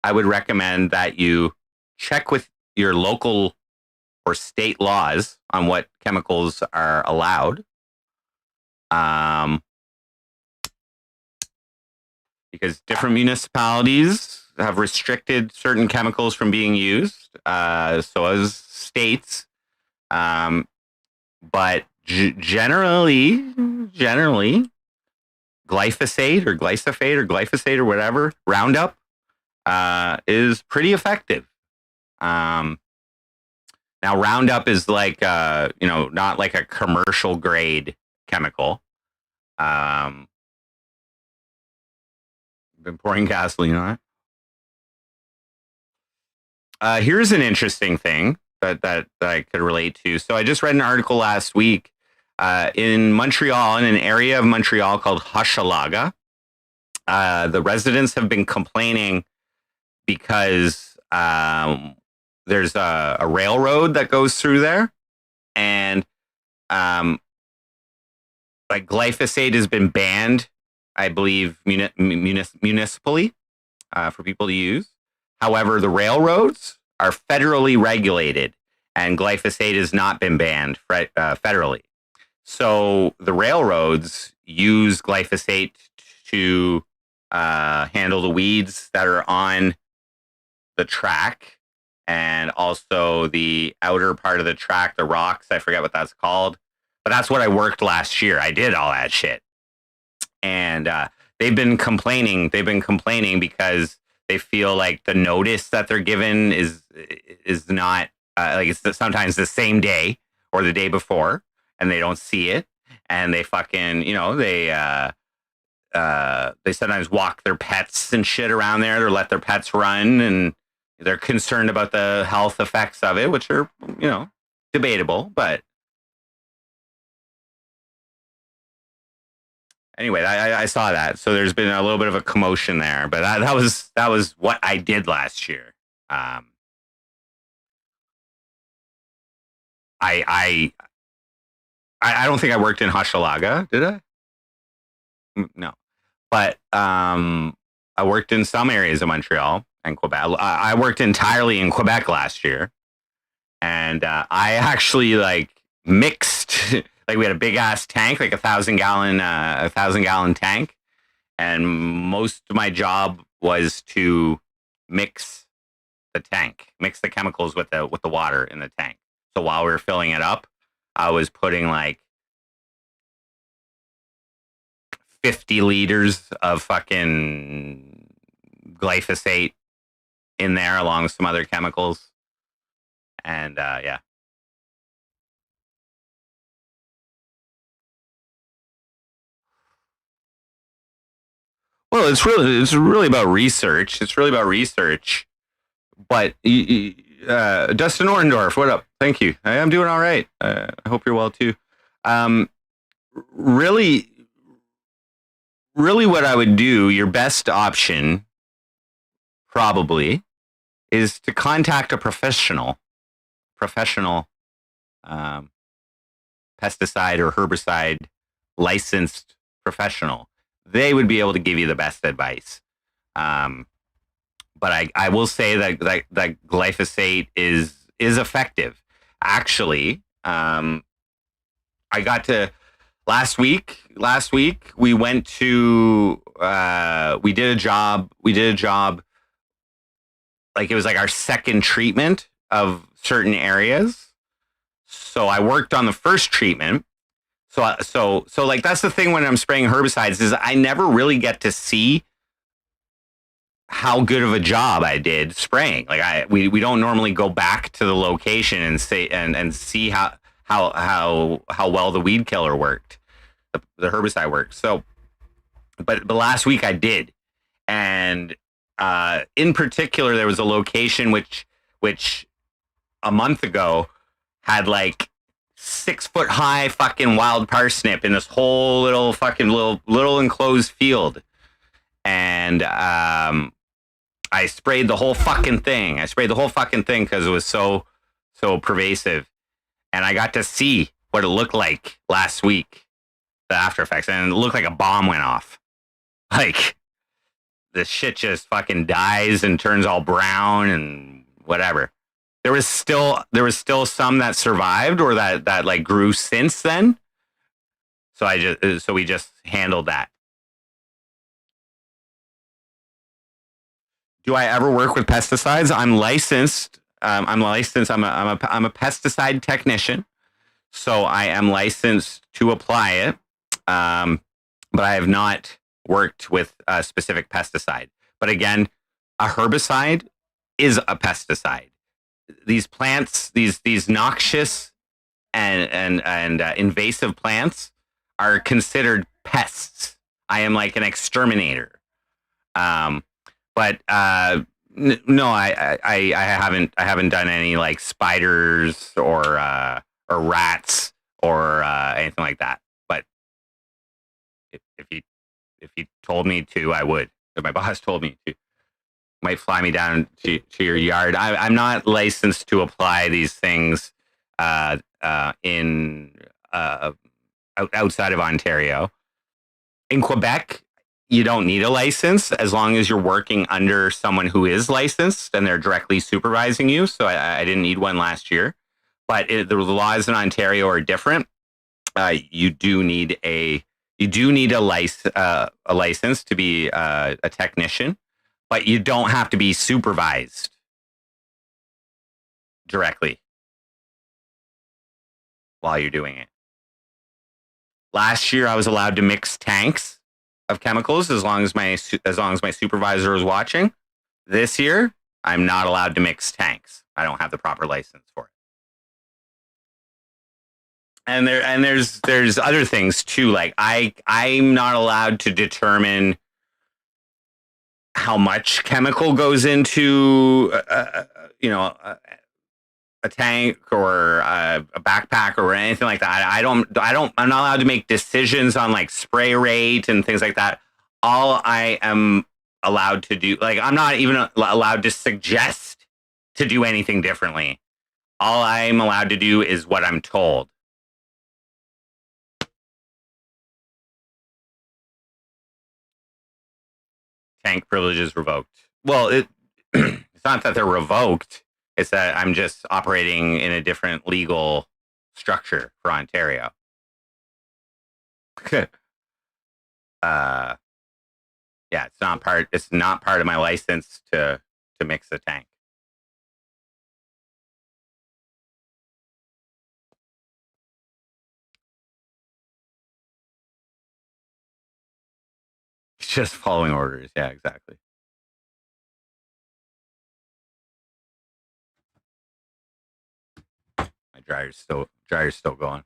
I would recommend that you check with your local or state laws on what chemicals are allowed. Because different municipalities have restricted certain chemicals from being used, so as states. But generally, glyphosate or whatever, Roundup, is pretty effective. Now, Roundup is like, not like a commercial grade chemical. Been pouring gasoline on it. Here's an interesting thing that I could relate to. So I just read an article last week in Montreal, in an area of Montreal called Hochelaga. The residents have been complaining because there's a railroad that goes through there, and like glyphosate has been banned, I believe, municipally for people to use. However, the railroads are federally regulated, and glyphosate has not been banned federally. So the railroads use glyphosate to handle the weeds that are on the track, and also the outer part of the track, the rocks. I forget what that's called, but that's what I worked last year. I did all that shit. And they've been complaining because they feel like the notice that they're given is not like it's sometimes the same day or the day before, and they don't see it, and they fucking they sometimes walk their pets and shit around there, or let their pets run, and they're concerned about the health effects of it, which are debatable, but. Anyway, I saw that, so there's been a little bit of a commotion there, but that was what I did last year. I don't think I worked in Hochelaga, did I? No, but I worked in some areas of Montreal and Quebec. I worked entirely in Quebec last year, and I actually mixed. Like we had a big ass tank, like 1,000 gallon tank, and most of my job was to mix mix the chemicals with the water in the tank. So while we were filling it up, I was putting like 50 liters of fucking glyphosate in there along with some other chemicals. And yeah. Well, it's really about research. It's really about research. But Dustin Orendorf, what up? Thank you. I am doing all right. I hope you're well too. Um, really, really, what I would do, your best option, probably, is to contact a professional um, pesticide or herbicide licensed professional. They would be able to give you the best advice. Um, but I will say that glyphosate is effective. Actually, I got to last week. Last week we went to we did a job. We did a job like it was like our second treatment of certain areas. So I worked on the first treatment. So like that's the thing when I'm spraying herbicides is I never really get to see how good of a job I did spraying. Like we don't normally go back to the location and say and see how well the weed killer worked, the herbicide worked. So, but last week I did, and in particular there was a location which a month ago had like 6 foot high fucking wild parsnip in this whole little fucking little enclosed field, and I sprayed the whole fucking thing. I sprayed the whole fucking thing because it was so pervasive, and I got to see what it looked like last week, the after effects, and it looked like a bomb went off. Like the shit just fucking dies and turns all brown and whatever. There was still some that survived or that like grew since then. So we just handled that. Do I ever work with pesticides? I'm licensed. I'm licensed. I'm a pesticide technician, so I am licensed to apply it. But I have not worked with a specific pesticide. But again, a herbicide is a pesticide. These plants, these noxious and invasive plants are considered pests. I am like an exterminator. But no, I haven't done any like spiders or rats or anything like that. But if he told me to, I would. If my boss told me to, might fly me down to your yard. I'm not licensed to apply these things in outside of Ontario. In Quebec, you don't need a license as long as you're working under someone who is licensed and they're directly supervising you. So I didn't need one last year, but the laws in Ontario are different. You do need a license to be a technician, but you don't have to be supervised directly while you're doing it. Last year, I was allowed to mix tanks of chemicals as long as my supervisor was watching. This year, I'm not allowed to mix tanks. I don't have the proper license for it. And there's other things too. Like I'm not allowed to determine how much chemical goes into a tank or a backpack or anything like that. I'm not allowed to make decisions on like spray rate and things like that. All I am allowed to do, like I'm not even allowed to suggest to do anything differently. All I'm allowed to do is what I'm told. Tank privileges revoked. Well, it's not that they're revoked. It's that I'm just operating in a different legal structure for Ontario. uh, yeah, it's not part of my license to mix a tank. Just following orders. Yeah, exactly. My dryer's still going.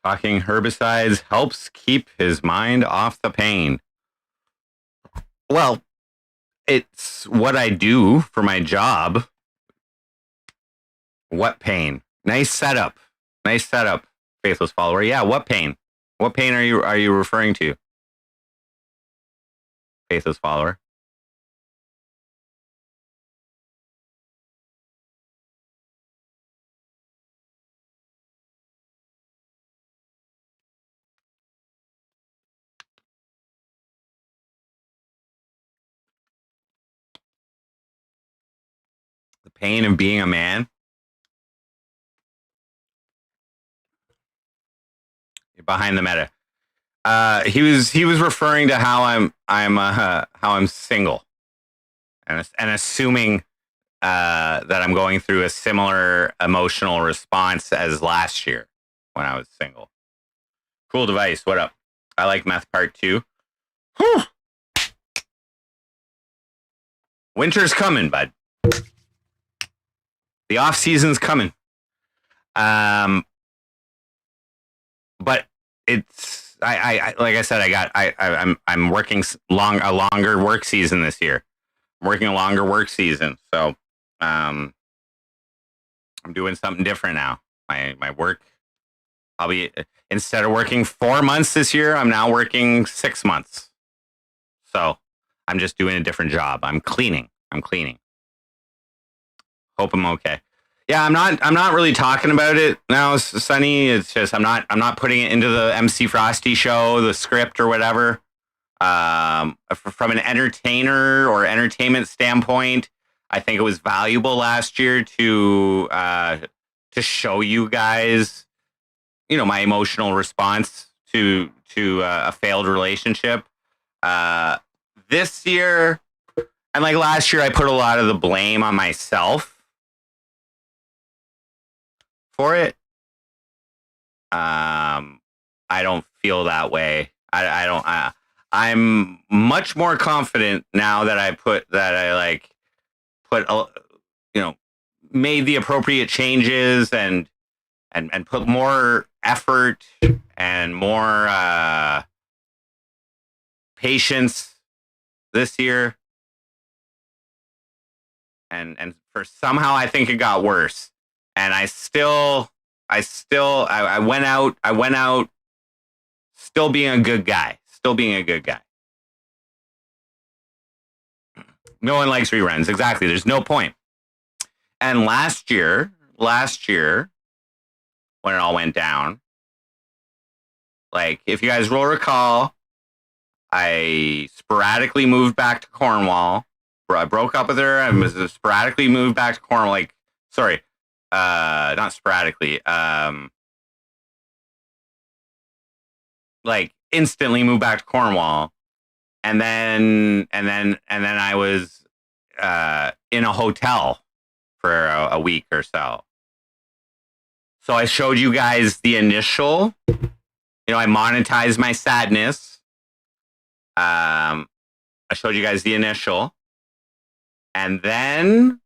Talking herbicides helps keep his mind off the pain. Well, it's what I do for my job. What pain? Nice setup. Nice setup, faithless follower. Yeah, what pain? What pain are you referring to, faithless follower? The pain of being a man. Behind the meta. He was referring to how I'm single, and assuming that I'm going through a similar emotional response as last year when I was single. Cool device. What up? I like meth part 2. Whew. Winter's coming, bud. The off season's coming. But it's I like I said, I'm working a longer work season this year. I'm working a longer work season, so I'm doing something different now. My work, I'll be, instead of working 4 months this year, I'm now working 6 months. So I'm just doing a different job. I'm cleaning. Hope I'm okay. Yeah, I'm not really talking about it now, Sonny. It's just I'm not putting it into the MC Frosty show, the script or whatever. From an entertainer or entertainment standpoint, I think it was valuable last year to show you guys, my emotional response to a failed relationship. This year, and like last year, I put a lot of the blame on myself for it. I don't feel that way. I don't. I'm much more confident now that I made the appropriate changes and put more effort and more patience this year. And for somehow I think it got worse. And I went out still being a good guy. No one likes reruns. Exactly. There's no point. And last year, when it all went down, like if you guys will recall, I sporadically moved back to Cornwall. I broke up with her. I was sporadically moved back to Cornwall. Like, sorry, not sporadically. Like instantly moved back to Cornwall, and then I was in a hotel for a week or so. So I showed you guys the initial. I monetized my sadness. I showed you guys the initial, and then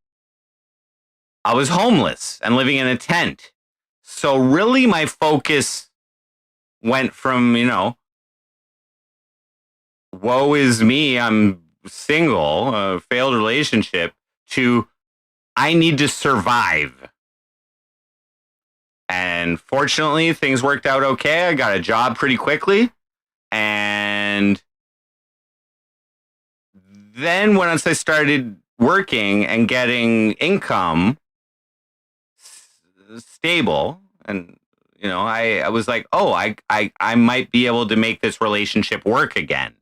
I was homeless and living in a tent. So really, my focus went from, woe is me, I'm single, a failed relationship, to I need to survive. And fortunately, things worked out okay. I got a job pretty quickly. And then once I started working and getting income stable, and I was like, oh, I might be able to make this relationship work again.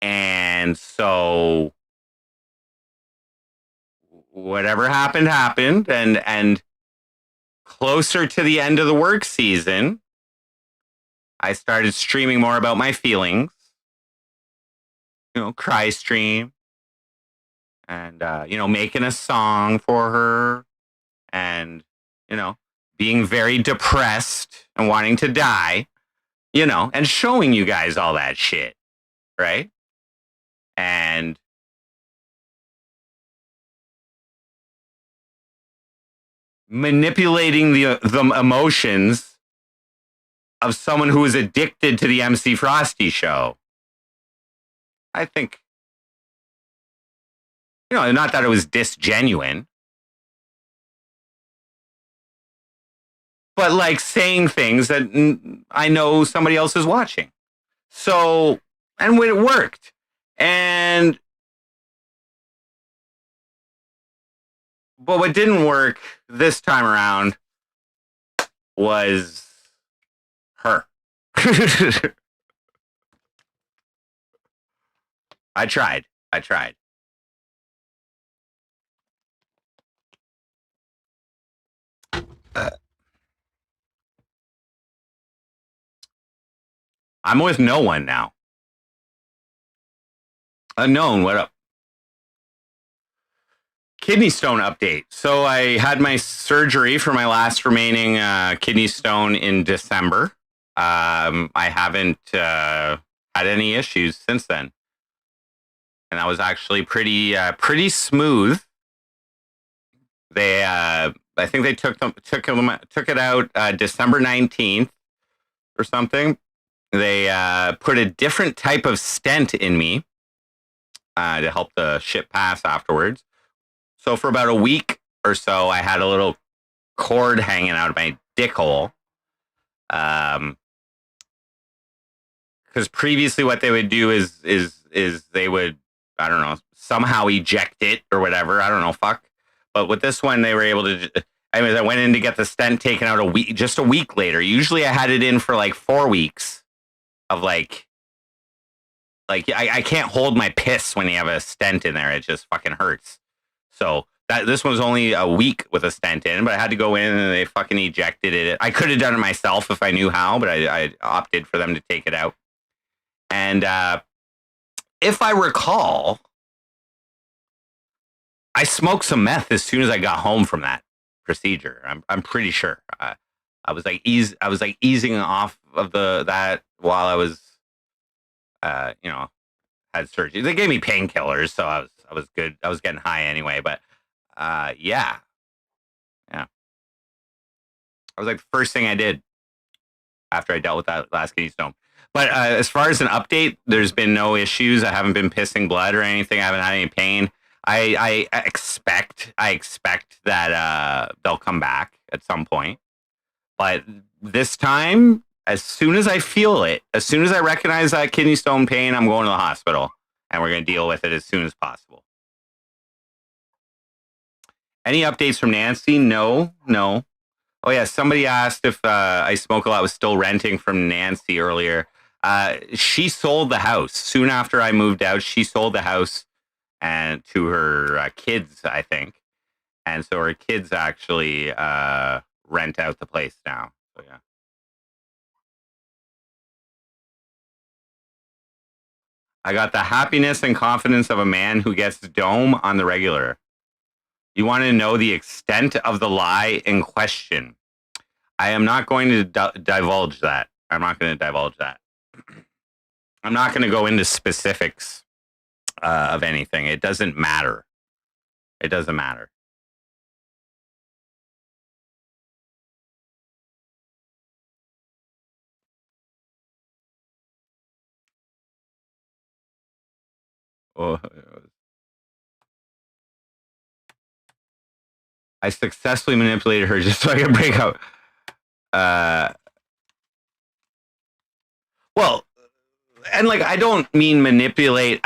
And so whatever happened, and closer to the end of the work season, I started streaming more about my feelings. Cry stream, and making a song for her, and being very depressed and wanting to die, and showing you guys all that shit, right? And manipulating the emotions of someone who is addicted to the MC Frosty show. I think, not that it was disgenuine, but like saying things that I know somebody else is watching. So, and when it worked, but what didn't work this time around was her. I tried. I'm with no one now. Unknown, what up? Kidney stone update. So I had my surgery for my last remaining kidney stone in December. I haven't had any issues since then, and that was actually pretty smooth. They, I think they took it out December 19th or something. They put a different type of stent in me to help the shit pass afterwards. So for about a week or so, I had a little cord hanging out of my dick hole. Because previously what they would do is they would, I don't know, somehow eject it or whatever. I don't know, fuck. But with this one, they were able to. I went in to get the stent taken out just a week later. Usually I had it in for like 4 weeks of like I can't hold my piss when you have a stent in there. It just fucking hurts. So this one was only a week with a stent in, but I had to go in and they fucking ejected it. I could have done it myself if I knew how, but I opted for them to take it out. And if I recall, I smoked some meth as soon as I got home from that procedure. I'm pretty sure. I was like easing off of that while I was had surgery. They gave me painkillers, so I was good. I was getting high anyway, but yeah. That was like the first thing I did after I dealt with that last kidney stone. But as far as an update, there's been no issues. I haven't been pissing blood or anything. I haven't had any pain. I expect that they'll come back at some point. But this time, as soon as I feel it, as soon as I recognize that kidney stone pain, I'm going to the hospital, and we're going to deal with it as soon as possible. Any updates from Nancy? No. Oh, yeah, somebody asked if I Smoke a Lot was still renting from Nancy earlier. She sold the house. Soon after I moved out, she sold the house and to her kids, I think. And so her kids actually rent out the place now. So, yeah. I got the happiness and confidence of a man who gets dome on the regular. You want to know the extent of the lie in question. I am not going to divulge that. I'm not going to divulge that. I'm not going to go into specifics of anything. It doesn't matter. It doesn't matter. Oh, I successfully manipulated her just so I could break up. Well, and like I don't mean manipulate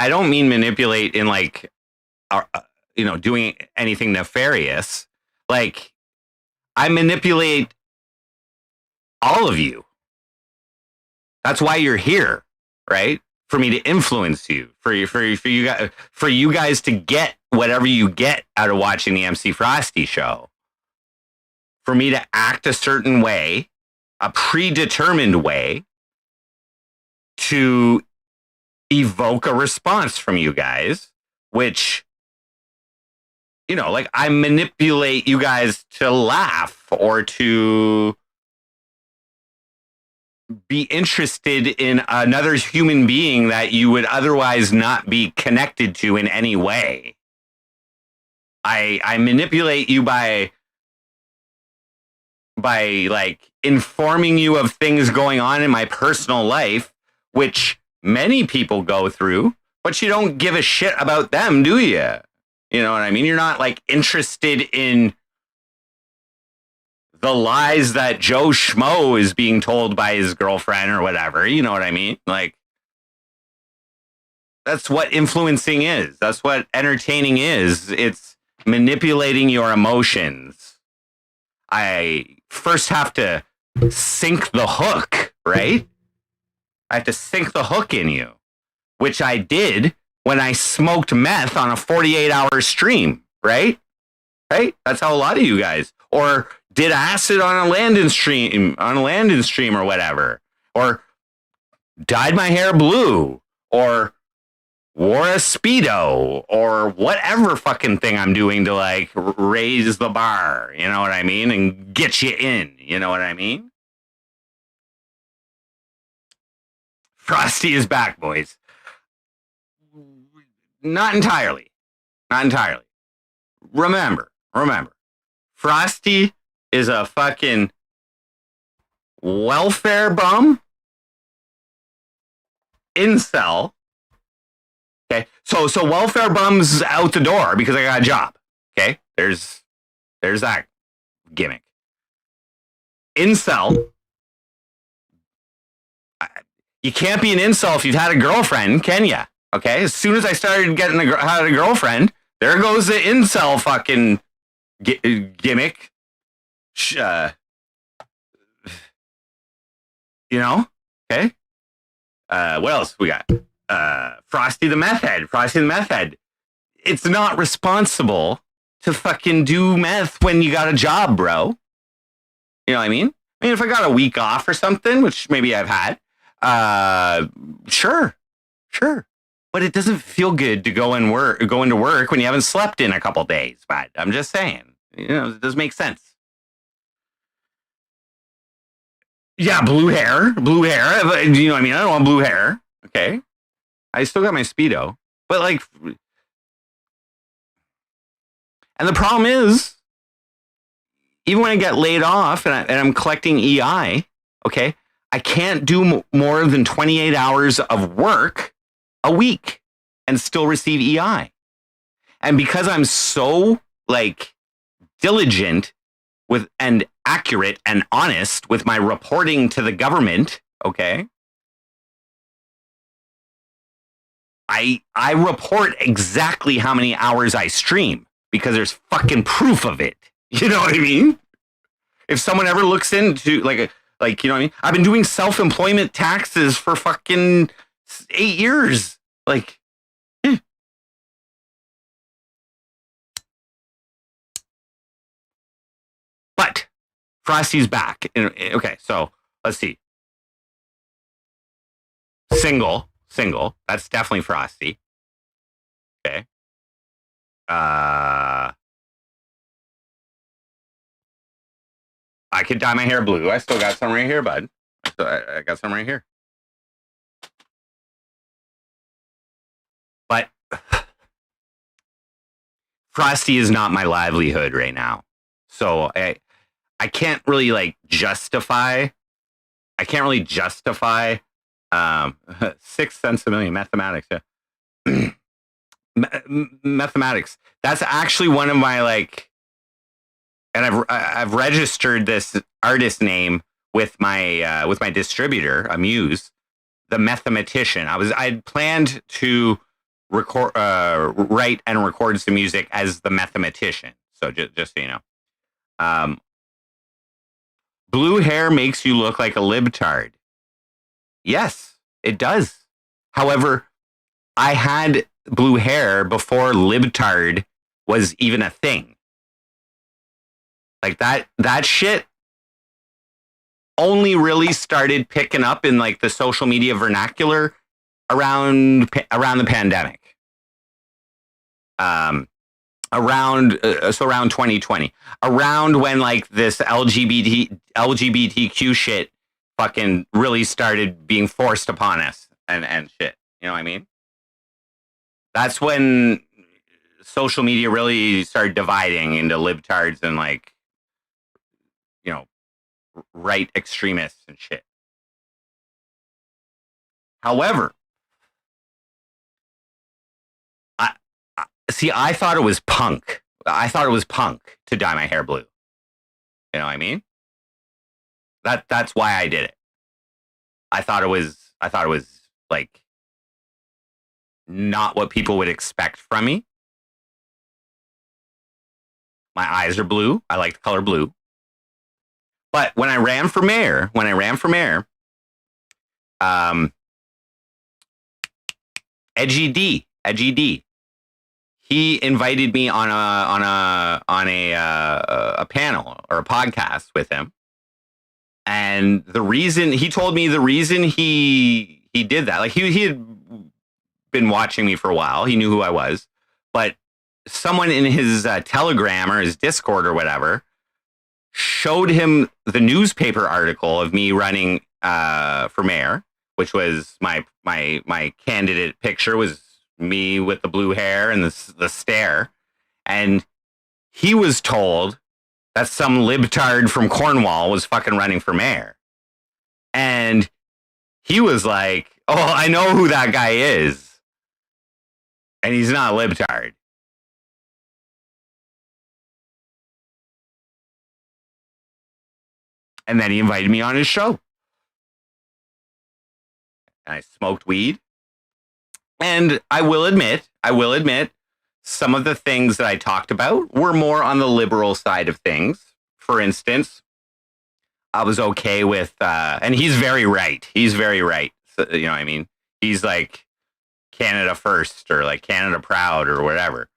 in like doing anything nefarious. Like I manipulate all of you. That's why you're here, right? For me to influence you, for you guys to get whatever you get out of watching the MC Frosty show. For me to act a certain way, a predetermined way, to evoke a response from you guys, which, you know, like I manipulate you guys to laugh or to be interested in another human being that you would otherwise not be connected to in any way. I manipulate you by like informing you of things going on in my personal life, which many people go through, but you don't give a shit about them, do you? You know what I mean? You're not like interested in the lies that Joe Schmo is being told by his girlfriend or whatever. You know what I mean? Like, that's what influencing is. That's what entertaining is. It's manipulating your emotions. I first have to sink the hook, right? I have to sink the hook in you, which I did when I smoked meth on a 48-hour stream, right? Right? That's how a lot of you guys, or did acid on a Landon stream, or whatever, or dyed my hair blue, or wore a Speedo, or whatever fucking thing I'm doing to like raise the bar, you know what I mean? And get you in, you know what I mean? Frosty is back, boys. Not entirely. Not entirely. Remember, Frosty is a fucking welfare bum, incel. Okay, so welfare bums out the door because I got a job. Okay, there's that gimmick. Incel. You can't be an incel if you've had a girlfriend, can you? Okay, as soon as I started had a girlfriend, there goes the incel fucking gimmick. You know? Okay. What else we got? Frosty the meth head. It's not responsible to fucking do meth when you got a job, bro. You know what I mean? I mean, if I got a week off or something, which maybe I've had, sure. But it doesn't feel good to go into work when you haven't slept in a couple days. But I'm just saying, you know, it does make sense. Yeah, blue hair. You know what I mean? I don't want blue hair. Okay. I still got my Speedo. But like, and the problem is, even when I get laid off and I'm collecting EI, okay, I can't do more than 28 hours of work a week and still receive EI. And because I'm so like diligent with and accurate and honest with my reporting to the government, okay, I report exactly how many hours I stream because there's fucking proof of it. You know what I mean? If someone ever looks into like, you know what I mean? I've been doing self-employment taxes for fucking 8 years. Like, But Frosty's back. Okay, so let's see. Single. That's definitely Frosty. Okay. I could dye my hair blue. I still got some right here, bud. I got some right here. But Frosty is not my livelihood right now. So I can't really like justify. I can't really justify 6 cents a million mathematics. Yeah. Mathematics. That's actually one of my like, and I've registered this artist name with my distributor, Amuse, the Mathematician. I'd planned to record, write and record some music as the Mathematician. So just so you know, blue hair makes you look like a libtard. Yes, it does. However, I had blue hair before libtard was even a thing. Like that shit only really started picking up in like the social media vernacular around the pandemic. Around 2020, around when like this LGBTQ shit fucking really started being forced upon us and shit. You know what I mean? That's when social media really started dividing into libtards and like, you know, right extremists and shit. However, I thought it was punk. I thought it was punk to dye my hair blue. You know what I mean? That's why I did it. I thought it was like not what people would expect from me. My eyes are blue. I like the color blue. But when I ran for mayor, Edgy D, he invited me on a panel or a podcast with him, and he told me the reason he did that, like he had been watching me for a while, he knew who I was, but someone in his Telegram or his Discord or whatever showed him the newspaper article of me running for mayor, which was my candidate picture was me with the blue hair and the stare, and he was told that some libtard from Cornwall was fucking running for mayor, and he was like, "Oh, I know who that guy is, and he's not a libtard." And then he invited me on his show, and I smoked weed. And I will admit, some of the things that I talked about were more on the liberal side of things. For instance, I was okay with, and he's very right. So, you know what I mean? He's like Canada first or like Canada proud or whatever.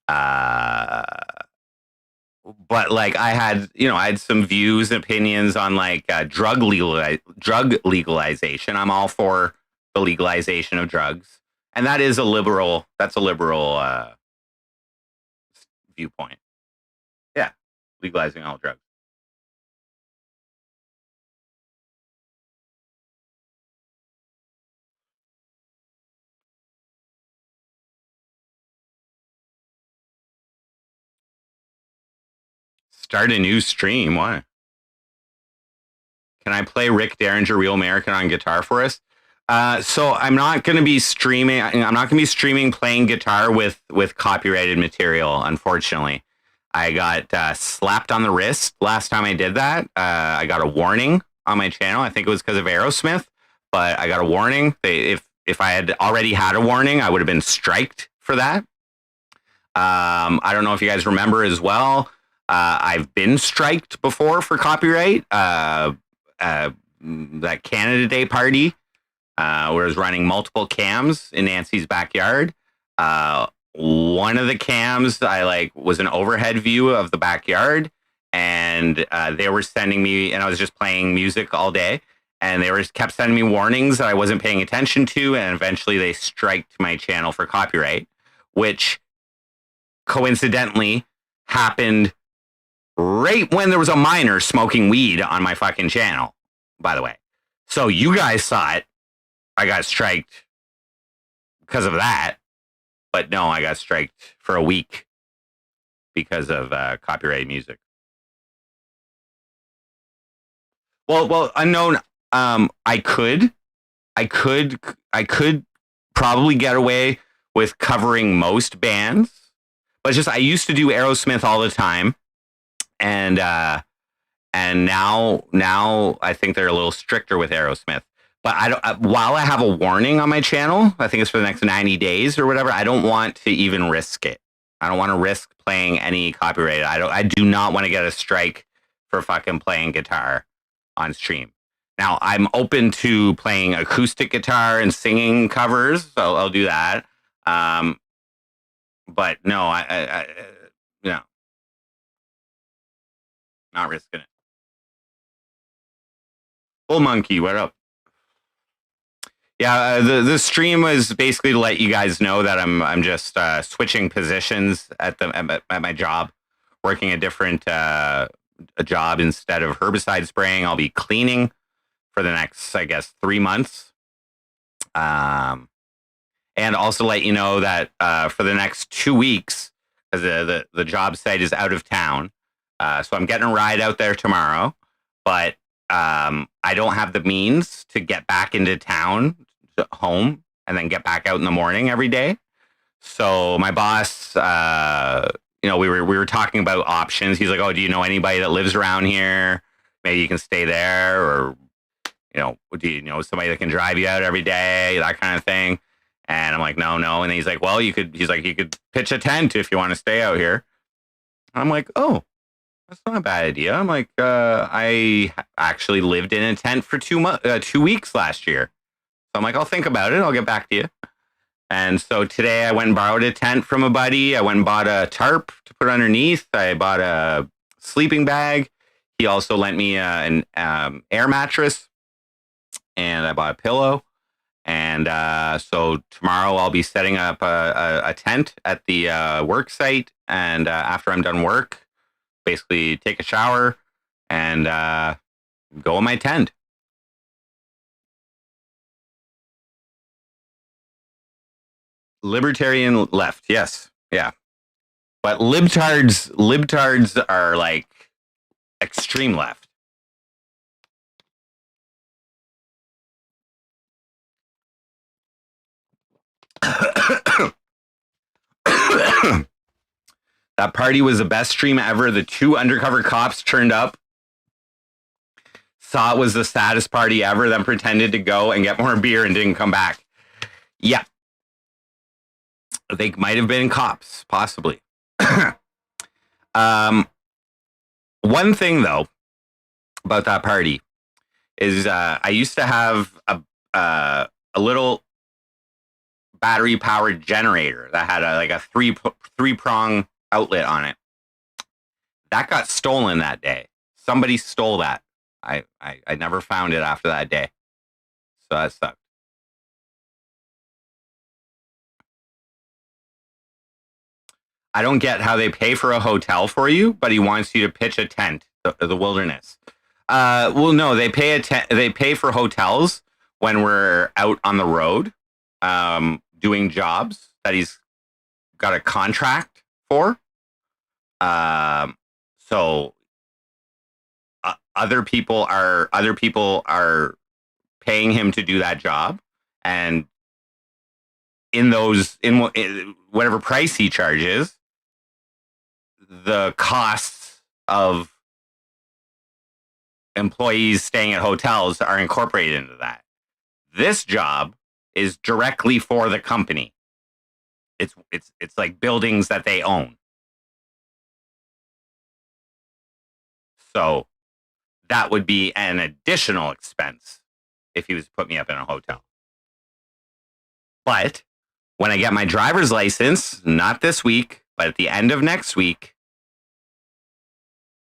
But like I had some views and opinions on like drug legalization. I'm all for the legalization of drugs. And that's a liberal viewpoint. Yeah, legalizing all drugs. Start a new stream. Why? Can I play Rick Derringer Real American on guitar for us? So I'm not going to be streaming. I'm not going to be streaming playing guitar with copyrighted material. Unfortunately, I got slapped on the wrist last time I did that. I got a warning on my channel. I think it was because of Aerosmith, but I got a warning. If I had already had a warning, I would have been striked for that. I don't know if you guys remember as well. I've been striked before for copyright. That Canada Day party. Where I was running multiple cams in Nancy's backyard. One of the cams, I was an overhead view of the backyard, and they were sending me, and I was just playing music all day, and they kept sending me warnings that I wasn't paying attention to, and eventually they striked my channel for copyright, which coincidentally happened right when there was a minor smoking weed on my fucking channel, by the way. So you guys saw it. I got striked because of that, but no, I got striked for a week because of copyrighted music. Well, unknown. I could probably get away with covering most bands, but I used to do Aerosmith all the time, and now I think they're a little stricter with Aerosmith. But I don't. While I have a warning on my channel, I think it's for the next 90 days or whatever. I don't want to even risk it. I don't want to risk playing any copyrighted. I do not want to get a strike for fucking playing guitar on stream. Now I'm open to playing acoustic guitar and singing covers, so I'll do that. But no, no, not risking it. Bull Monkey, what up? Yeah, the stream was basically to let you guys know that I'm just switching positions at my job, working a different a job. Instead of herbicide spraying, I'll be cleaning for the next, I guess, 3 months. And also let you know that for the next 2 weeks, because the job site is out of town, so I'm getting a ride out there tomorrow, but I don't have the means to get back into town, home, and then get back out in the morning every day. So my boss, we were talking about options. He's like, "Oh, do you know anybody that lives around here? Maybe you can stay there, or do you know somebody that can drive you out every day, that kind of thing?" And I'm like, no. And he's like, well, you could pitch a tent if you want to stay out here. I'm like, oh, that's not a bad idea. I'm like, I actually lived in a tent for 2 weeks last year. So I'm like, I'll think about it. I'll get back to you. And so today I went and borrowed a tent from a buddy. I went and bought a tarp to put underneath. I bought a sleeping bag. He also lent me an air mattress. And I bought a pillow. And so tomorrow I'll be setting up a tent at the work site. And after I'm done work, basically take a shower and go in my tent. Libertarian left, yes, yeah. But libtards are like extreme left. That party was the best stream ever. The 2 undercover cops turned up, saw it was the saddest party ever, then pretended to go and get more beer and didn't come back. Yeah. They might have been cops, possibly. One thing, though, about that party is I used to have a little battery-powered generator that had a three-prong outlet on it. That got stolen that day. Somebody stole that. I never found it after that day. So that sucked. I don't get how they pay for a hotel for you, but he wants you to pitch a tent, the wilderness. Well, no, they pay for hotels when we're out on the road, doing jobs that he's got a contract for. So other people are paying him to do that job, and in whatever price he charges, the costs of employees staying at hotels are incorporated into that. This job is directly for the company. It's like buildings that they own. So that would be an additional expense if he was to put me up in a hotel. But when I get my driver's license, not this week, but at the end of next week,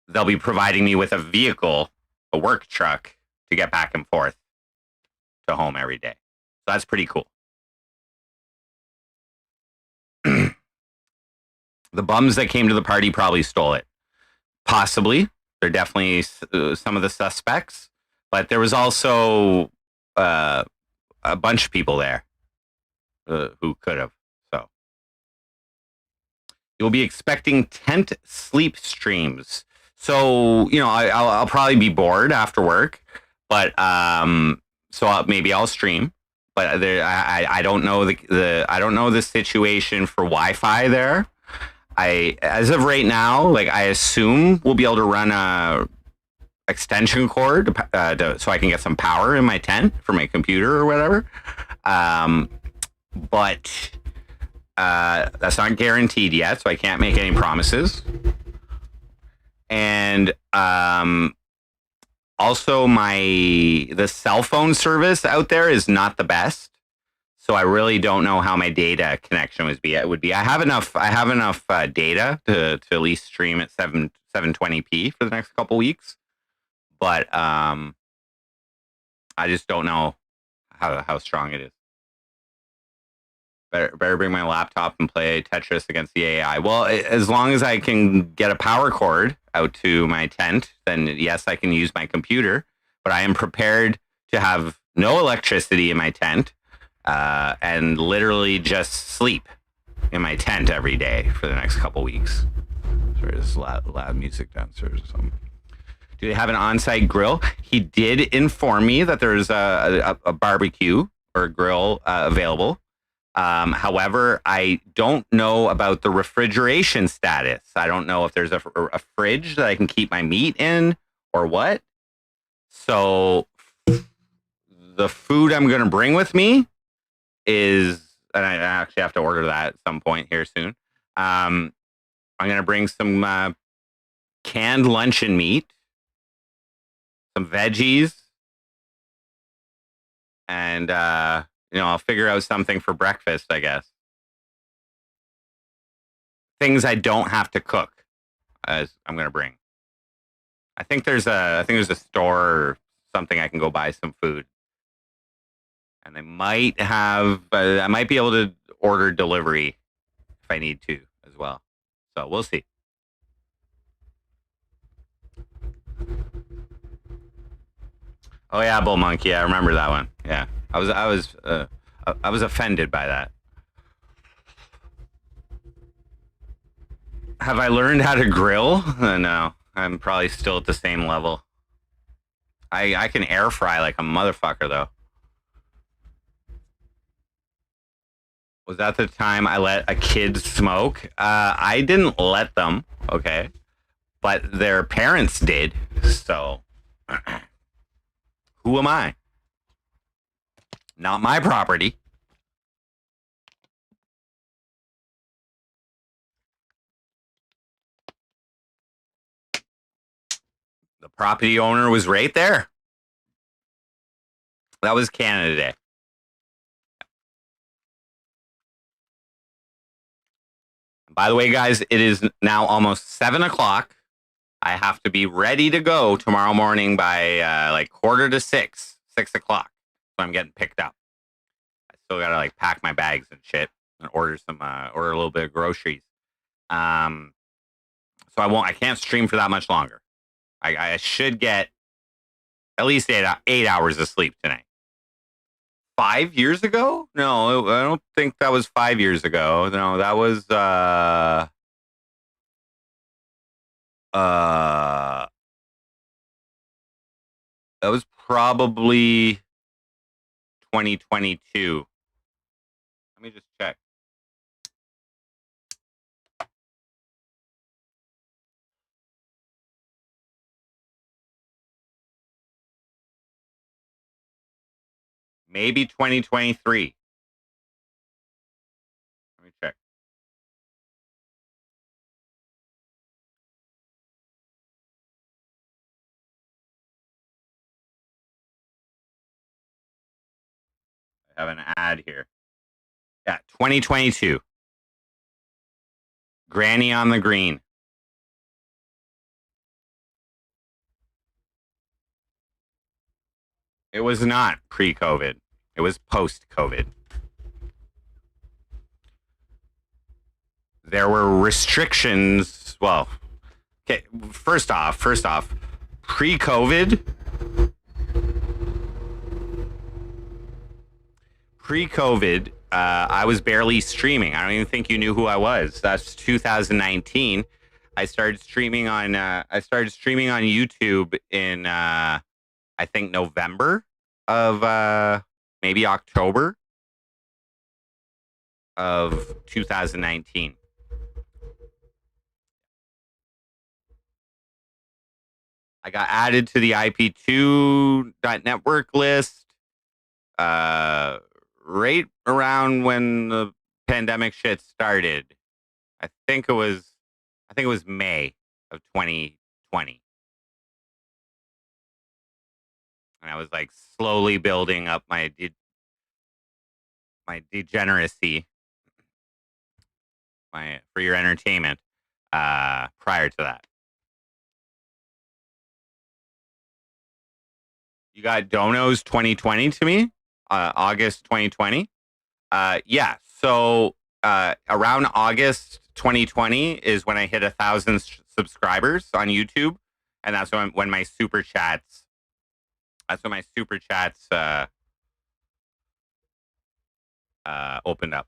they'll be providing me with a vehicle, a work truck, to get back and forth to home every day. So that's pretty cool. The bums that came to the party probably stole it. Possibly. They're definitely some of the suspects. But there was also a bunch of people there who could have. So you'll be expecting tent sleep streams. So, I'll probably be bored after work, but maybe I'll stream. But I don't know I don't know the situation for Wi-Fi there. As of right now, I assume we'll be able to run a extension cord so I can get some power in my tent for my computer or whatever. But that's not guaranteed yet, so I can't make any promises. And also the cell phone service out there is not the best. So I really don't know how my data connection would be. I have enough. I have enough data to at least stream at 720p for the next couple weeks, but I just don't know how strong it is. Better bring my laptop and play Tetris against the AI. Well, as long as I can get a power cord out to my tent, then yes, I can use my computer. But I am prepared to have no electricity in my tent and literally just sleep in my tent every day for the next couple weeks. Sorry, there's loud music downstairs or something. Do they have an on-site grill? He did inform me that there's a barbecue or a grill available. However, I don't know about the refrigeration status. I don't know if there's a fridge that I can keep my meat in or what. So the food I'm going to bring with me is, and I actually have to order that at some point here soon. I'm going to bring some canned luncheon meat, some veggies, and I'll figure out something for breakfast, I guess. Things I don't have to cook, as I'm going to bring. I think there's a store or something I can go buy some food, and they might have. I might be able to order delivery if I need to as well. So we'll see. Oh yeah, Bull Monkey. I remember that one. Yeah, I was offended by that. Have I learned how to grill? No, I'm probably still at the same level. I can air fry like a motherfucker though. Was that the time I let a kid smoke? I didn't let them, okay, but their parents did. So, who am I? Not my property. The property owner was right there. That was Canada Day. By the way, guys, it is now almost 7 o'clock. I have to be ready to go tomorrow morning by like 5:45, 6 o'clock. So I'm getting picked up. I still gotta like pack my bags and shit and order a little bit of groceries. Um, so I can't stream for that much longer. I should get at least 8 hours of sleep tonight. 5 years ago? No, I don't think that was 5 years ago. No, that was uh that was probably 2022. Let me just check. Maybe 2023. Let me check. I have an ad here. Yeah, 2022. Granny on the Green. It was not pre-COVID. It was post-COVID. There were restrictions. Well, okay, first off, pre-COVID, I was barely streaming. I don't even think you knew who I was. That's 2019. I started streaming on YouTube in I think November of maybe October of 2019. I got added to the IP2.network list right around when the pandemic shit started. I think it was May of 2020. And I was like slowly building up my my degeneracy, for your entertainment. Prior to that, you got Donos 2020 to me, August 2020. Yeah. So around August 2020 is when I hit 1,000 subscribers on YouTube, and that's when my super chats. That's when my super chats opened up.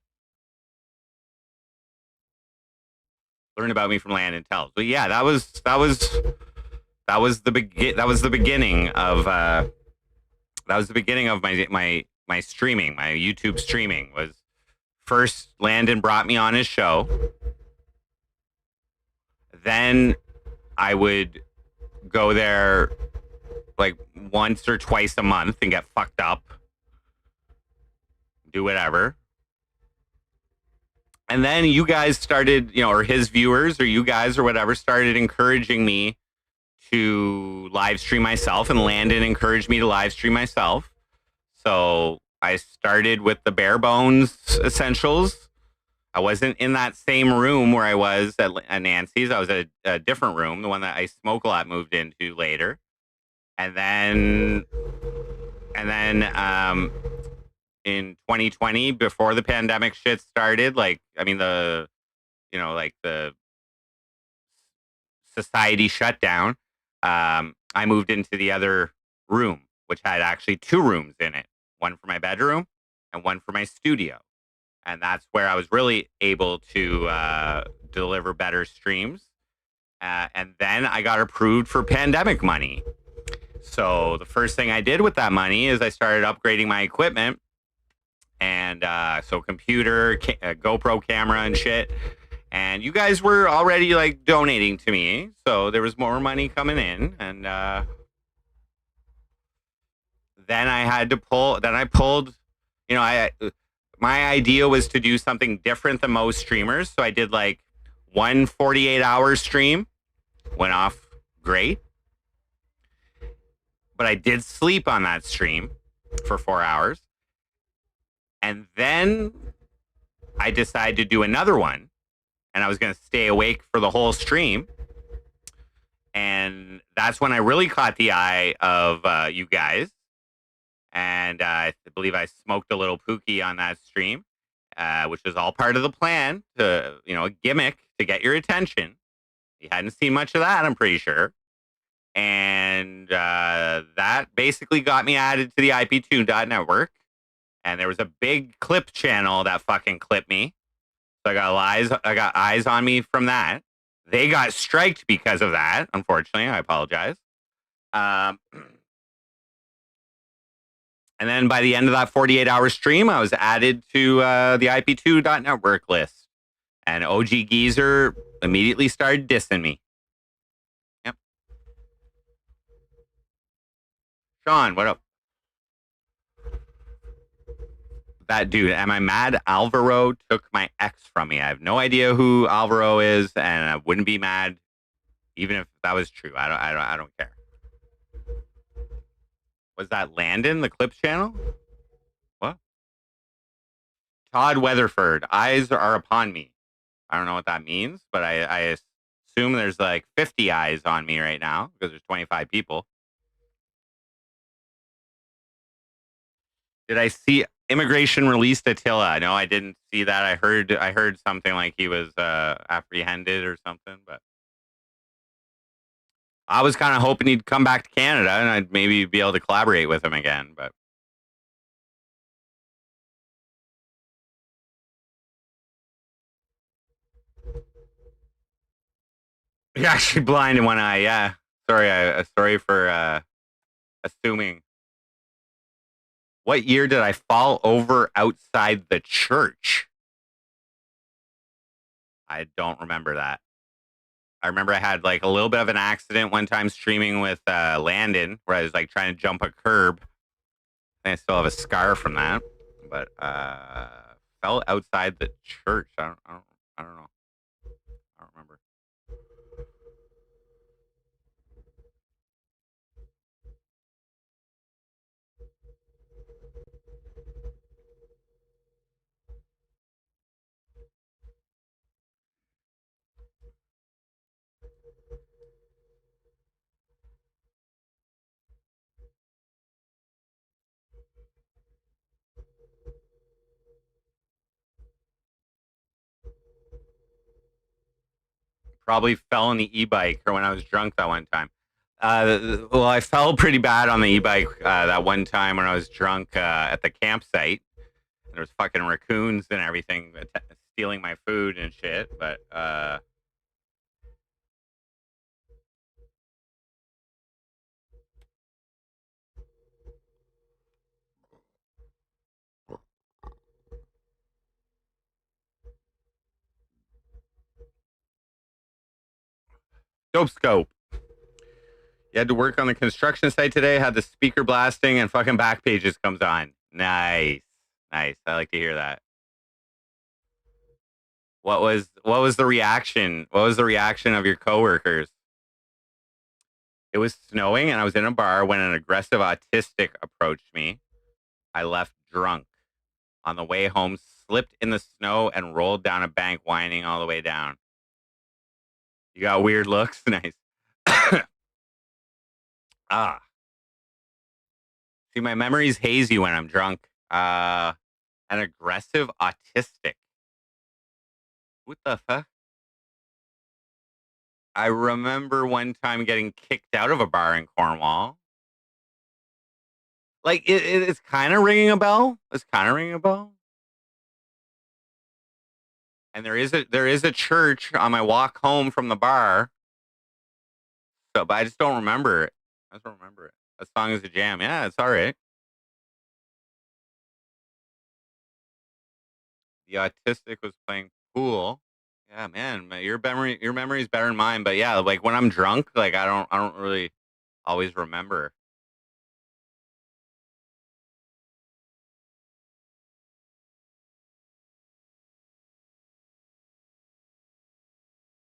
Learn about me from Landon Tells. But yeah, that was the beginning of my streaming, my YouTube streaming. Was first Landon brought me on his show. Then I would go there like once or twice a month and get fucked up, do whatever. And then you guys started, or his viewers or you guys or whatever started encouraging me to live stream myself, and Landon encouraged me to live stream myself. So I started with the bare bones essentials. I wasn't in that same room where I was at Nancy's. I was at a different room, the one that I Smoke a Lot moved into later. And then in 2020, before the pandemic shit started, the society shut down, I moved into the other room, which had actually two rooms in it, one for my bedroom and one for my studio. And that's where I was really able to deliver better streams. And then I got approved for pandemic money. So the first thing I did with that money is I started upgrading my equipment. And so computer, GoPro camera and shit. And you guys were already like donating to me. So there was more money coming in. And then I pulled, my idea was to do something different than most streamers. So I did like one 48-hour stream, went off great. But I did sleep on that stream for 4 hours. And then I decided to do another one. And I was going to stay awake for the whole stream. And that's when I really caught the eye of you guys. And I believe I smoked a little pookie on that stream, which is all part of the plan to, a gimmick to get your attention. You hadn't seen much of that, I'm pretty sure. And that basically got me added to the IP2.network. And there was a big clip channel that fucking clipped me. So I got eyes on me from that. They got striked because of that. Unfortunately, I apologize. And then by the end of that 48-hour stream, I was added to the IP2.network list. And OG Geezer immediately started dissing me. Yep. Sean, what up? That dude, am I mad? Alvaro took my ex from me. I have no idea who Alvaro is, and I wouldn't be mad even if that was true. I don't care. Was that Landon, the Clips channel? What? Todd Weatherford, eyes are upon me. I don't know what that means, but I assume there's like 50 eyes on me right now because there's 25 people. Did I see immigration released Attila? No, I didn't see that. I heard something like he was apprehended or something, but I was kind of hoping he'd come back to Canada and I'd maybe be able to collaborate with him again, but you're actually blind in one eye. Yeah. Sorry for assuming. What year did I fall over outside the church? I don't remember that. I remember I had like a little bit of an accident one time streaming with Landon where I was like trying to jump a curb. I still have a scar from that, but fell outside the church. I don't know. I don't remember. Probably fell on the e-bike or when I was drunk that one time. Well, I fell pretty bad on the e-bike that one time when I was drunk at the campsite. There was fucking raccoons and everything stealing my food and shit. But dope scope. You had to work on the construction site today. Had the speaker blasting and fucking back pages comes on. Nice, nice. I like to hear that. What was the reaction? What was the reaction of your coworkers? It was snowing and I was in a bar when an aggressive autistic approached me. I left drunk. On the way home, slipped in the snow and rolled down a bank, whining all the way down. You got weird looks. Nice. Ah, see, my memory's hazy when I'm drunk. An aggressive autistic. What the fuck? I remember one time getting kicked out of a bar in Cornwall. Like it's kind of ringing a bell. It's kind of ringing a bell. And there is a church on my walk home from the bar. So, but I just don't remember it. I just don't remember it. That song is a jam. Yeah, it's all right. The autistic was playing pool. Yeah, man, your memory is better than mine. But yeah, like when I'm drunk, like I don't really always remember.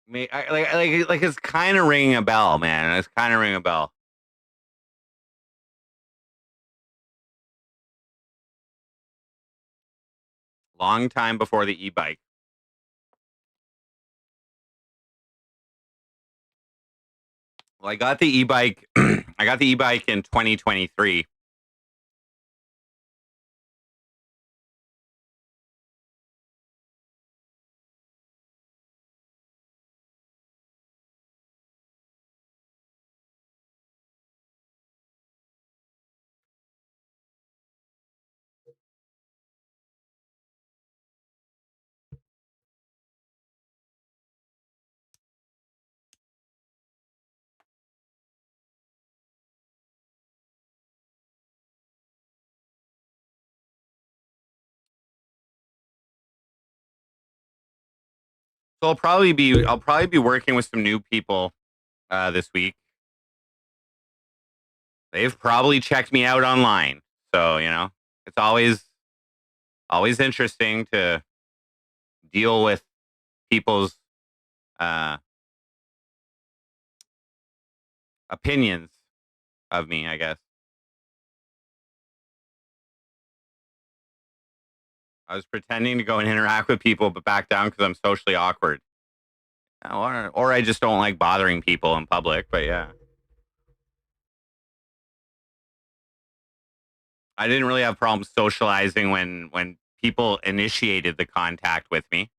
Like it's kind of ringing a bell, man. It's kind of ringing a bell. Long time before the e-bike. Well, I got the e-bike. I got the e-bike in 2023. So I'll probably be working with some new people this week. They've probably checked me out online. So, it's always interesting to deal with people's uh, opinions of me, I guess. I was pretending to go and interact with people, but back down because I'm socially awkward. Or I just don't like bothering people in public. But yeah, I didn't really have problems socializing when people initiated the contact with me.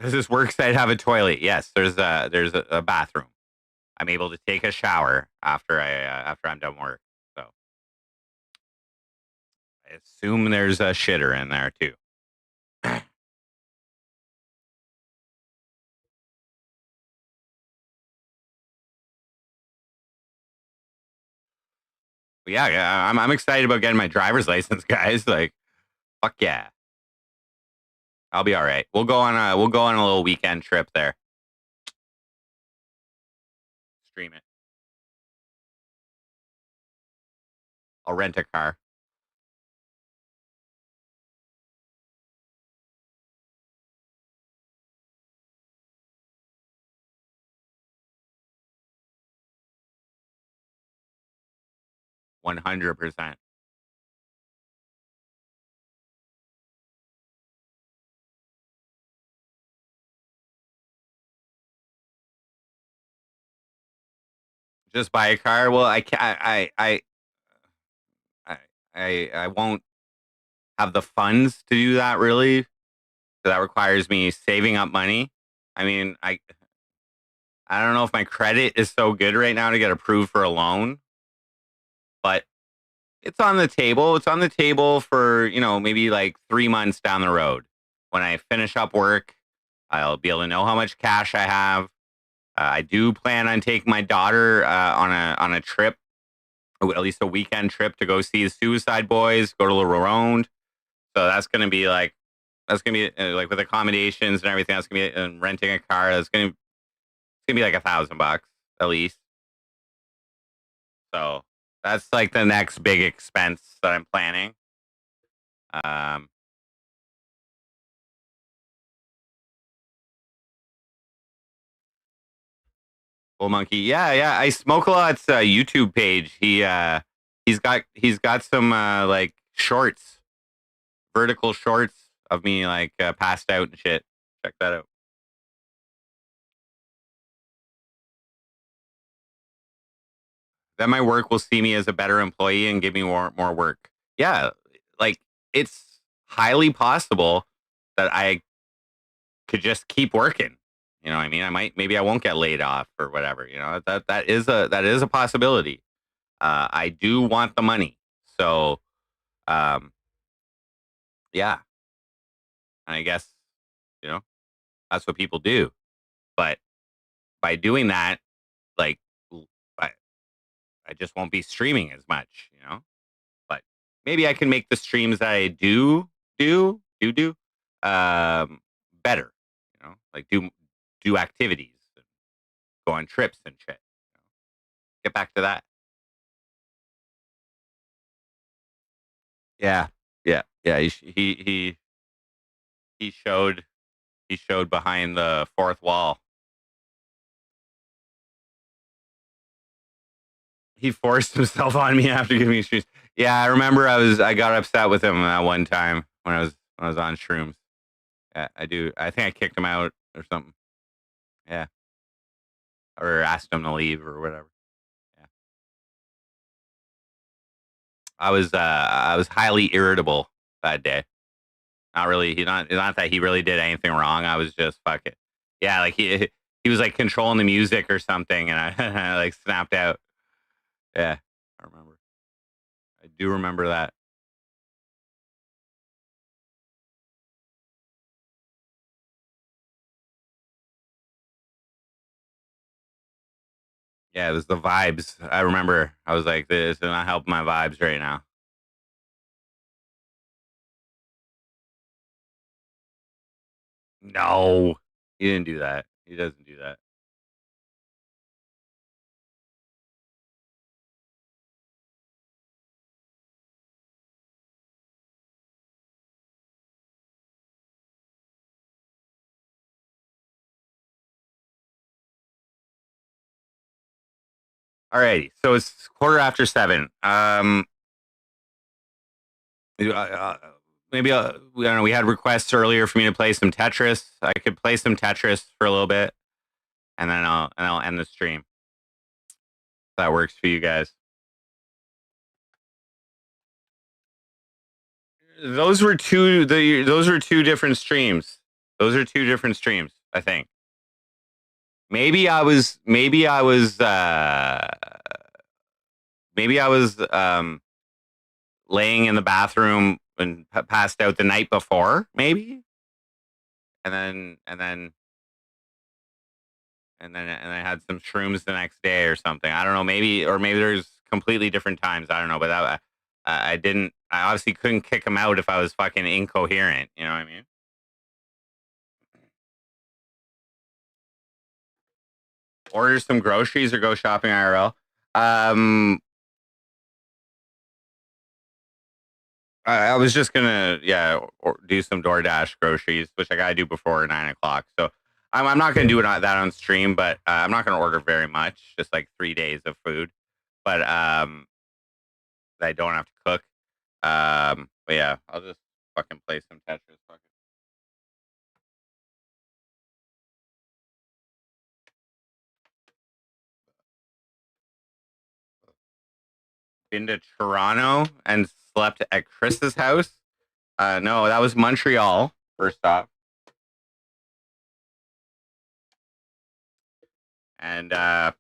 Does this work site have a toilet? Yes, there's a bathroom. I'm able to take a shower after I'm done work. So I assume there's a shitter in there too. But yeah, I'm excited about getting my driver's license, guys. Like, fuck yeah, I'll be all right. We'll go on a little weekend trip there. Stream it. I'll rent a car. 100%. Just buy a car. Well, I can't. I, I won't have the funds to do that really. So that requires me saving up money. I mean, I don't know if my credit is so good right now to get approved for a loan, but it's on the table. It's on the table for, maybe like 3 months down the road. When I finish up work, I'll be able to know how much cash I have. I do plan on taking my daughter on a trip, at least a weekend trip to go see the Suicide Boys, go to La Ronde. So that's gonna be like with accommodations and everything. That's gonna be and renting a car. It's gonna be like $1,000 at least. So that's like the next big expense that I'm planning. Um, Bull Monkey, yeah, yeah. I Smoke a lot's YouTube page. He's got some like shorts, vertical shorts of me like passed out and shit. Check that out. Then my work will see me as a better employee and give me more work. Yeah, like it's highly possible that I could just keep working. You know what I mean? Maybe I won't get laid off or whatever. That is a possibility. I do want the money. So um yeah, I guess, you know, that's what people do. But by doing that, like I, I just won't be streaming as much. But maybe I can make the streams that I do better, like do activities and go on trips and shit. Get back to that. Yeah. Yeah. Yeah. He showed behind the fourth wall. He forced himself on me after giving me shrooms. Yeah, I remember I got upset with him that one time when I was on shrooms. Yeah, I do. I think I kicked him out or something. Yeah, or asked him to leave or whatever. Yeah, I was highly irritable that day. Not really. Not that he really did anything wrong. I was just fuck it. Yeah, like he was like controlling the music or something, and I like snapped out. Yeah, I remember. I do remember that. Yeah, it was the vibes. I remember. I was like, this is not helping my vibes right now. No, he didn't do that. He doesn't do that. Alrighty, so it's quarter after 7. Maybe I don't know. We had requests earlier for me to play some Tetris. I could play some Tetris for a little bit, and then I'll end the stream. If that works for you guys. Those were two different streams. Those are two different streams. I think maybe I was laying in the bathroom and passed out the night before, maybe, and then and I had some shrooms the next day or something. I don't know, maybe there's completely different times. I don't know, but I didn't. I obviously couldn't kick him out if I was fucking incoherent. You know what I mean? Order some groceries or go shopping IRL. Um, I was just gonna, yeah, do some DoorDash groceries, which I gotta do before 9 o'clock. So I'm not gonna do that on stream, but I'm not gonna order very much, just like 3 days of food. But I don't have to cook. But yeah, I'll just fucking play some Tetris. Fuck it. been to Toronto and slept at Chris's house. No, that was Montreal. First off, and yeah,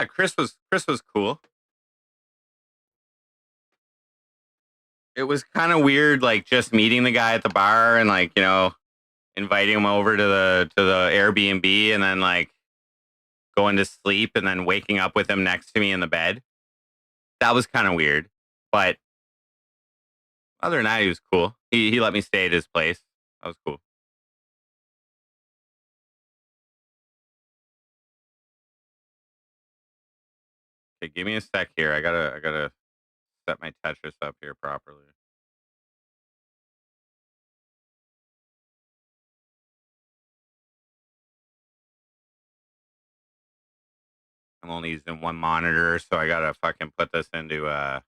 Chris was cool. It was kind of weird, like just meeting the guy at the bar and like inviting him over to the Airbnb and then like going to sleep and then waking up with him next to me in the bed. That was kind of weird, but other than that, he was cool. He let me stay at his place. That was cool. Okay, give me a sec here. I gotta set my Tetris up here properly. I'm only using one monitor, so I gotta fucking put this into I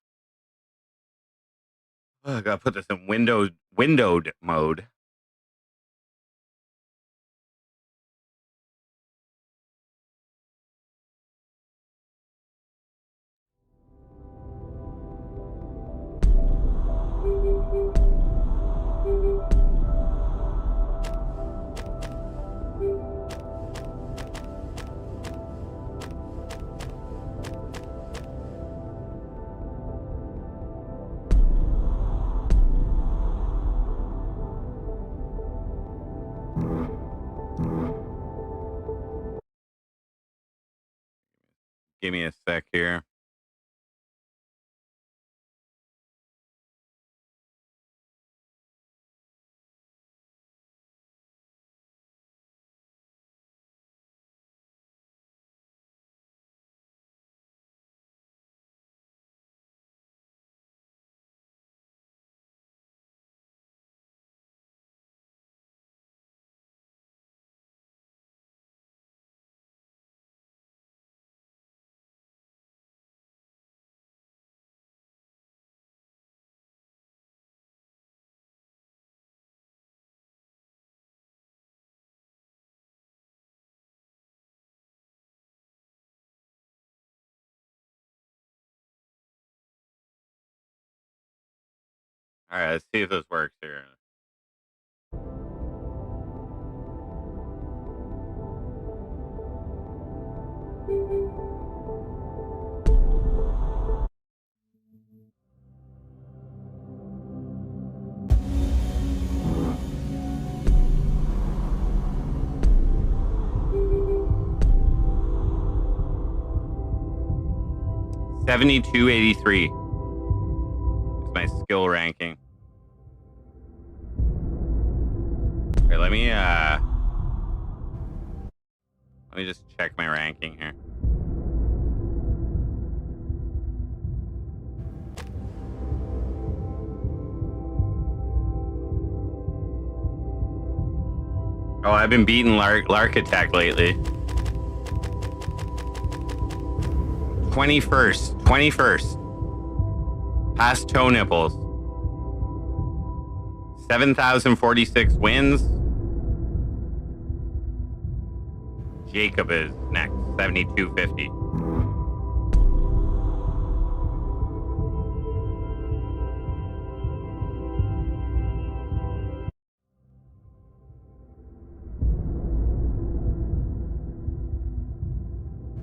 gotta put this in windowed mode. Give me a sec here. All right, let's see if this works here. $72.83 is my skill ranking. Okay, let me just check my ranking here. Oh, I've been beating Larkitect lately. 21st. Past toe nipples. 7,046 wins. Jacob is next, 7,250.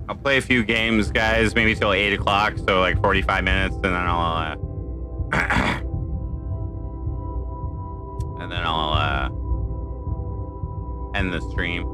I'll play a few games, guys, maybe till 8 o'clock, so like 45 minutes, and then I'll end the stream.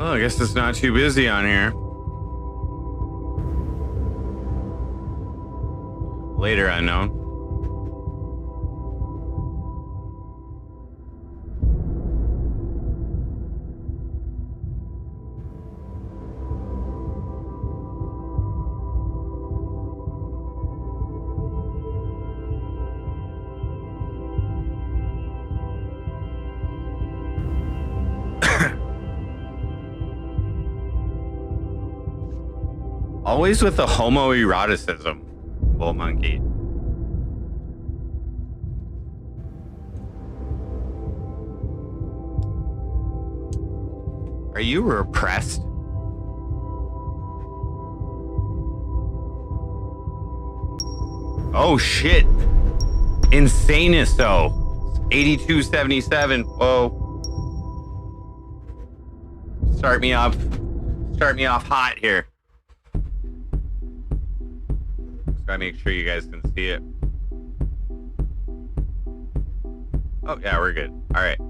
Well, I guess it's not too busy on here. Later unknown. Always with the homoeroticism, Bull Monkey. Are you repressed? Oh shit. Insanest though. 8277. Whoa. Start me off hot here. Just gotta make sure you guys can see it. Oh yeah, we're good. All right.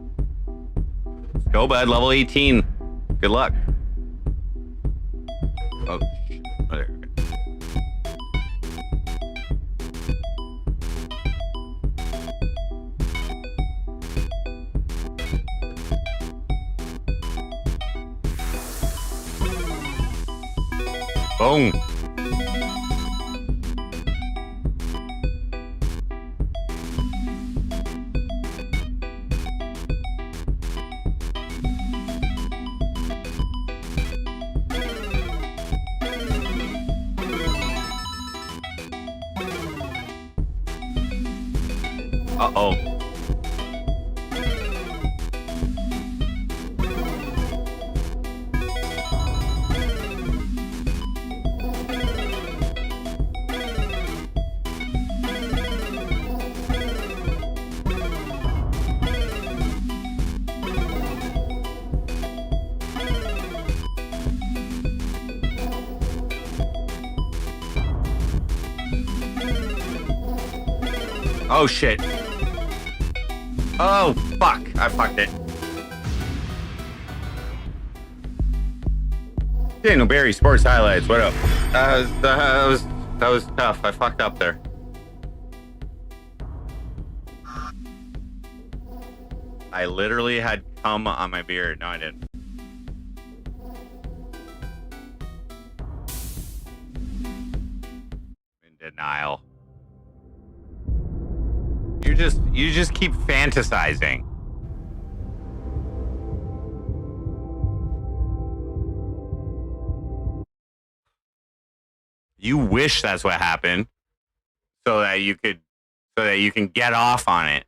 Let's go, bud. Level 18. Good luck. Oh shit. Oh, there we go. Boom. Uh-oh. Oh shit. Oh fuck. I fucked it. Daniel Barry Sports Highlights. What up? That was tough. I fucked up there. I literally had cum on my beard. No, I didn't. In denial. You just keep fantasizing. You wish that's what happened so that you can get off on it.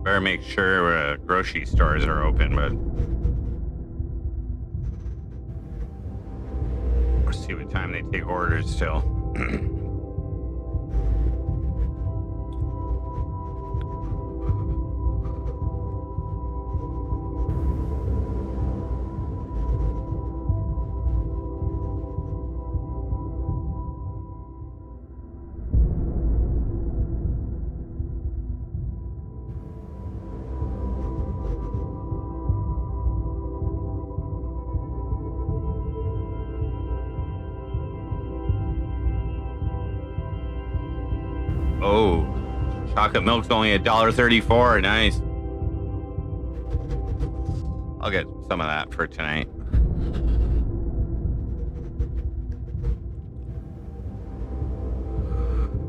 Better make sure grocery stores are open, but let's see what time they take orders till. Oh, chocolate milk's only $1.34. Nice. I'll get some of that for tonight.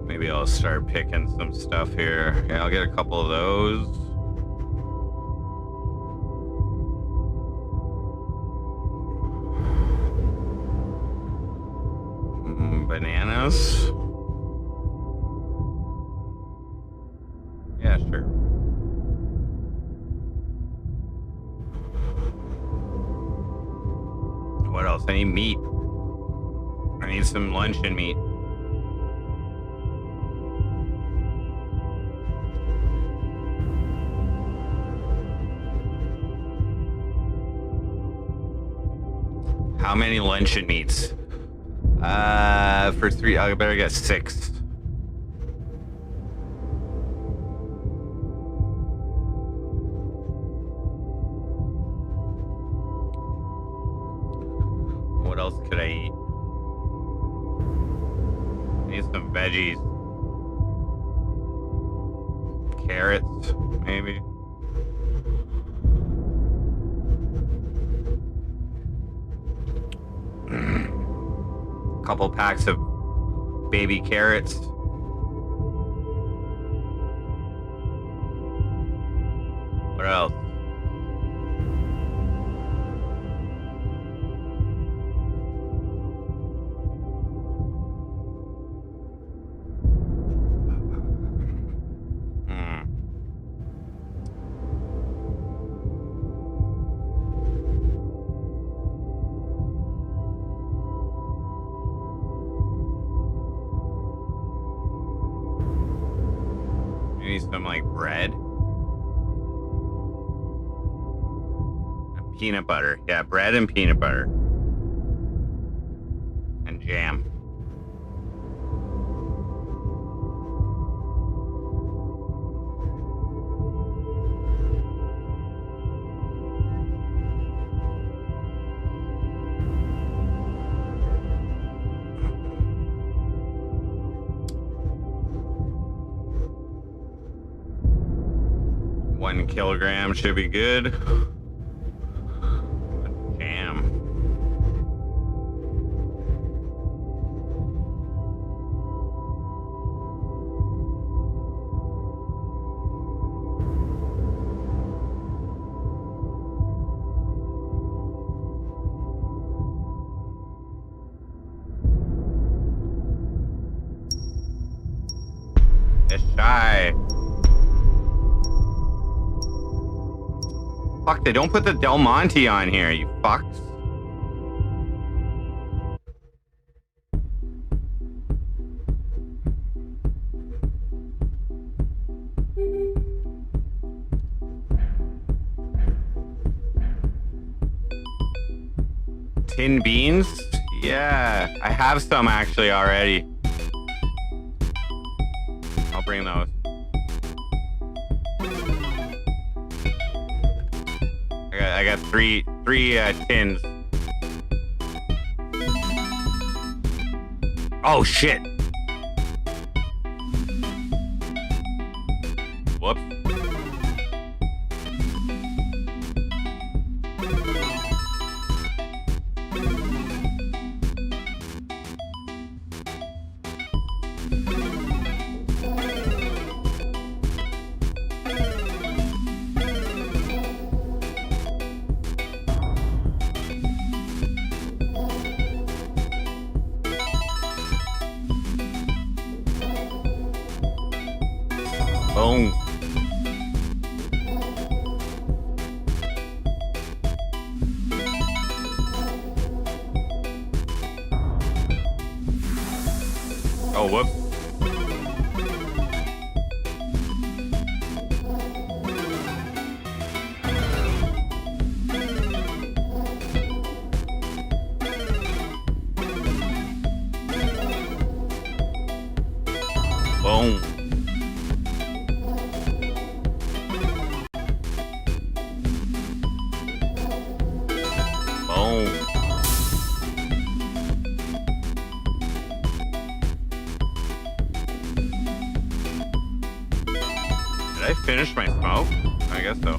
Maybe I'll start picking some stuff here. Yeah, I'll get a couple of those. guess. Yeah, sure. What else? I need meat. I need some luncheon meat. How many luncheon meats? For 3, I better get 6. What else could I eat? Need some veggies. Carrots, maybe. Couple packs of baby carrots. What else? Maybe some like bread and peanut butter. Yeah, bread and peanut butter and jam. One kilogram should be good. Jam. It's shy. Fuck, they don't put the Del Monte on here, you fucks. Tin beans? Yeah, I have some actually already. I'll bring those. I got three tins. Oh shit! Whoops. Boom. Oh, whoops. Boom. Boom. Did I finish my smoke? I guess so.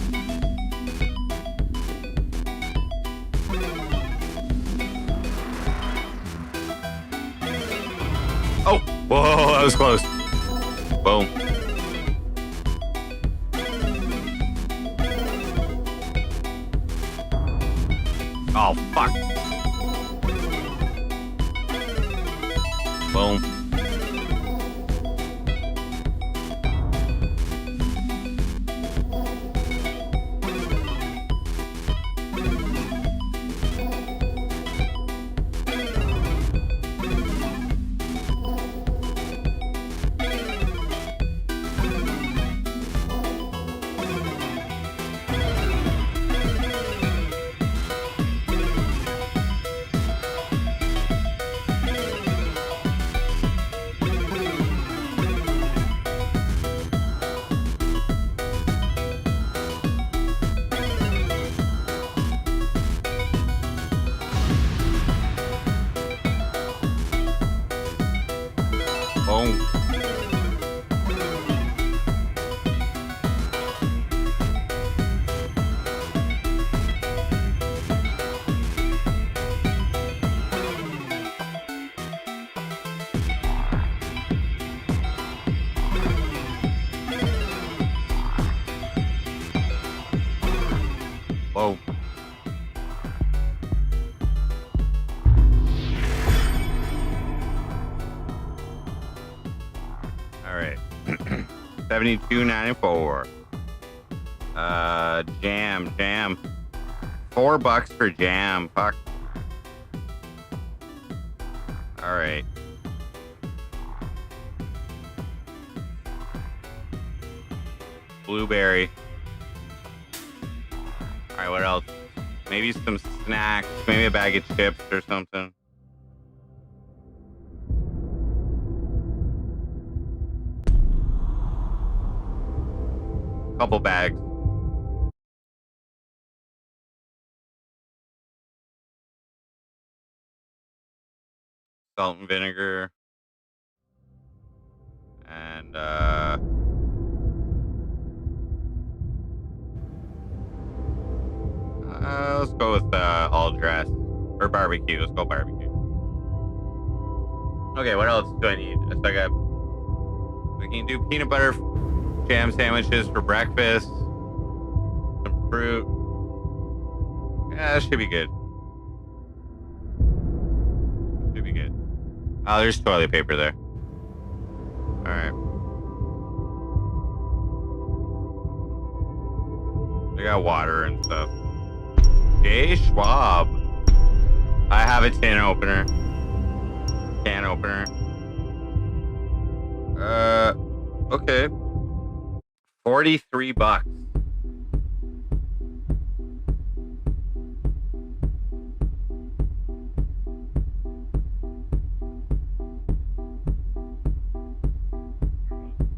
Oh, whoa, that was close. Boom. Oh, fuck. Boom. Whoa. All right. 72.94. Jam. $4 for jam. Fuck. All right. Blueberry. All right, what else? Maybe some snacks. Maybe a bag of chips or something. Couple bags. Salt and vinegar. And let's go with all dress or barbecue. Let's go barbecue. Okay, what else do I need? So we can do peanut butter jam sandwiches for breakfast. Some fruit. Yeah, that should be good. Should be good. Oh, there's toilet paper there. All right. We got water and stuff. J. Schwab. I have a tin opener. Can opener. Okay. $43.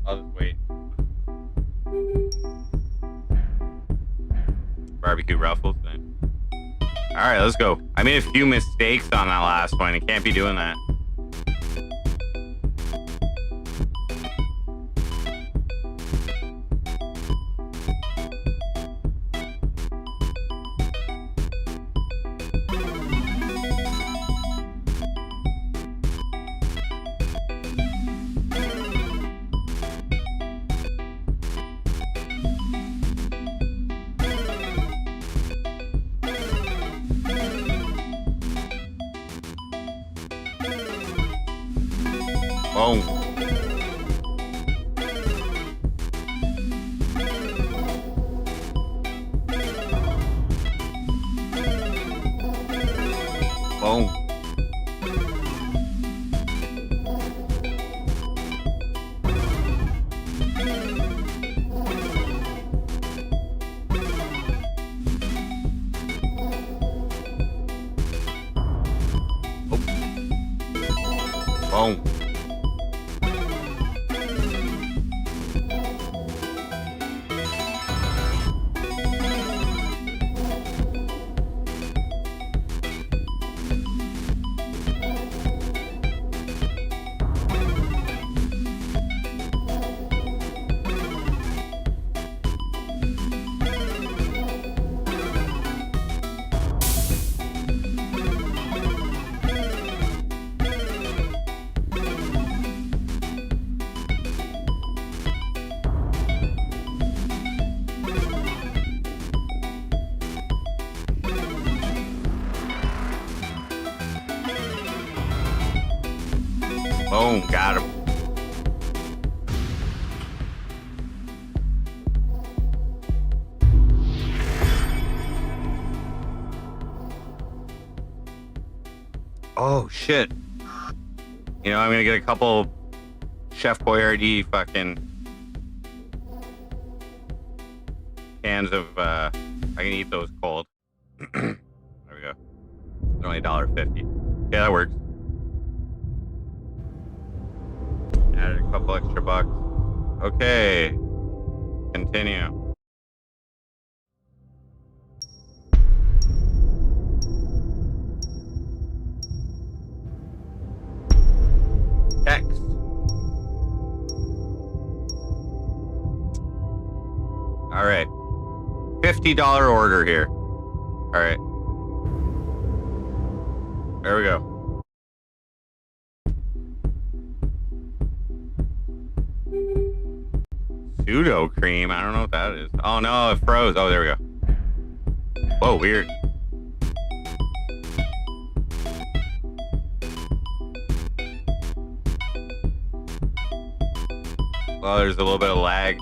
I'll just wait. Barbecue Ruffles then. All right, let's go. I made a few mistakes on that last one. I can't be doing that. Boom. Boom. Boom. Boom, got him. Oh, shit. You know, I'm going to get a couple Chef Boyardee fucking cans of, I can eat those cold. There we go. They're only $1.50. Yeah, that works. Added a couple extra bucks. Okay. Continue. Text. All right. $50 order here. All right. There we go. Pseudo cream. I don't know what that is. Oh no, it froze. Oh, there we go. Whoa, weird. Well, there's a little bit of lag.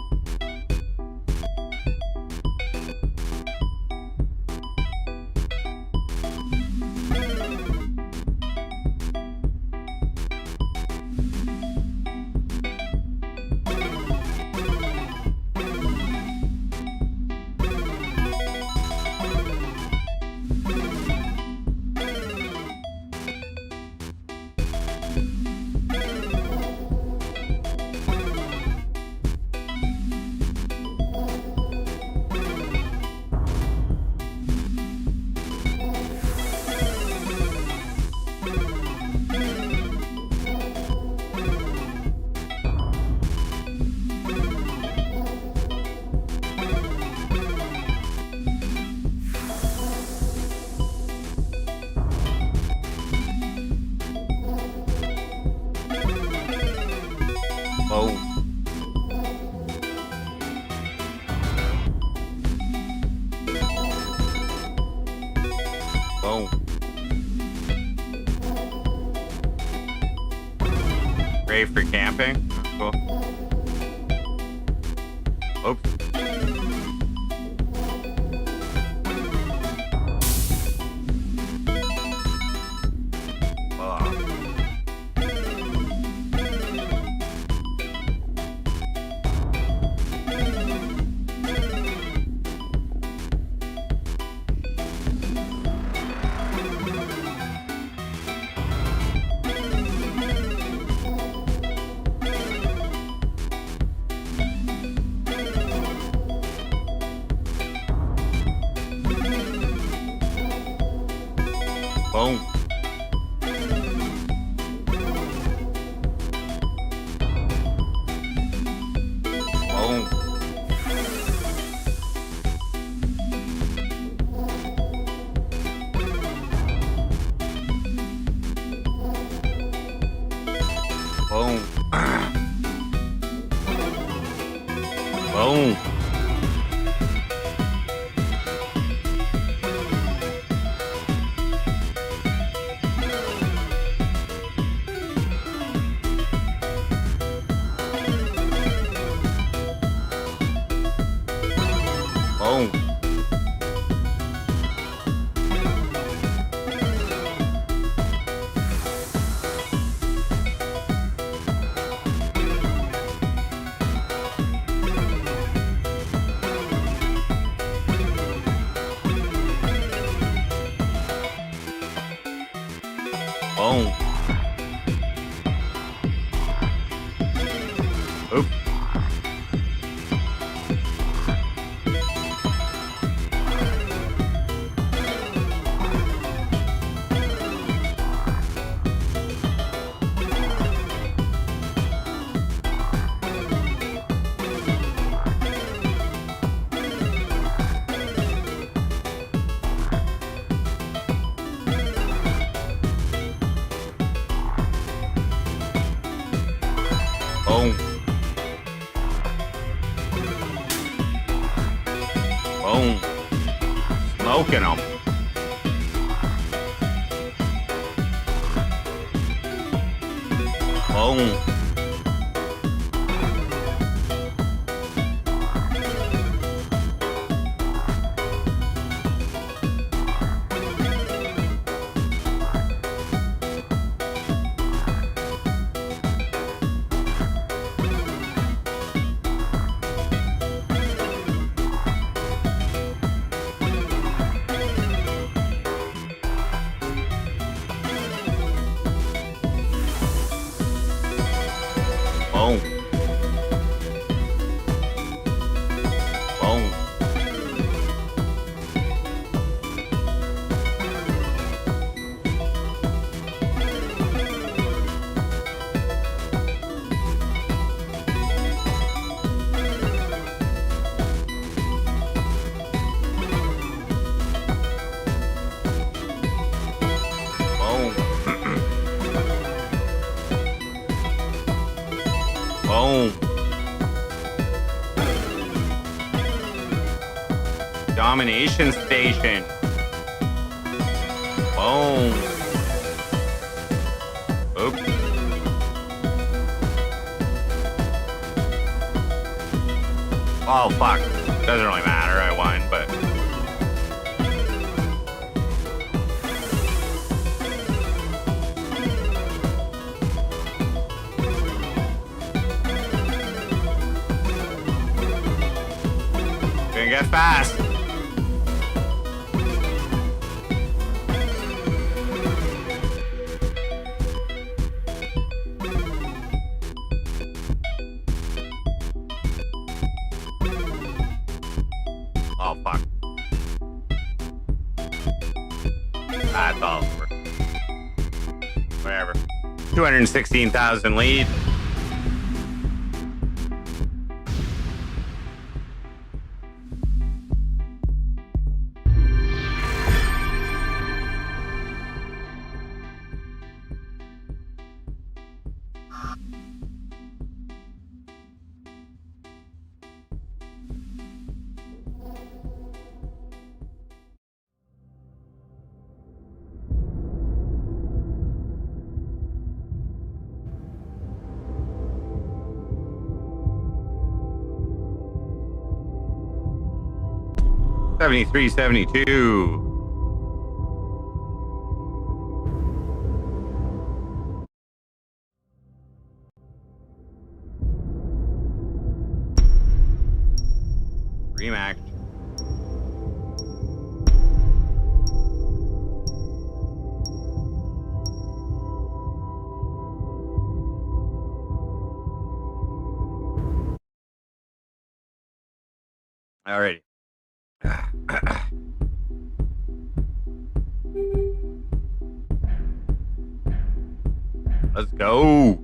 Whoa. Whoa. Great for camping. Cool. Oops. Boom. Boom. Boom. Boom. Boom. Boom. Oop. Boom. Boom. Smoking them. Boom. Boom. Domination station. Boom. Oops. Oh, fuck. Doesn't really matter. I won, but... Gonna get fast. Oh, fuck. That's all over. Whatever. 216,000 lead. $73, $72. Rematch. Alrighty. Let's go.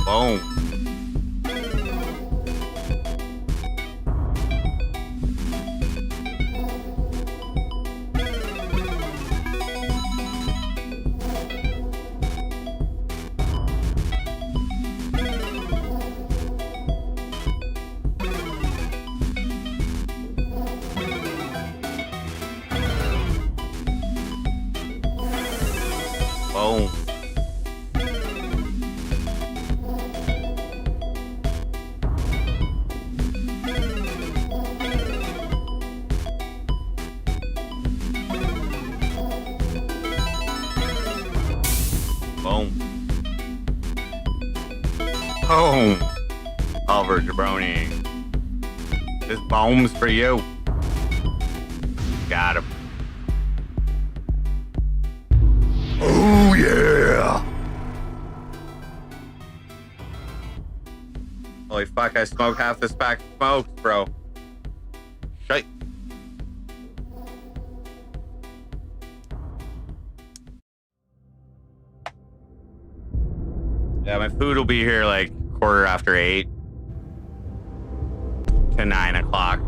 Boom. Boom. Boom. Boom. Oliver Jabroni. This bomb's for you. Got him. Oh, yeah. Holy fuck, I smoked half this pack of smokes, bro. Shite. Yeah, my food will be here like 8:15 to 9 o'clock.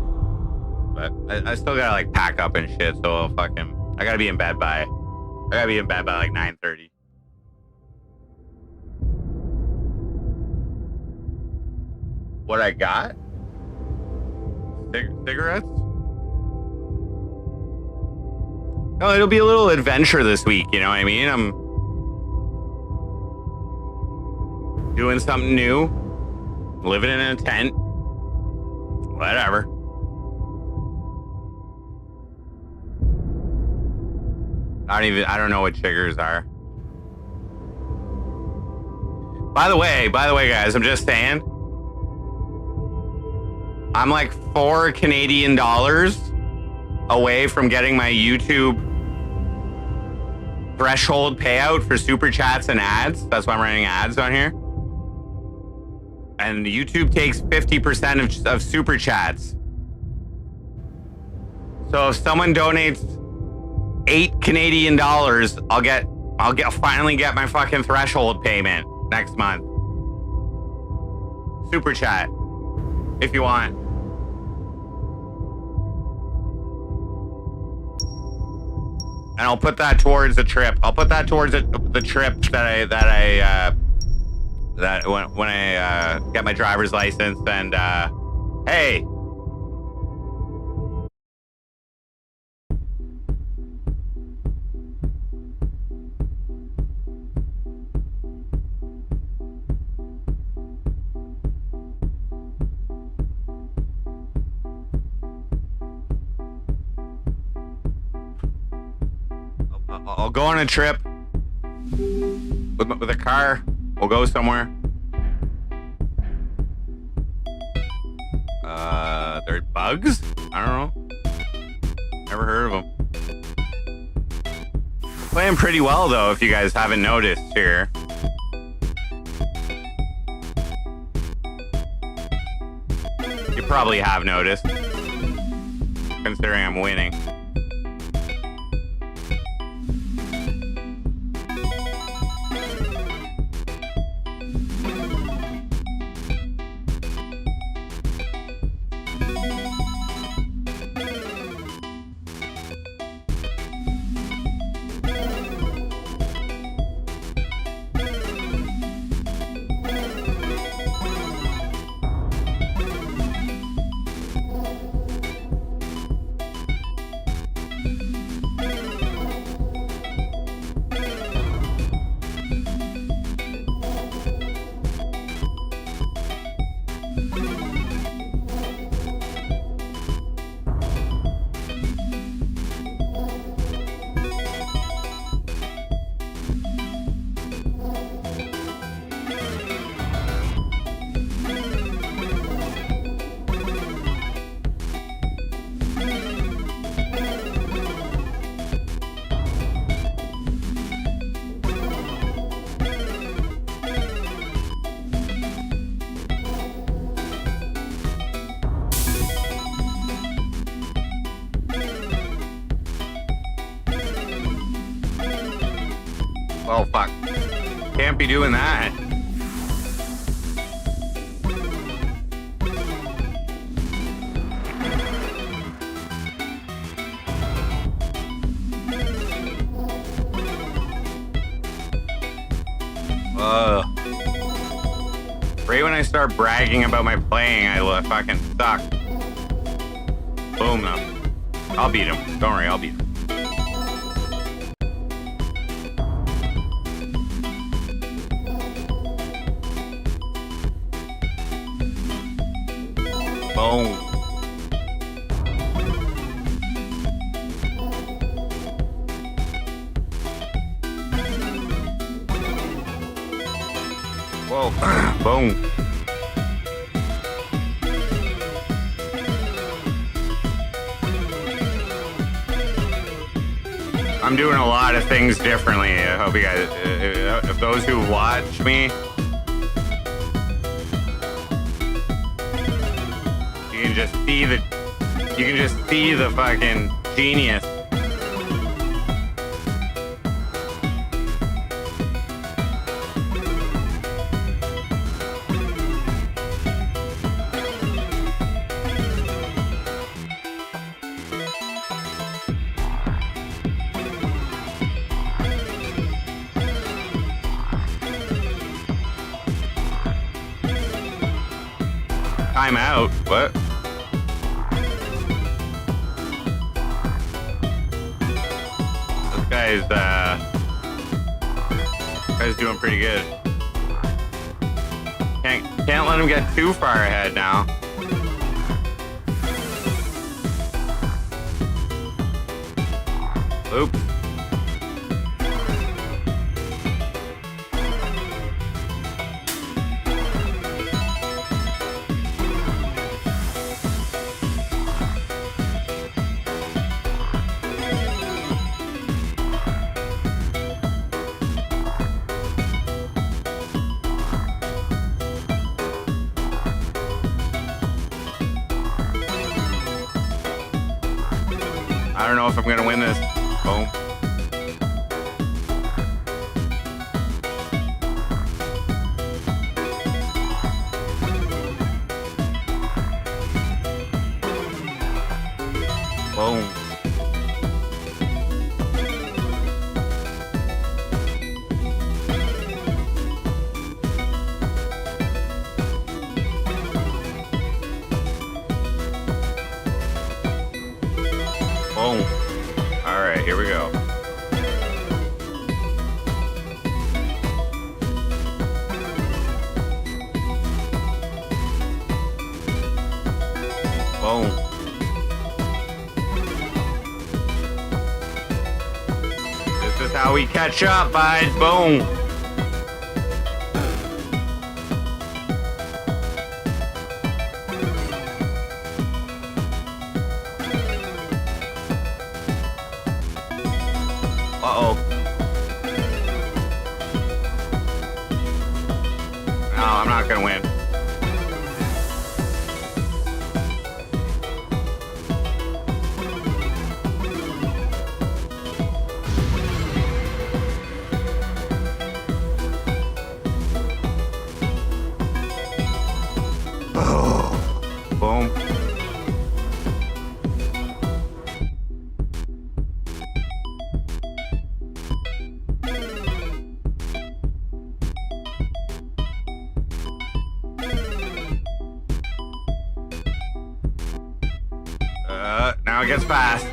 But I still gotta like pack up and shit, so fucking I gotta be in bed by like 9:30. What I got? Cigarettes? No, it'll be a little adventure this week, you know what I mean? I'm doing something new, living in a tent, whatever. I don't know what chiggers are. By the way, guys, I'm just saying. I'm like $4 Canadian away from getting my YouTube threshold payout for super chats and ads. That's why I'm running ads on here. And YouTube takes 50% of super chats. So if someone donates $8 Canadian, I'll finally get my fucking threshold payment next month. Super chat, if you want. And I'll put that towards the trip. I'll put that towards the trip that when I get my driver's license. And hey. I'll go on a trip with a car. We'll go somewhere. There's bugs? I don't know. Never heard of them. Playing pretty well though, if you guys haven't noticed here. You probably have noticed, considering I'm winning. Oh, fuck. Can't be doing that. Right when I start bragging about my playing, I fucking suck. Boom, though. I'll beat him. Don't worry, I'll beat him. Boom. Whoa. Boom. I'm doing a lot of things differently. I hope you guys, if those who watch me, you can just see the fucking genius. Time out. What? This guy's doing pretty good. Can't let him get too far ahead now. Oops. don't know if I'm gonna win this. Boom. Boom. Boom. All right, here we go. Boom. This is how we catch up, guys. Boom. Uh-oh. No, I'm not gonna win. Boom. Now it gets fast.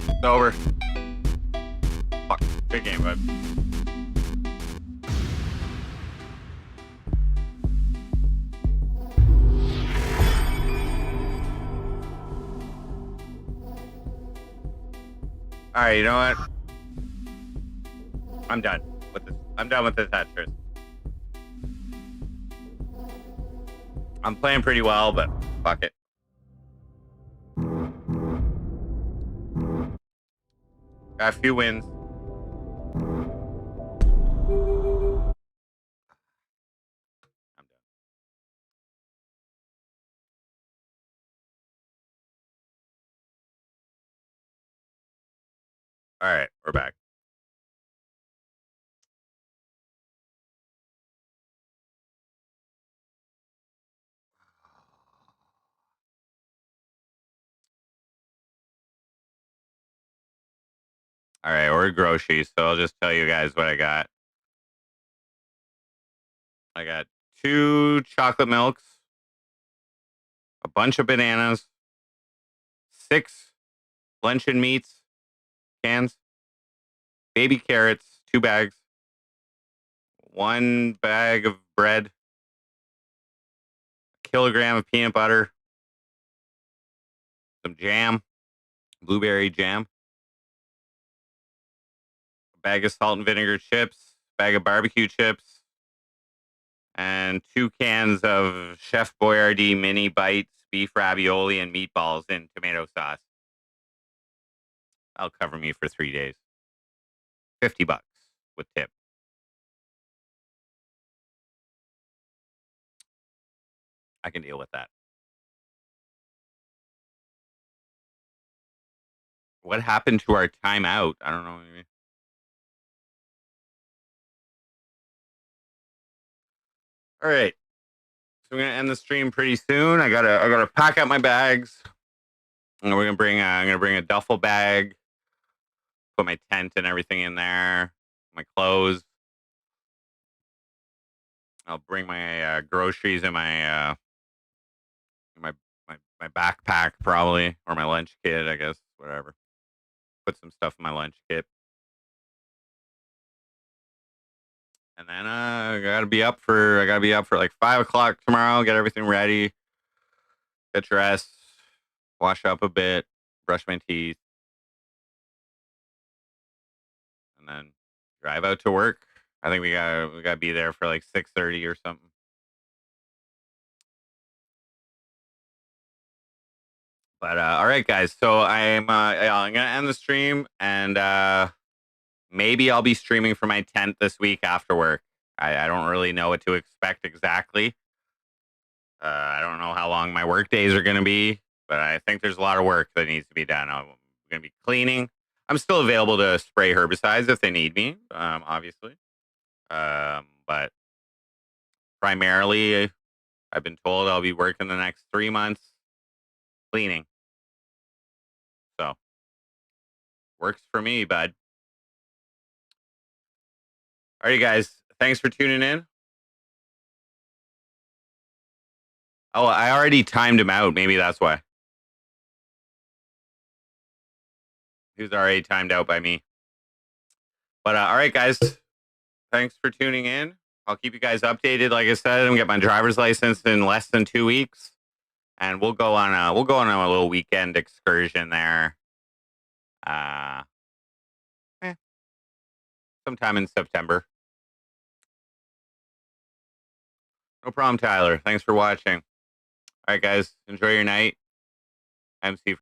It's over. Fuck. Good game, bud. All right, you know what? I'm done with this. I'm done with this Tetris. I'm playing pretty well, but fuck it. Got a few wins. I'm done. All right, we're back. All right, we're groceries, so I'll just tell you guys what I got. I got 2 chocolate milks, a bunch of bananas, 6 luncheon meats cans, baby carrots, 2 bags, 1 bag of bread, a kilogram of peanut butter, some jam, blueberry jam, a bag of salt and vinegar chips, bag of barbecue chips, and 2 cans of Chef Boyardee mini bites, beef ravioli, and meatballs in tomato sauce. That'll cover me for 3 days. $50 with tip. I can deal with that. What happened to our timeout? I don't know what you mean. All right. So we're gonna end the stream pretty soon. I gotta pack up my bags. And we're gonna bring I'm gonna bring a duffel bag, put my tent and everything in there, my clothes. I'll bring my groceries in my my backpack probably, or my lunch kit, I guess, whatever. Put some stuff in my lunch kit. And then I gotta be up for like 5 o'clock tomorrow. Get everything ready, get dressed, wash up a bit, brush my teeth, and then drive out to work. I think we gotta be there for like 6:30 or something. But all right, guys. So I'm gonna end the stream, and maybe I'll be streaming for my tent this week after work. I don't really know what to expect exactly. I don't know how long my work days are going to be, but I think there's a lot of work that needs to be done. I'm going to be cleaning. I'm still available to spray herbicides if they need me, obviously. But primarily, I've been told I'll be working the next 3 months cleaning. So works for me, bud. All right, guys. Thanks for tuning in. Oh, I already timed him out. Maybe that's why. He was already timed out by me. But all right, guys. Thanks for tuning in. I'll keep you guys updated. Like I said, I'm gonna get my driver's license in less than 2 weeks, and we'll go on a little weekend excursion there. Uh, eh, sometime in September. No problem, Tyler. Thanks for watching. All right, guys. Enjoy your night. MC